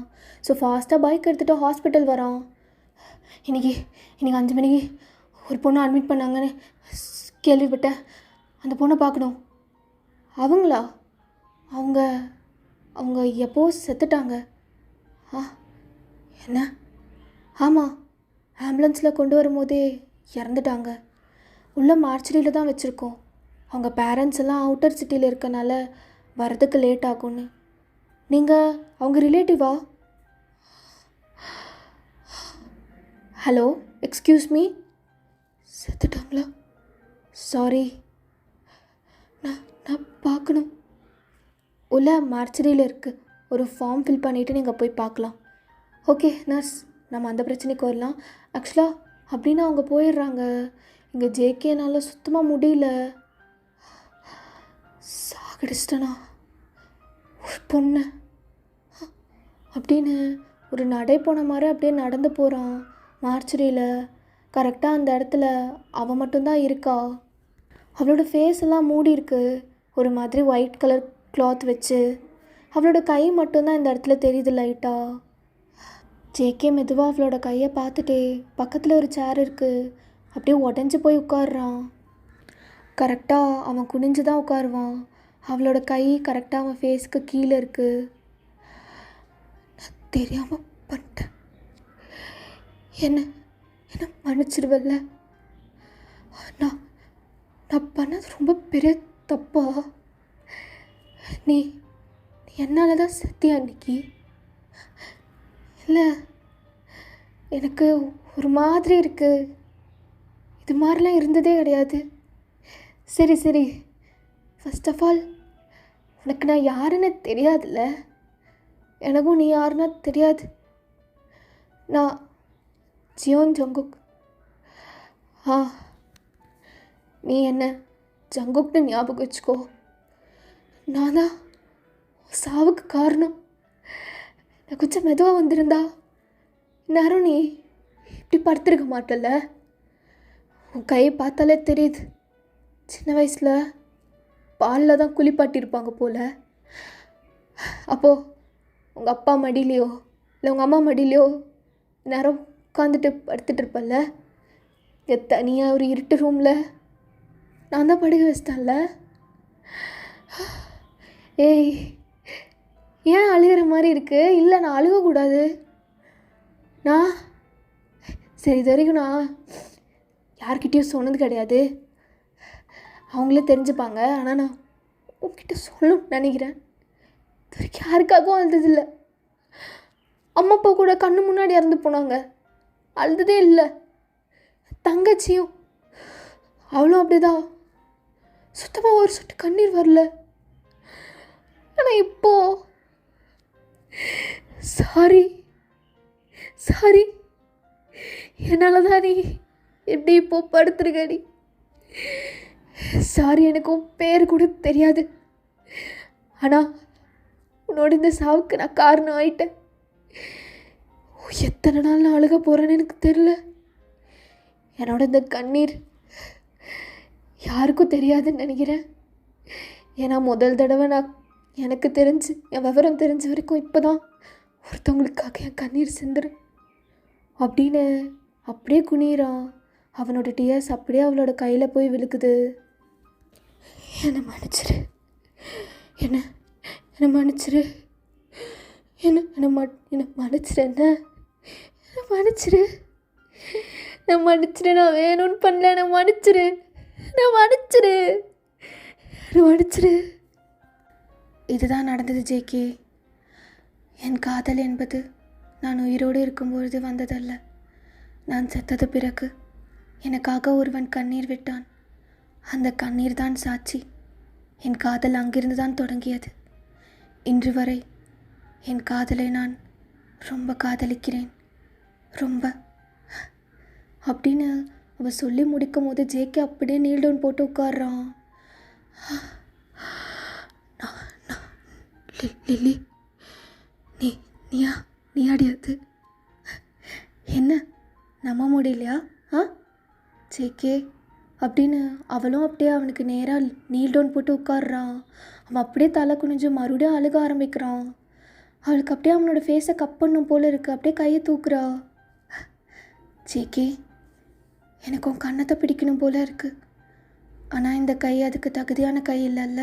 ஸோ ஃபாஸ்ட்டாக பைக் எடுத்துகிட்டு ஹாஸ்பிட்டல் வரான். இன்றைக்கி 5 மணிக்கு ஒரு பொண்ணை அட்மிட் பண்ணாங்கன்னு கேள்விப்பட்டேன். அந்த பொண்ணை பார்க்கணும். அவங்களா? அவங்க எப்போ செத்துட்டாங்க? என்ன? ஆமாம், ஆம்புலன்ஸில் கொண்டு வரும்போதே இறந்துட்டாங்க. உள்ளே மார்ச்சரியில் தான் வச்சுருக்கோம். அவங்க பேரண்ட்ஸ் எல்லாம் அவுட்டர் சிட்டியில் இருக்கனால வரதுக்கு லேட் ஆகும்னு. நீங்கள் அவங்க ரிலேட்டிவா? ஹலோ, எக்ஸ்கியூஸ் மீ, செத்துட்டாங்களா? சாரி, நான் பார்க்கணும். உள்ள மார்ச்சரியில் இருக்குது, ஒரு ஃபார்ம் ஃபில் பண்ணிவிட்டு நீங்கள் போய் பார்க்கலாம். ஓகே நர்ஸ், நம்ம அந்த பிரச்சனைக்கு வரலாம். ஆக்சுவலாக அப்படின்னு அவங்க போயிடுறாங்க. இங்கே ஜேகேனால் சுத்தமாக முடியல. சாகடிச்சிட்டனா ஒரு பொண்ணு அப்படின்னு ஒரு நடை போன மாதிரி அப்படியே நடந்து போகிறான் மார்ச்சரியில். கரெக்டாக அந்த இடத்துல அவள் மட்டும்தான் இருக்கா. அவளோட ஃபேஸ் எல்லாம் மூடி இருக்கு, ஒரு மாதிரி ஒயிட் கலர் கிளாத் வச்சு. அவளோட கை மட்டும்தான் இந்த இடத்துல தெரியுது லைட்டாக. ஜேகே மெதுவாக அவளோட கையை பார்த்துட்டே பக்கத்தில் ஒரு சேர் இருக்குது, அப்படியே உடஞ்சி போய் உட்காடுறான். கரெக்டாக அவன் குனிஞ்சு தான் உட்காருவான். அவளோட கை கரெக்டாக அவன் ஃபேஸ்க்கு கீழே இருக்குது. நான் தெரியாமல் பண்ணிட்டேன், என்ன மன்னிச்சிடுவல்ல? நான் பண்ணது ரொம்ப பெரிய தப்பா? நீ என்னால் தான் செத்தியா அன்னைக்கு? இல்லை, எனக்கு ஒரு மாதிரி இருக்குது. இது மாதிரிலாம் இருந்ததே கிடையாது. சரி, ஃபர்ஸ்ட் ஆஃப் ஆல் உனக்கு நான் யாருன்னு தெரியாதுல்ல, எனக்கும் நீ யாருன்னா தெரியாது. நான் ஜியோன் ஜங்குக். நீ என்ன ஜங்குக்னு ஞாபகம் வச்சுக்கோ. நான் தான் சாவுக்கு காரணம். நான் கொஞ்சம் மெதுவாக வந்திருந்தா நேரம் நீ இப்படி படுத்திருக்க மாட்டல. உன் கையை பார்த்தாலே தெரியுது, சின்ன வயசில் பாலில் தான் குளிப்பாட்டியிருப்பாங்க போல். அப்போது உங்கள் அப்பா மடியிலையோ இல்லை உங்கள் அம்மா மடியிலையோ நேரம் உட்காந்துட்டு படுத்துட்டு இருப்பல்ல. தனியாக ஒரு இருட்டு ரூமில் நான் தான் படுக்க வச்சிட்டேன்ல. ஏய், ஏன் அழுகிற மாதிரி இருக்குது? இல்லை, நான் அழுகக்கூடாது. சரி, இது வரைக்கும் நான் யார்கிட்டையும் சொன்னது கிடையாது, அவங்களே தெரிஞ்சுப்பாங்க. ஆனால் நான் உங்ககிட்ட சொல்லணும்னு நினைக்கிறேன். இது வரைக்கும் யாருக்காகவும் அழுததில்லை. அம்மா அப்பா கூட கண்ணு முன்னாடி இறந்து போனாங்க, அழுததே இல்லை. தங்கச்சியும் அவளும் அப்படிதான், சுத்தமாக ஒரு சொட்டு கண்ணீர் வரல. ஆனால் இப்போ சாரி சாரி, என்னால் தான் நீ எப்படி இப்போ படுத்துருக்கடி. சாரி, எனக்கும் பேர் கூட தெரியாது. ஆனால் உன்னோட இந்த சாவுக்கு நான் காரணம் ஆயிட்டேன். எத்தனை நாள் நான் அழுக போகிறேன்னு எனக்கு தெரில. என்னோட இந்த கண்ணீர் யாருக்கும் தெரியாதுன்னு நினைக்கிறேன். ஏன்னா முதல் தடவை நான் எனக்கு தெரிஞ்சு என் விவரம் தெரிஞ்ச வரைக்கும் இப்போ தான் ஒருத்தவங்களுக்காக என் கண்ணீர் சிந்துறேன் அப்படின்னு அப்படியே குனிறான். அவனோட டியர்ஸ் அப்படியே அவளோட கையில் போய் விழுக்குது. என்னை மன்னிச்சிரு, என்ன என்னை மன்னிச்சிரு, என்னை மன்னிச்சிரு, என்னை மன்னிச்சிரு, நான் மன்னிச்சிரு, நான் வேணும்னு பண்ணல, நான் மன்னிச்சிரு, நான் மன்னிச்சிரு, மன்னிச்சிரு. இதுதான் நடந்தது ஜேகே. என் காதல் என்பது நான் உயிரோடு இருக்கும்பொழுது வந்ததல்ல. நான் செத்தது பிறகு எனக்காக ஒருவன் கண்ணீர் விட்டான். அந்த கண்ணீர் தான் சாட்சி. என் காதல் அங்கிருந்து தான் தொடங்கியது. இன்று வரை என் காதலை நான் ரொம்ப காதலிக்கிறேன், ரொம்ப அப்படின்னு அவள் சொல்லி முடிக்கும் போது ஜேகே அப்படியே நீல் டவுன் போட்டு உட்கார்றான். லில்லி, நீயாடி அது? என்ன நம்ப முடியலையா? ஜேகே அப்படின்னு அவளும் அப்படியே அவனுக்கு நேராக நீல் டவுன் போட்டு உட்கார்றான். அவன் அப்படியே தலை குனிஞ்சு மறுபடியும் அழுக ஆரம்பிக்கிறான். அவளுக்கு அப்படியே அவனோட ஃபேஸை கப் பண்ணும் போல் இருக்குது. அப்படியே கையை தூக்குறா. ஜேகே, எனக்கு உன் கண்ணத்தை பிடிக்கணும் போல இருக்குது. ஆனால் இந்த கை அதுக்கு தகுதியான கை இல்லைல்ல.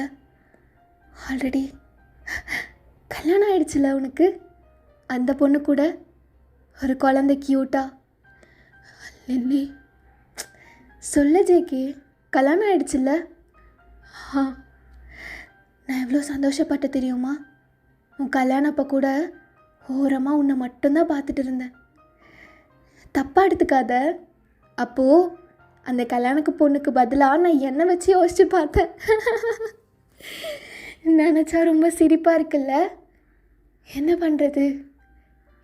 ஆல்ரெடி கல்யாணம் ஆயிடுச்சுல உனக்கு. அந்த பொண்ணு கூட ஒரு குழந்தை க்யூட்டா. லில்லி சொல்ல ஜேகே, கல்யாணம் ஆயிடுச்சுல்ல? நான் எவ்வளோ சந்தோஷப்பட்ட தெரியுமா? உன் கல்யாணம் அப்போ கூட ஓரமாக உன்னை மட்டும்தான் பார்த்துட்டு இருந்தேன். தப்பாக எடுத்துக்காத. அப்போது அந்த கல்யாணக்கு பொண்ணுக்கு பதிலாக நான் என்னை வச்சு யோசித்து பார்த்தேன். நினச்சா ரொம்ப சிரிப்பாக இருக்குல்ல? என்ன பண்ணுறது,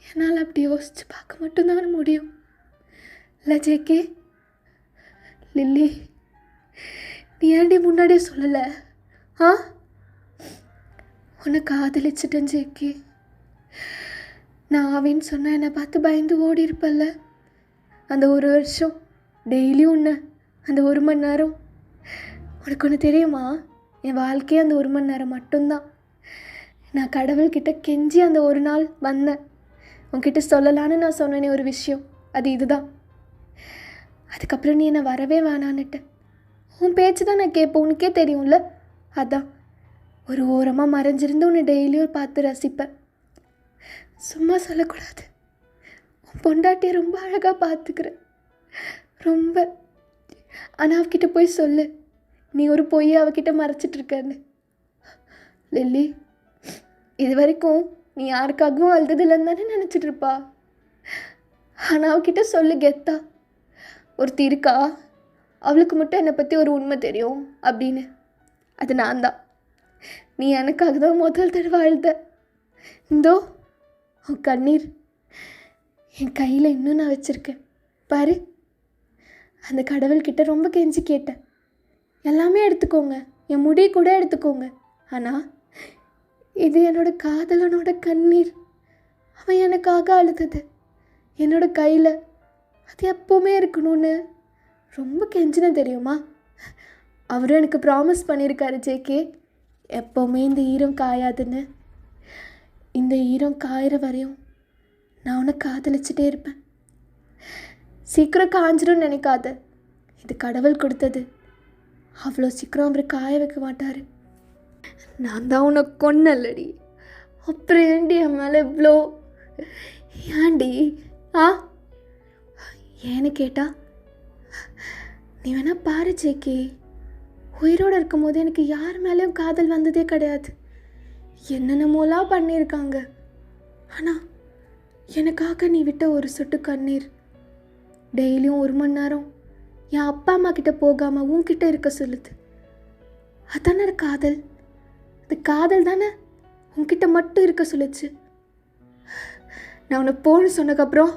என்னால் அப்படி யோசித்து பார்க்க மட்டும்தான் முடியும் இல்லை ஜேகே? லில்லி, நீ ஏன்டி முன்னாடியே சொல்லலை? உன்னை காதலிச்சிட்டேன் ஜேகே. நான் ஆவின்னு சொன்னால் என்னை பார்த்து பயந்து ஓடி இருப்பல்ல. அந்த ஒரு வருஷம் டெய்லியும் உன்னை அந்த 1 மணி நேரம். உனக்கு ஒன்று தெரியுமா? என் வாழ்க்கையே அந்த 1 மணி நேரம் மட்டும்தான். நான் கடவுள்கிட்ட கெஞ்சி அந்த ஒரு நாள் வந்தேன். உன்கிட்ட சொல்லலான்னு நான் சொன்னேனே ஒரு விஷயம், அது இதுதான். அதுக்கப்புறம் நீ என்னை வரவே வேணான்னுட்ட. உன் பேச்சு தான் நான் கேட்பேன், உனக்கே தெரியும்ல. அதான் ஒரு ஓரமாக மறைஞ்சிருந்து உன்னை டெய்லியும் பார்த்து ரசிப்பேன். சும்மா சொல்லக்கூடாது. உன் பொண்டாட்டியை ரொம்ப அழகாக பார்த்துக்கிறேன், ரொம்ப. ஆனால் அவகிட்ட போய் சொல்லு, நீ ஒரு பொய்யை அவகிட்ட மறைச்சிட்ருக்கன்னு. லில்லி, இது வரைக்கும் நீ யாருக்காகவும் அழுததில்லைன்னு தானே நினச்சிட்ருப்பா. ஆனால் அவகிட்ட சொல்லு கெத்தா, ஒருத்தி இருக்கா, அவளுக்கு மட்டும் என்னை பற்றி ஒரு உண்மை தெரியும் அப்படின்னு. அது நான் தான். நீ எனக்காக தான் முதல் தடவை அழுத. இந்தோ உன் கண்ணீர் என் கையில் இன்னும் நான் வச்சுருக்கேன் பாரு. அந்த கடவுள்கிட்ட ரொம்ப கெஞ்சி கேட்டேன், எல்லாமே எடுத்துக்கோங்க, என் முடி கூட எடுத்துக்கோங்க. ஆனால் இது என்னோட காதலனோட கண்ணீர். அவன் எனக்காக அழுதது என்னோட கையில், அது எப்போவுமே இருக்கணும்னு ரொம்ப கெஞ்சின தெரியுமா? அவரும் எனக்கு ப்ராமிஸ் பண்ணியிருக்காரு ஜேகே, எப்போவுமே இந்த ஈரம் காயாதுன்னு. இந்த ஈரம் காயிற வரையும் நான் உன்னை காதலிச்சுட்டே இருப்பேன். சீக்கிரம் காஞ்சிடும் நினைக்காத, இது கடவுள் கொடுத்தது. அவ்வளோ சீக்கிரம் அவர் காய வைக்க மாட்டார். நான் தான் உன்னை கொன்னல்லடி, அப்புறம் ஏண்டி என் மேலே இவ்வளோ? ஏண்டி? ஏன்னு கேட்டா, நீ வேணா பாரு ஜேகே, உயிரோடு இருக்கும் போது எனக்கு யார் மேலேயும் காதல் வந்ததே கிடையாது. என்னென்னமோலாம் பண்ணியிருக்காங்க. ஆனால் எனக்காக நீ விட்ட ஒரு சொட்டு கண்ணீர் டெய்லியும் 1 மணி நேரம் என் அப்பா அம்மா கிட்ட போகாமல் உன்கிட்ட இருக்க சொல்லுது. அதானே காதல். அது காதல் தானே உன்கிட்ட மட்டும் இருக்க சொல்லுச்சு. நான் உன்னை போன்னு சொன்னதுக்கப்புறம்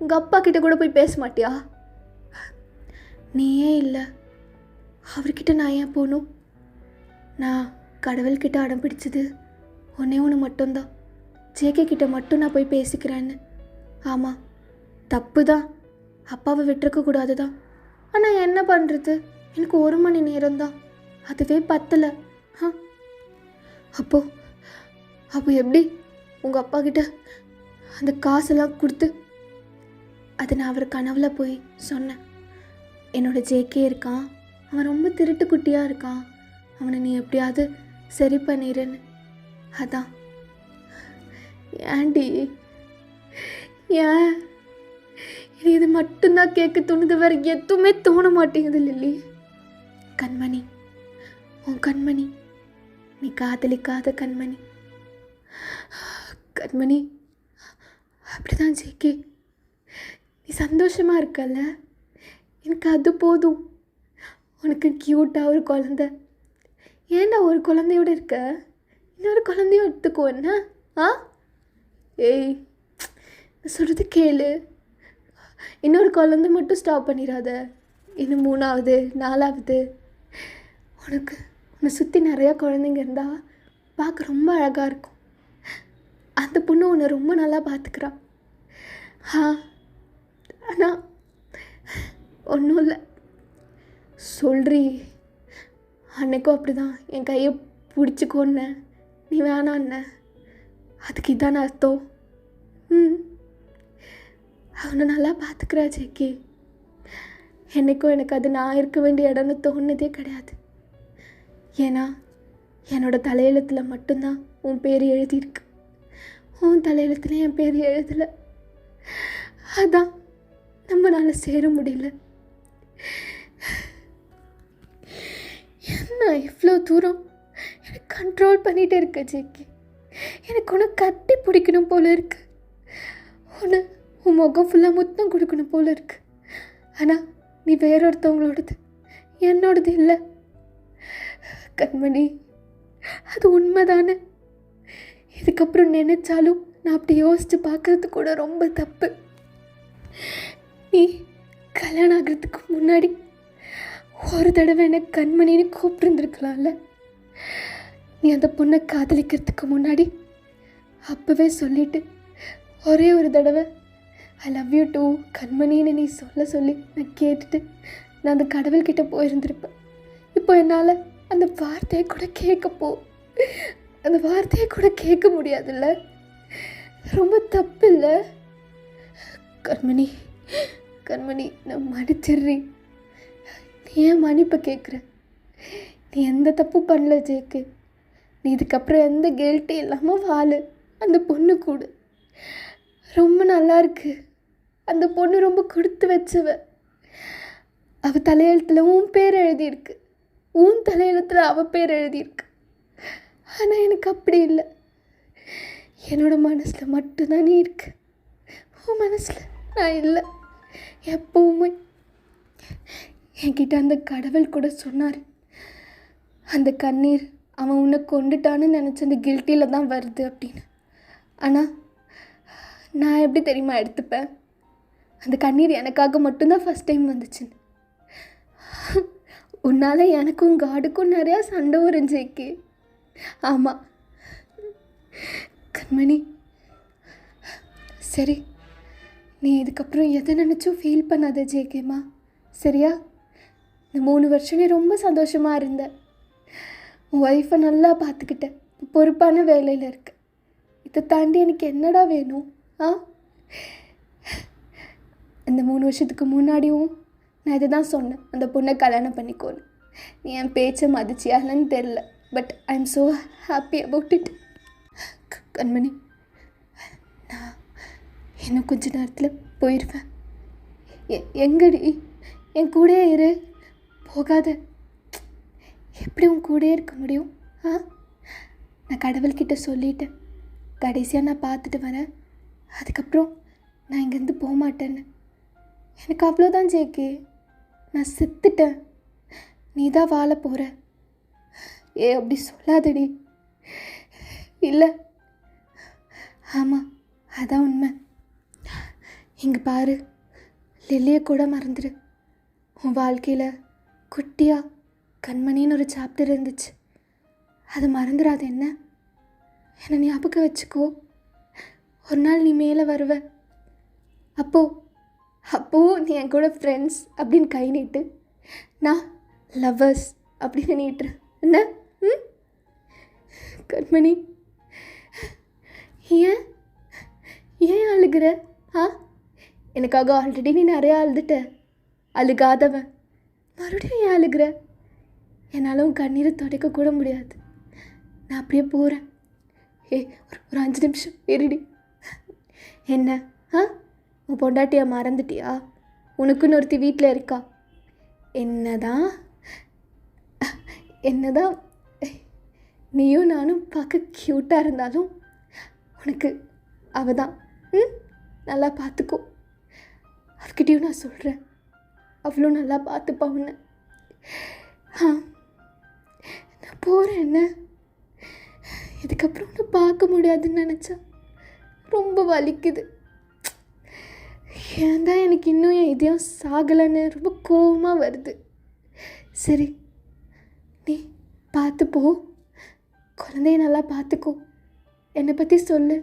உங்கள் அப்பா கிட்ட கூட போய் பேச மாட்டியா? நீயே இல்லை, அவர்கிட்ட நான் ஏன் போகணும்? நான் கடவுள்கிட்ட அடம் பிடிச்சது ஒன்றே ஒன்று மட்டும்தான், ஜேகே கிட்ட மட்டும் நான் போய் பேசிக்கிறேன்னு. ஆமாம், தப்பு தான், அப்பாவை விட்டுருக்க கூடாது தான். ஆனால் என்ன பண்ணுறது, எனக்கு 1 மணி நேரம்தான், அதுவே பத்தலை. அப்போ எப்படி உங்கள் அப்பா கிட்ட அந்த காசெல்லாம் கொடுத்து அதை நான் அவர் கனவுல போய் சொன்னேன். என்னோடய ஜேகே இருக்கான், அவன் ரொம்ப திருட்டு குட்டியாக இருக்கான், அவனை நீ எப்படியாவது சரி பண்ணிடுன்னு. அதான். ஏன்டி, ஏன் இது மட்டும்தான் கேட்க தோணுது, வேறு எதுவுமே தோண மாட்டேங்குது லில்லி. கண்மணி, உன் கண்மணி, நீ காதலிக்காத கண்மணி. கண்மணி, அப்படிதான் ஜேகே, நீ சந்தோஷமாக இருக்கல்ல, எனக்கு அது போதும். உனக்கு க்யூட்டாக ஒரு குழந்த, ஏன்டா ஒரு குழந்தையோட இருக்க, இன்னொரு குழந்தையும் எடுத்துக்கோ என்ன. ஏய், நான் சொல்கிறது கேளு, இன்னொரு குழந்தை மட்டும் ஸ்டாப் பண்ணிடாத, இன்னும் 3ஆவது 4ஆவது. உன்னை சுற்றி நிறையா குழந்தைங்க இருந்தால் பார்க்க ரொம்ப அழகாக இருக்கும். அந்த பொண்ணு உன்னை ரொம்ப நல்லா பார்த்துக்கிறா. ஆனால் ஒன்றும் இல்லை, சொல்றி, அன்னைக்கும் அப்படி தான் என் கையை பிடிச்சிக்கோன்ன, நீ வேணான்ன, அதுக்கு இதான அர்த்தம். அவனை நல்லா பார்த்துக்கிறா ஜேகே. என்றைக்கும் எனக்கு அது நான் இருக்க வேண்டிய இடம்னு தோணுனதே கிடையாது. ஏன்னா என்னோடய தலையெழுத்தில் மட்டும்தான் உன் பேர் எழுதியிருக்கு, உன் தலையெழுத்துல என் பேர் எழுதலை. அதான் நம்மளால் சேர முடியல. என்ன இவ்வளோ தூரம் எனக்கு கண்ட்ரோல் பண்ணிகிட்டே இருக்க ஜேகே, எனக்கு உன்னை கட்டி பிடிக்கணும் போல இருக்கு, உன் முகம் ஃபுல்லாக முத்தம் கொடுக்கணும் போல இருக்கு. ஆனால் நீ வேறொருத்தவங்களோடது, என்னோடது இல்லை. கண்மணி, அது உண்மைதானே. இதுக்கப்புறம் நினைச்சாலும் நான் அப்படி யோசித்து பார்க்கறது கூட ரொம்ப தப்பு. நீ கல்யாணம் ஆகிறதுக்கு முன்னாடி ஒரு தடவை எனக்கு கண்மணின்னு கூப்பிட்டுருந்துருக்கலாம்ல. நீ அந்த பொண்ணை காதலிக்கிறதுக்கு முன்னாடி அப்போவே சொல்லிவிட்டு ஒரே ஒரு தடவை ஐ லவ் யூ டூ கண்மணின்னு நீ சொல்லி நான் கேட்டுட்டு நான் அந்த கடவுள்கிட்ட போயிருந்திருப்பேன். இப்போ என்னால் அந்த வார்த்தையை கூட கேட்க முடியாதுல்ல, ரொம்ப தப்பு இல்லை? கண்மணி, நான் மன்னிச்சிடுறி. நீ ஏன் மன்னிப்பை கேட்குற? நீ எந்த தப்பு பண்ணல ஜேகே. நீ இதுக்கப்புறம் எந்த கில்ட்டி இல்லாமல் வாழு. அந்த பொண்ணு கூட ரொம்ப நல்லா இருக்கு. அந்த பொண்ணு ரொம்ப கொடுத்து வச்சவ. அவள் தலையெழுத்தில் உன் பேர் எழுதியிருக்கு, உன் தலையெழுத்தில் அவள் பேர் எழுதியிருக்கு. ஆனால் எனக்கு அப்படி இல்லை. என்னோடய மனசில் மட்டும்தான் நீ இருக்கு, உன் மனசில் நான் இல்லை. எப்பவுமே என்கிட்ட அந்த கடவுள் கூட சொன்னார், அந்த கண்ணீர் அவன் உன்னை கொண்டுட்டான்னு நினச்ச அந்த கில்ட்டியில் தான் வருது அப்படின்னு. ஆனால் நான் எப்படி தெரியுமா எடுத்துப்பேன், அந்த கண்ணீர் எனக்காக மட்டும்தான் ஃபஸ்ட் டைம் வந்துச்சுன்னு. உன்னால் எனக்கும் காடுக்கும் நிறையா சண்டை வரும் ஜேகே. ஆமாம் கண்மணி, சரி, நீ இதுக்கப்புறம் எதை நினச்சும் ஃபீல் பண்ணாத ஜேகேம்மா, சரியா? இந்த 3 வருஷம் நீ ரொம்ப சந்தோஷமாக இருந்த, உன் ஒய்ஃபை நல்லா பார்த்துக்கிட்ட, பொறுப்பான வேலையில் இருக்க. இதை தாண்டி எனக்கு என்னடா வேணும்? அந்த 3 வருஷத்துக்கு முன்னாடியும் நான் இதை தான் சொன்னேன், அந்த பொண்ணை கல்யாணம் பண்ணிக்கோன்னு. நீ என் பேச்சை மதிச்சியாலன்னு தெரில, but I am so happy about it. கண்மணி, நான் இன்னும் கொஞ்ச நேரத்தில் போயிடுவேன். எங்கடி? என் கூடயே இரு, போகாத. எப்படி உன் கூடயே இருக்க முடியும்? நான் கடவுள்கிட்ட சொல்லிட்டேன், கடைசியாக நான் பார்த்துட்டு வரேன், அதுக்கப்புறம் நான் இங்கேருந்து போக மாட்டேன்னு. எனக்கு அவ்வளோதான் ஜேகே, நான் செத்துட்டேன், நீ தான் வாழ போகிற. அப்படி சொல்லாதடி. இல்லை, ஆமாம், அதான் உண்மை. இங்கே பாரு, லில்லியை கூட மறந்துடு. உன் வாழ்க்கையில் குட்டியாக கண்மணின்னு ஒரு சாப்டர் இருந்துச்சு, அதை மறந்துடாது. என்னை ஞாபகம் வச்சுக்கோ. ஒரு நாள் நீ மேலே வருவ, அப்போது நீ என் கூட ஃப்ரெண்ட்ஸ் அப்படின்னு கை நீட்டு, நான் லவ்வர்ஸ் அப்படின்னு நீட்டுறேன். என்ன? கண்மணி, ஏன் அழுகிற? எனக்காக ஆல்ரெடி நீ நிறையா அழுதுட்ட, அழுகாதவன் மறுபடியும் ஏன் அழுகிற? என்னால் உன் கண்ணீரை துடைக்க கூட முடியாது. நான் அப்படியே போகிறேன். ஒரு 5 நிமிஷம் இருடி. என்ன? உன் பொண்டாட்டியை மறந்துட்டியா? உனக்குன்னு ஒருத்தி வீட்டில் இருக்கா. என்னதான் நீயும் நானும் பார்க்க க்யூட்டாக இருந்தாலும் உனக்கு அவ தான். நல்லா பார்த்துக்கோ. அவகிட்டையும் நான் சொல்கிறேன், அவ்வளோ நல்லா பார்த்துப்பா உன்னை. நான் போகிறேன். என்ன? இதுக்கப்புறம் உன்னை பார்க்க முடியாதுன்னு நினச்சா ரொம்ப வலிக்குது. ஏன் தான் எனக்கு இன்னும் என் இதயம் சாகலைன்னு ரொம்ப கோபமாக வருது. சரி, நீ பார்த்துப்போ, குழந்தைய நல்லா பார்த்துக்கோ. என்னை பற்றி சொல்லு.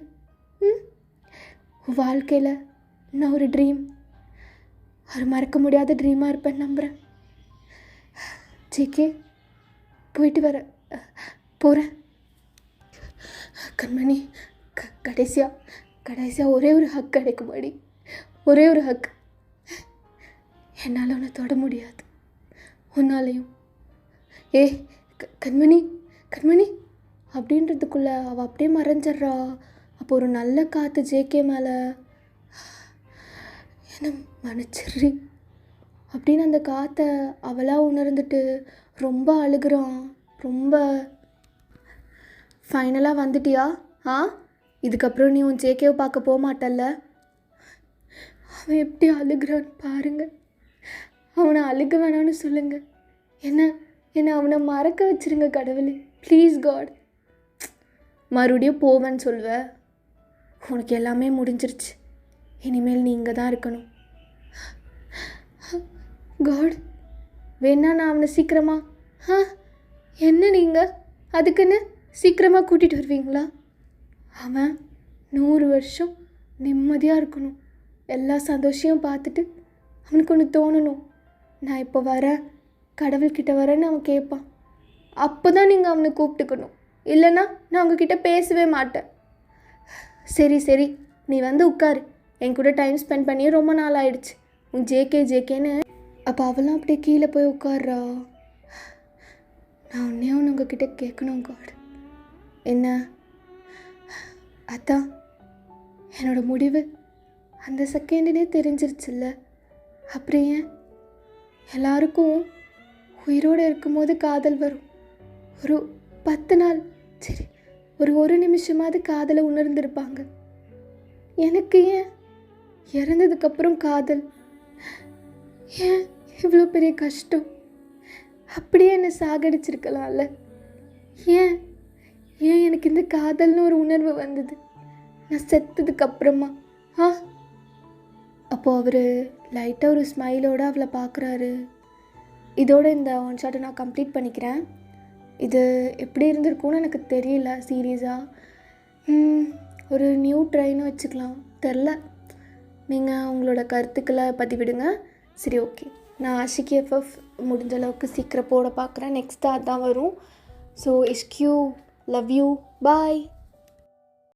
உன் வாழ்க்கையில் நான் ஒரு மறக்க முடியாத ட்ரீமாக இருப்பேன் நம்புகிறேன். ஜேகே, போயிட்டு போகிறேன். கண்மணி, கடைசியாக ஒரே ஒரு ஹக் கிடைக்குமாடி, ஒரே ஒரு ஹக். என்னால் உன்னை தொட முடியாது, உன்னாலையும். கண்மணி அப்படின்றதுக்குள்ளே அவள் அப்படியே மறைஞ்சிட்றா. அப்போ ஒரு நல்ல காற்று ஜேகே மேலே. என்ன மன்னிச்சிட்றி அப்படின்னு அந்த காற்றை அவளாக உணர்ந்துட்டு ரொம்ப அழுகிறான். ரொம்ப. ஃபைனலாக வந்துட்டியா? இதுக்கப்புறம் நீ உன் ஜேகேவை பார்க்க போக மாட்டல்ல? அவன் எப்படி அழுகிறான்னு பாருங்க. அவனை அழுக வேணான்னு சொல்லுங்க. என்ன அவனை மறக்க வச்சிருங்க கடவுளே, ப்ளீஸ் காட். மறுபடியும் போவேன்னு சொல்லுவ. உனக்கு எல்லாமே முடிஞ்சிருச்சு, இனிமேல் நீ இங்கே தான் இருக்கணும். காட், வேணா நான் அவனை சீக்கிரமாக என்ன நீங்கள் அதுக்குன்னு சீக்கிரமாக கூட்டிகிட்டு வருவீங்களா? அவன் 100 வருஷம் நிம்மதியாக இருக்கணும், எல்லா சந்தோஷத்தையும் பார்த்துட்டு அவனுக்கு ஒன்று தோணணும். நான் இப்போ வரேன், கடவுள்கிட்ட வரேன்னு அவன் கேட்பான். அப்போ தான் நீங்கள் அவனை கூப்பிட்டுக்கணும், இல்லைன்னா நான் உங்ககிட்ட பேசவே மாட்டேன். சரி, நீ வந்து உட்காரு. என் கூட டைம் ஸ்பெண்ட் பண்ணி ரொம்ப நாள் ஆயிடுச்சு. உன் ஜேகேன்னு. அப்போ அவளாம் அப்படியே கீழே போய் உட்கார்றா. நான் ஒன்று உங்ககிட்ட கேட்கணும் காட். என்ன? அதான் என்னோட முடிவு அந்த செகண்டுனே தெரிஞ்சிருச்சுல்ல. அப்புறம் ஏன் எல்லாருக்கும் உயிரோடு இருக்கும்போது காதல் வரும். ஒரு 10 நாள், சரி ஒரு நிமிஷமாவது காதலை உணர்ந்திருப்பாங்க. எனக்கு ஏன் இறந்ததுக்கப்புறம் காதல்? ஏன் இவ்வளோ பெரிய கஷ்டம்? அப்படியே என்னை சாகடிச்சிருக்கலாம்ல. ஏன் எனக்கு இந்த காதல்னு ஒரு உணர்வு வந்தது நான் செத்ததுக்கப்புறமா? அப்போது அவர் லைட்டாக ஒரு ஸ்மைலோடு அவளை பார்க்குறாரு. இதோட இந்த ஒன் ஷாட்டை நான் கம்ப்ளீட் பண்ணிக்கிறேன். இது எப்படி இருந்திருக்கும்னு எனக்கு தெரியல சீரியஸாக. ஒரு நியூ ட்ரைன்னு வச்சுக்கலாம், தெரில. நீங்கள் உங்களோட கருத்துக்களை பதிவிடுங்க. சரி, ஓகே. நான் ஆஷிகி எஃப்எஃப் முடிஞ்ச அளவுக்கு சீக்கிரம் போட பார்க்குறேன். நெக்ஸ்ட்டு அதான் வரும். So எஸ்கியூ, love you, bye.